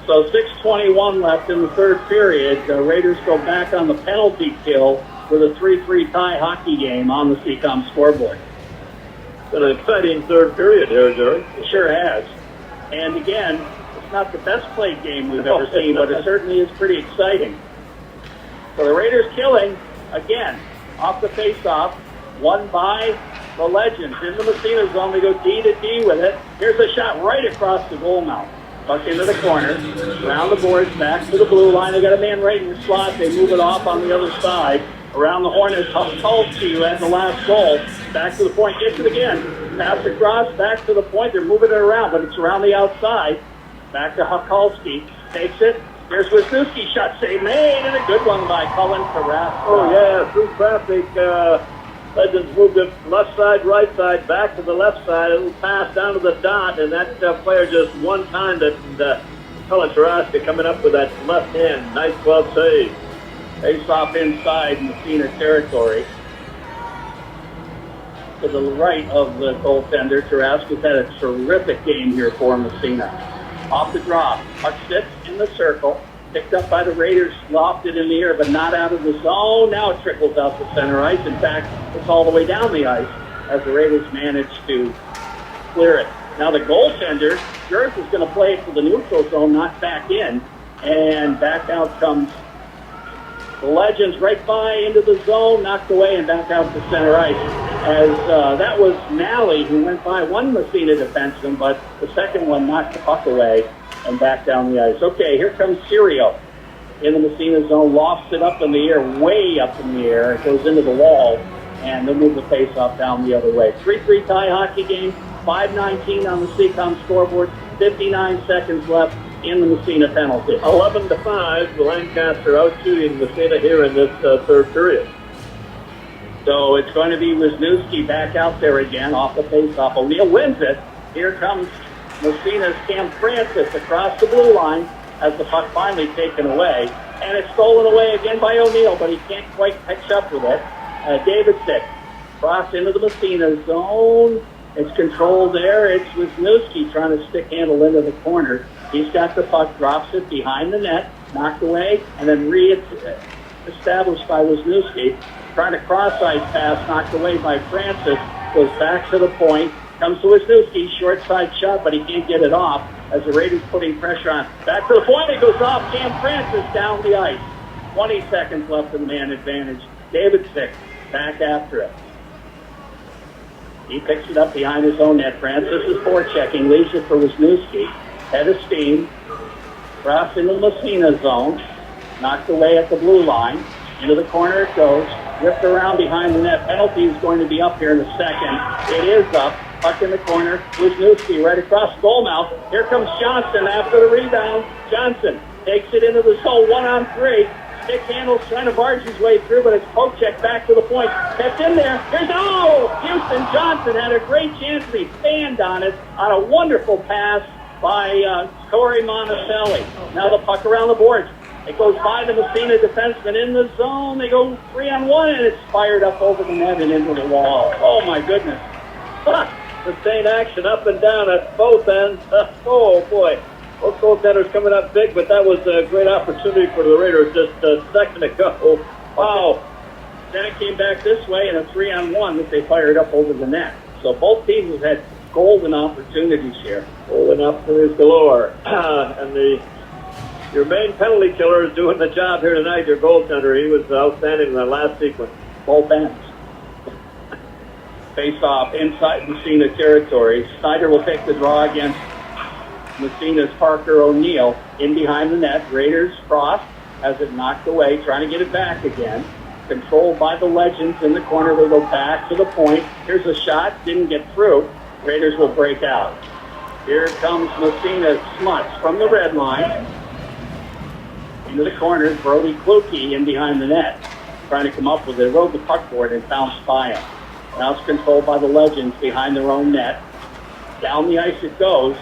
So 6:21 left in the third period. The Raiders go back on the penalty kill with a 3-3 tie hockey game on the CCOM scoreboard. It's been an exciting third period here, Jerry. It sure has. And again, it's not the best played game we've ever seen, but it certainly is pretty exciting. So the Raiders killing, again, off the face-off, won by the Legends. In the Massena zone, they go D to D with it. Here's a shot right across the goal mouth. Puck into the corner, around the boards, back to the blue line. They got a man right in the slot. They move it off on the other side. Around the horn is Hukulski, who had the last goal. Back to the point, gets it again. Pass across, back to the point. They're moving it around, but it's around the outside. Back to Hukulski, takes it. Here's Wisniewski, shot save made, and a good one by Cullen Carrasco. Oh, yeah, through traffic. Legends moved it left side, right side, back to the left side. A little pass down to the dot, and that player just one time that Cullen Carrasco coming up with that left hand. Nice glove save. Face off inside Massena territory. To the right of the goaltender, Carrasco's had a terrific game here for Massena. Off the drop, puck sits in the circle, picked up by the Raiders, lofted in the air, but not out of the zone. Now it trickles out the center ice. In fact, it's all the way down the ice as the Raiders manage to clear it. Now the goaltender, Girth, is going to play it to the neutral zone, not back in, and back out comes the Legends right by into the zone, knocked away and back out to center ice. As that was Nally who went by one Massena defenseman, but the second one knocked the puck away and back down the ice. Okay, here comes Sirio in the Massena zone, lofts it up in the air, way up in the air. It goes into the wall, and they'll move the face-off down the other way. 3-3 tie hockey game, 5:19 on the CCOM scoreboard, 59 seconds left in the Massena penalty. 11-5, the Lancaster out shooting Massena here in this third period. So it's going to be Wisniewski back out there again off the face-off. O'Neill wins it. Here comes Massena's Cam Francis across the blue line as the puck finally taken away. And it's stolen away again by O'Neill, but he can't quite catch up with it. Davidson cross into the Massena zone. It's controlled there. It's Wisniewski trying to stick handle into the corner. He's got the puck, drops it behind the net, knocked away, and then re-established by Wisniewski. Trying to cross-ice pass, knocked away by Francis, goes back to the point, comes to Wisniewski, short side shot, but he can't get it off as the Raiders putting pressure on. Back to the point, it goes off, Cam Francis down the ice. 20 seconds left in the man advantage. Davidson back after it. He picks it up behind his own net. Francis is forechecking, leaves it for Wisniewski. Head of steam, cross into the Massena zone, knocked away at the blue line. Into the corner it goes, ripped around behind the net. Penalty is going to be up here in a second. It is up, puck in the corner. Wisniewski right across goal mouth. Here comes Johnson after the rebound. Johnson takes it into the zone, 1-on-3. Stick handles trying to barge his way through, but it's poke check back to the point. Kept in there. Here's, Houston Johnson had a great chance, but he fanned on it on a wonderful pass by Corey Monticelli. Now the puck around the boards. It goes by the Massena defenseman in the zone. They go 3-on-1, and it's fired up over the net and into the wall. Oh, my goodness. Sustained action up and down at both ends. Oh, boy. Both goaltenders coming up big, but that was a great opportunity for the Raiders just a second ago. Wow. Then it came back this way in a 3-on-1 that they fired up over the net. So both teams have had golden opportunities here. Golden opportunities galore. And your main penalty killer is doing the job here tonight, your goaltender. He was outstanding in that last sequence. Both ends. Face off inside Massena territory. Snyder will take the draw against Massena's Parker O'Neill. In behind the net. Raiders cross. Has it knocked away. Trying to get it back again. Controlled by the Legends in the corner. They go back to the point. Here's a shot. Didn't get through. Raiders will break out. Here comes Massena Smuts from the red line. Into the corner. Brody Kluke in behind the net. Trying to come up with it. Rode the puck board and bounced by him. Now it's controlled by the Legends behind their own net. Down the ice it goes.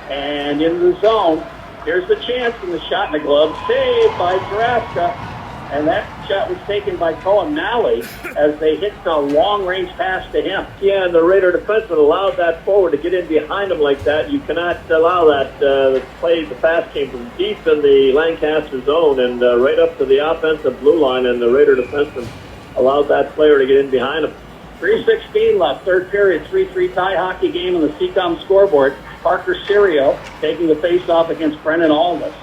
And into the zone. Here's the chance, and the shot in the glove. Saved by Jaraska. And that shot was taken by Cohen Malley as they hit a long-range pass to him. Yeah, and the Raider defenseman allowed that forward to get in behind him like that. You cannot allow that. The pass came from deep in the Lancaster zone and right up to the offensive blue line, and the Raider defenseman allowed that player to get in behind him. 3:16 left, third period, 3-3 tie hockey game on the CCOM scoreboard. Parker Serio taking the face-off against Brennan Aldous.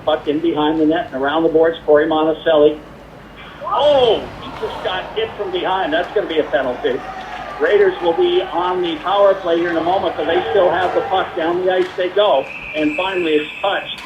Puck in behind the net and around the boards, Corey Monticelli. Oh, he just got hit from behind. That's going to be a penalty. Raiders will be on the power play here in a moment, but they still have the puck. Down the ice they go. And finally it's touched.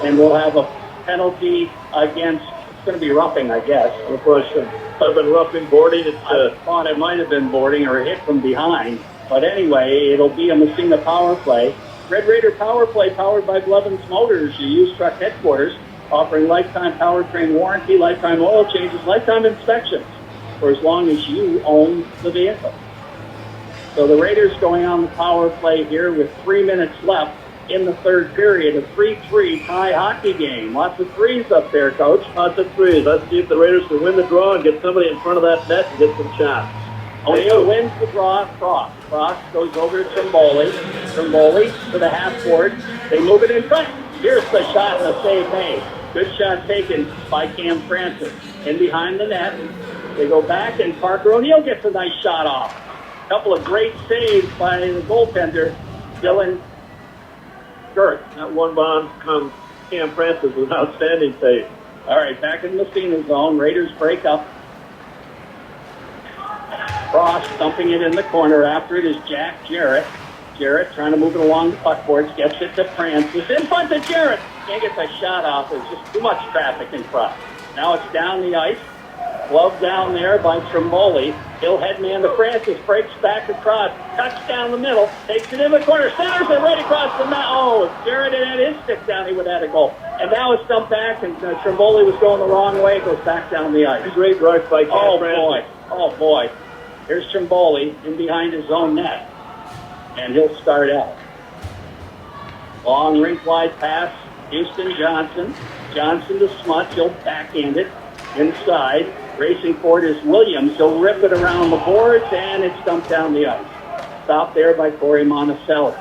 And we'll have a penalty against, it's going to be roughing, I guess. No question. I've been roughing, boarding. I thought it might have been boarding or a hit from behind. But anyway, it'll be a Massena power play. Red Raider power play powered by Blevins Motors, your used truck headquarters, offering lifetime powertrain warranty, lifetime oil changes, lifetime inspections for as long as you own the vehicle. So the Raiders going on the power play here with 3 minutes left in the third period, a 3-3 tie hockey game. Lots of threes up there, Coach. Lots of threes. Let's see if the Raiders can win the draw and get somebody in front of that net and get some shots. O'Neill wins the draw. Cross goes over to Trimboli. Trimboli to the half court. They move it in front. Here's the shot and the save made. Good shot taken by Cam Francis. In behind the net. They go back and Parker O'Neill gets a nice shot off. A couple of great saves by the goaltender, Dylan Girth. That one bomb comes Cam Francis with an outstanding save. All right, back in the Massena zone. Raiders break up. Cross dumping it in the corner. After it is Jack Jarrett. Jarrett trying to move it along the puck boards. Gets it to Francis. In front of Jarrett. Can't get the shot off. There's just too much traffic in front. Now it's down the ice. Glove down there by Trimboli. He'll headman to Francis. Breaks back across. Cuts down the middle. Takes it in the corner. Centers it right across the net. Oh, if Jarrett had his stick down, he would have had a goal. And now it's dumped back, and Trimboli was going the wrong way. It goes back down the ice. Great rush by Cam Francis. Oh, boy. Here's Trimboli in behind his own net. And he'll start out. Long rink-wide pass. Houston Johnson. Johnson to Smuts. He'll backhand it inside. Racing forward is Williams. He'll rip it around the boards, and it's dumped down the ice. Stopped there by Corey Monticelli.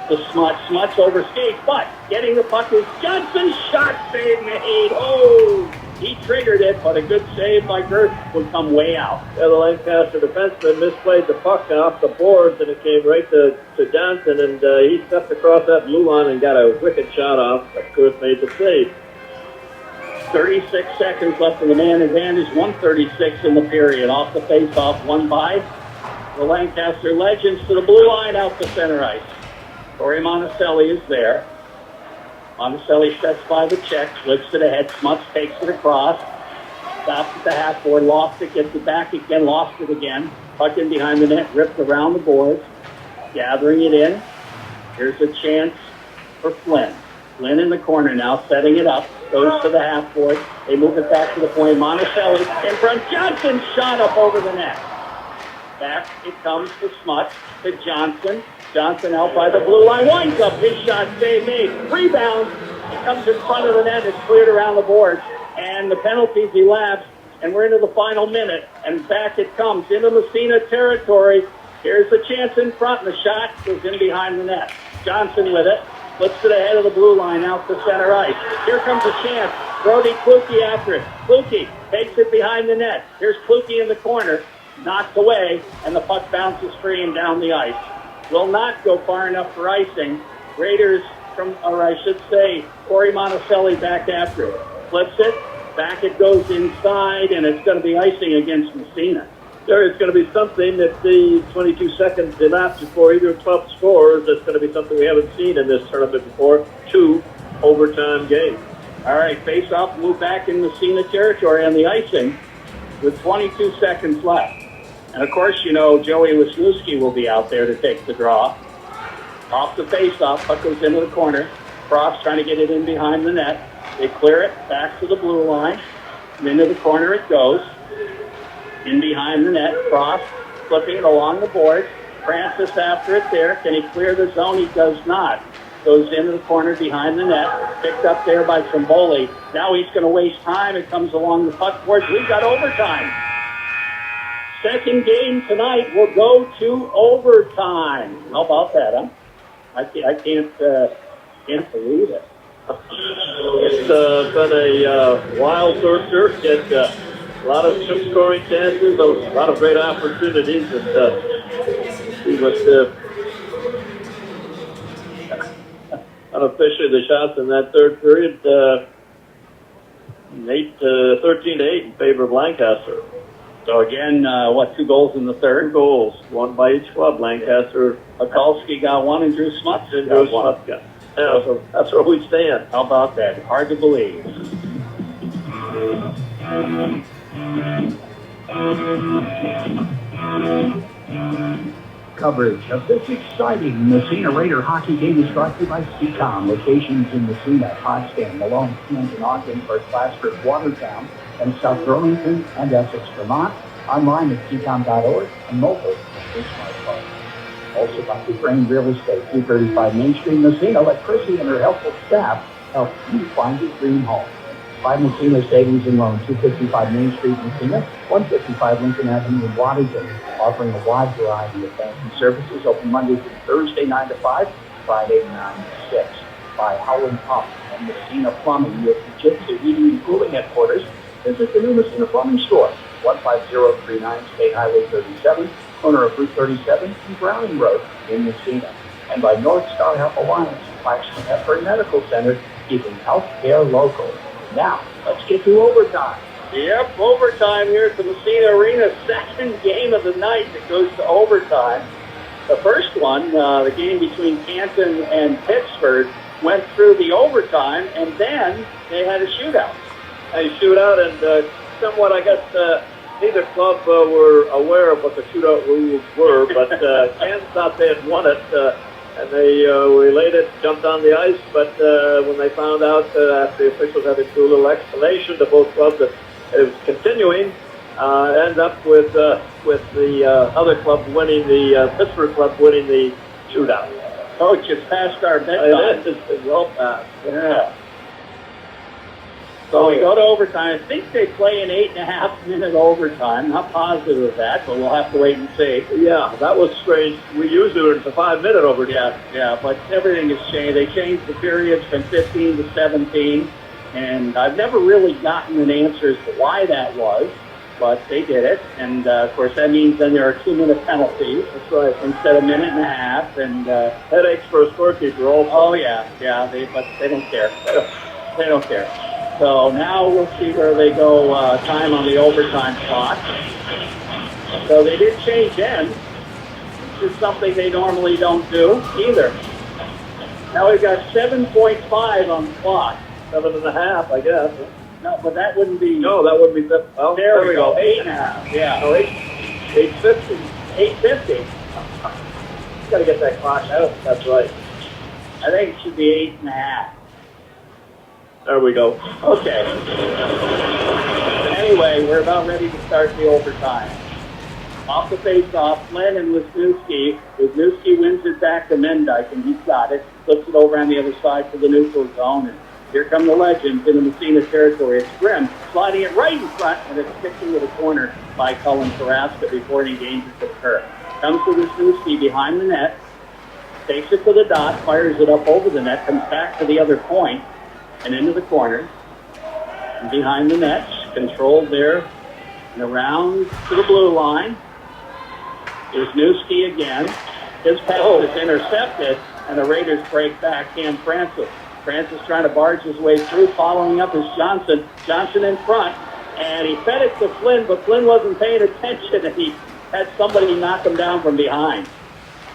The Smuts. Smuts over skates, but getting the puck is Johnson. Shot save made. Oh! He triggered it, but a good save by Girth would come way out. Yeah, the Lancaster defenseman misplayed the puck off the boards, and it came right to Johnson, and he stepped across that blue line and got a wicked shot off. But Girth made the save. 36 seconds left in the man advantage. 1:36 in the period. Off the face-off, won by the Lancaster Legends to the blue line out the center ice. Corey Monticelli is there. Monticelli sets by the check, flips it ahead. Smuts takes it across. Stops at the half board, lost it, gets it back again, lost it again. Puck in behind the net, ripped around the boards. Gathering it in. Here's a chance for Flynn. Flynn in the corner now, setting it up. Goes to the half board. They move it back to the point. Monticelli in front. Johnson shot up over the net. Back it comes to Smuts, to Johnson. Johnson out by the blue line. Winds up his shot. Save made. Rebound. It comes in front of the net. It's cleared around the boards. And the penalties elapsed. And we're into the final minute. And back it comes into Massena territory. Here's the chance in front. And the shot goes in behind the net. Johnson with it. Flips it ahead of the blue line out to center ice. Here comes a chance. Brody Kluke after it. Kluke takes it behind the net. Here's Kluke in the corner. Knocked away. And the puck bounces free and down the ice. Will not go far enough for icing. Raiders Corey Monticelli back after it. Flips it. Back it goes inside, and it's going to be icing against Massena. There is going to be something that the 22 seconds elapsed before either club scores. That's going to be something we haven't seen in this tournament before. 2 overtime games. All right, face-off, move back in Massena territory on the icing with 22 seconds left. And, of course, you know, Joey Wisniewski will be out there to take the draw. Off the face-off, puck goes into the corner. Frost trying to get it in behind the net. They clear it back to the blue line. And into the corner it goes. In behind the net, Frost flipping it along the boards. Francis after it there. Can he clear the zone? He does not. Goes into the corner behind the net. Picked up there by Trimboli. Now he's going to waste time. It comes along the puck boards. We've got overtime. Second game tonight will go to overtime. How about that, huh? I can't believe it. It's been a wild third period. A lot of scoring chances, a lot of great opportunities, and see what unofficially the shots in that third period, 13-8 in favor of Lancaster. So again, 2 goals in the third? 2 goals, 1 by each club. Lancaster, Mikulski got 1 and Drew Smuts and got 1. Yeah, so that's where we stand. How about that? Hard to believe. Coverage of this exciting Massena Raider hockey game is brought to you by CCOM. Locations in Massena, Potsdam, Malone, Canton, Ogden, Fort Glasgow, Watertown, and South Burlington and Essex, Vermont. Online at CCOM.org and mobile at your smartphone. Also by Ukraine Real Estate, 235 Main Street, Massena. Let Chrissy and her helpful staff help you find your dream home. 5 Massena Savings and Loan, 255 Main Street, Massena, 155 Lincoln Avenue in Watertown, offering a wide variety of banking services, open Monday through Thursday, 9 to 5, Friday, 9 to 6. By Howland Pump and Massena Plumbing, your Fujitsu Heating and Cooling headquarters. Visit the new Massena Plumbing Store, 15039 State Highway 37, corner of Route 37 and Browning Road in Massena. And by North Star Health Alliance, Claxton Hepburn Medical Center, keeping health care local. Now, let's get to overtime. Yep, overtime here at the Massena Arena. Second game of the night that goes to overtime. The first one, the game between Canton and Pittsburgh, went through the overtime, and then they had a shootout. A shootout, and somewhat, I guess, neither club were aware of what the shootout rules were, but Kansas thought they had won it, and they relayed it, jumped on the ice, but when they found out after the officials had to do a little explanation to both clubs that it was continuing, end up with the other club winning, the Pittsburgh club winning the shootout. Coach, it's past our bedtime. It is. It's well past. Yeah. So we go to overtime. I think they play an 8.5-minute overtime. Not positive of that, but we'll have to wait and see. Yeah, that was strange. We usually were in a 5-minute overtime. Yeah, but everything has changed. They changed the periods from 15 to 17, and I've never really gotten an answer as to why that was, but they did it. And, of course, that means then there are 2-minute penalties. That's right. Instead of 1.5 minutes, and headaches for a scorekeeper also. Oh, yeah, but they don't care. They don't care. So now we'll see where they go time on the overtime clock. So they did change ends. This is something they normally don't do either. Now we've got 7.5 on the clock. 7.5, I guess. No, but that wouldn't be... No, that wouldn't be... Well, there we go. 8.5. Yeah. No, 8:50. 8:50. Got to get that clock out. That's right. I think it should be 8.5. There we go. Okay. Anyway, we're about ready to start the overtime. Off the face-off, Flynn and Wisniewski. Wisniewski wins it back to Mendyke, and he's got it. Flips it over on the other side to the neutral zone. And here come the legends in the Massena territory. It's Grimm sliding it right in front, and it's kicked into the corner by Cullen Carrasco before it engages the curve. Comes to Wisniewski behind the net, takes it to the dot, fires it up over the net, comes back to the other point, and into the corner, and behind the net, controlled there, and around to the blue line. There's Newski again. His pass is intercepted, and the Raiders break back. Cam Francis. Francis trying to barge his way through. Following up is Johnson. Johnson in front. And he fed it to Flynn, but Flynn wasn't paying attention, and he had somebody knock him down from behind.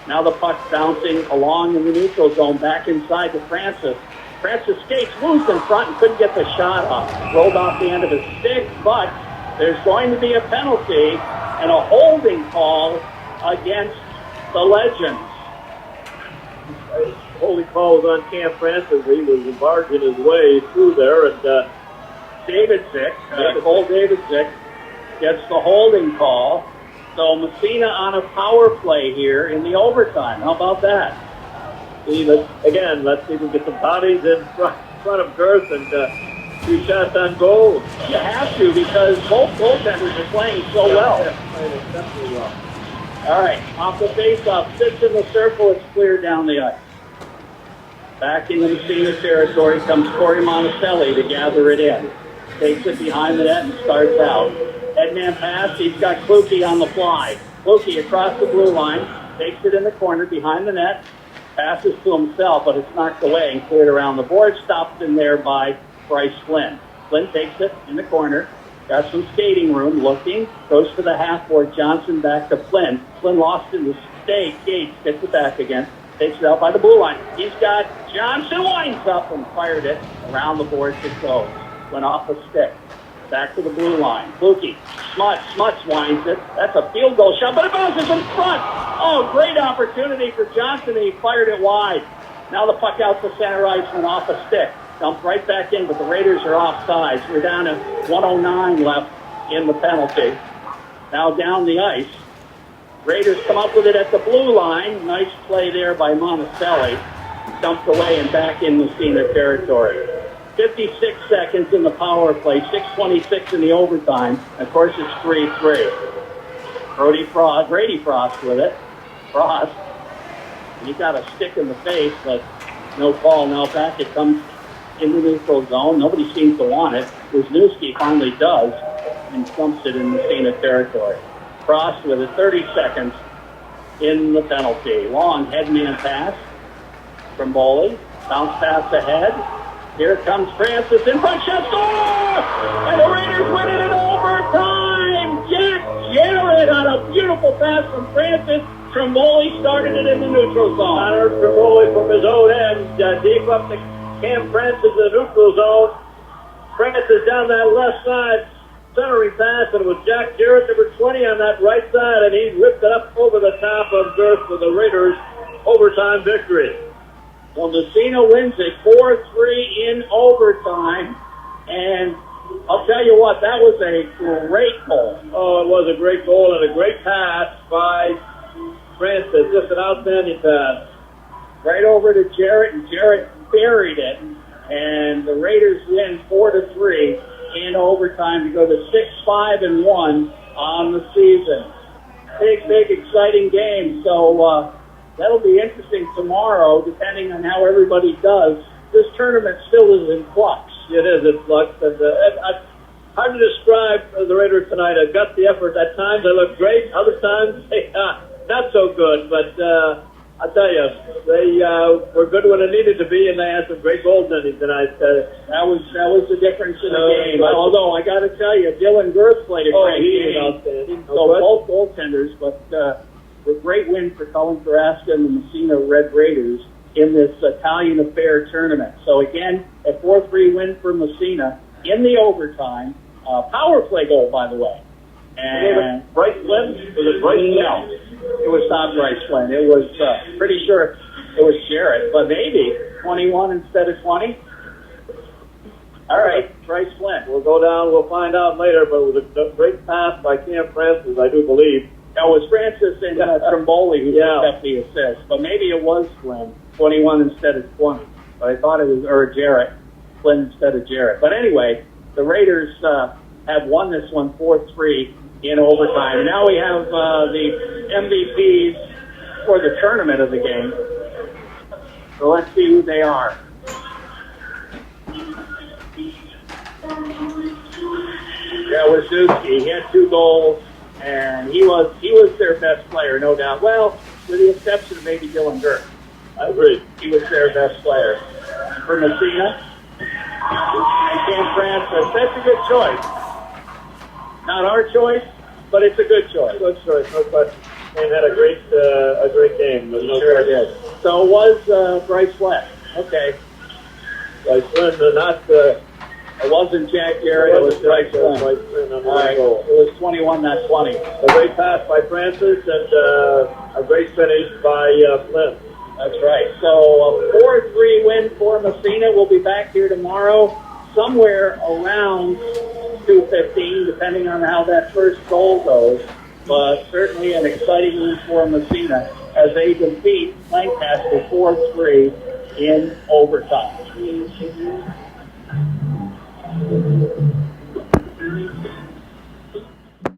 Now the puck's bouncing along in the neutral zone, back inside to Francis. Francis skates loose in front and couldn't get the shot off. Rolled off the end of his stick, but there's going to be a penalty and a holding call against the Legends. Holding call was on Cam Francis. He was barging his way through there, and Cole Davidsick gets the holding call. So Massena on a power play here in the overtime. How about that? Again, let's see if we get some bodies in front of Girth and 2 shots on goal. You have to, because both goaltenders are playing so well. Playing exceptionally well. All right, off the face-off, sits in the circle, it's cleared down the ice. Back into Massena territory comes Corey Monticelli to gather it in. Takes it behind the net and starts out. Headman pass, he's got Kluke on the fly. Kluke across the blue line, takes it in the corner behind the net, passes to himself, but it's knocked away and cleared around the board, stopped in there by Bryce Flynn. Flynn takes it in the corner, got some skating room, looking, goes to the half board, Johnson back to Flynn. Flynn lost in the skates, gets it back again, takes it out by the blue line. He's got Johnson, winds up and fired it around the boards it goes. Went off a stick. Back to the blue line. Kluke, Smuts winds it. That's a field goal shot, but it bounces in front. Oh, great opportunity for Johnson, and he fired it wide. Now the puck out to center ice, went off a stick. Dumped right back in, but the Raiders are offsides. We're down to 1:09 left in the penalty. Now down the ice. Raiders come up with it at the blue line. Nice play there by Monticelli. Dumped away and back in Massena territory. 56 seconds in the power play, 6:26 in the overtime. Of course, it's 3-3. Grady Frost with it. Frost. He got a stick in the face, but no call. Now back it comes in the neutral zone. Nobody seems to want it. Wisniewski finally does and dumps it in Massena territory. Frost with it, 30 seconds in the penalty. Long headman pass from Boley. Bounce pass ahead. Here comes Francis in front, shot, score! And the Raiders win it in overtime! Jack Jarrett on a beautiful pass from Francis. Tromboli started it in the neutral zone. Connor Tromboli from his own end, deep up to Cam Francis in the neutral zone. Francis down that left side, centering pass, and it was Jack Jarrett, number 20, on that right side, and he whipped it up over the top of Girth for the Raiders' overtime victory. Well, Massena wins it 4-3 in overtime, and I'll tell you what, that was a great goal. Oh, it was a great goal and a great pass by Francis. Just an outstanding pass. Right over to Jarrett, and Jarrett buried it, and the Raiders win 4-3 in overtime to go to 6-5-1 on the season. Big, exciting game. So, that'll be interesting tomorrow, depending on how everybody does. This tournament still is in flux. It is in flux. And, hard to describe the Raiders tonight. A gutsy effort. At times they look great. Other times they not so good. But I'll tell you, they were good when it needed to be, and they had some great goaltending tonight. That was the difference in the game. Although I got to tell you, Dylan Girth played a great game. Outstanding. So both goaltenders, but a great win for Colin Carrasco and the Massena Red Raiders in this Italian Affair tournament. So again, a 4-3 win for Massena in the overtime. Power play goal, by the way. And Bryce Flynn? Was it Bryce Flynn? No, it was not Bryce Flynn. It was pretty sure it was Jarrett, but maybe 21 instead of 20. All right, Bryce Flynn. We'll go down. We'll find out later, but it was a great pass by Cam Francis, I do believe. That was Francis and Tromboli who picked up the assist, but maybe it was Flynn, 21 instead of 20. But I thought it was Jarrett, Flynn instead of Jarrett. But anyway, the Raiders have won this one 4-3 in overtime. Now we have the MVPs for the tournament of the game. So let's see who they are. Yeah, Wisniewski. He had 2 goals. And he was their best player, no doubt. Well, with the exception of maybe Dylan Girth. I agree. He was their best player. For Massena, and Cam Francis, that's a good choice. Not our choice, but it's a good choice. Good choice, no question. And had a great game. No Sure did. So it was Bryce Fleck. Okay. Bryce Flynn, it wasn't Jack Garrett, it was Bryce Flynn. All right. It was 21, not 20. A great pass by Francis and a great finish by Flynn. That's right. So a 4-3 win for Massena. We'll be back here tomorrow somewhere around 2:15, depending on how that first goal goes. But certainly an exciting win for Massena as they defeat Lancaster 4-3 in overtime.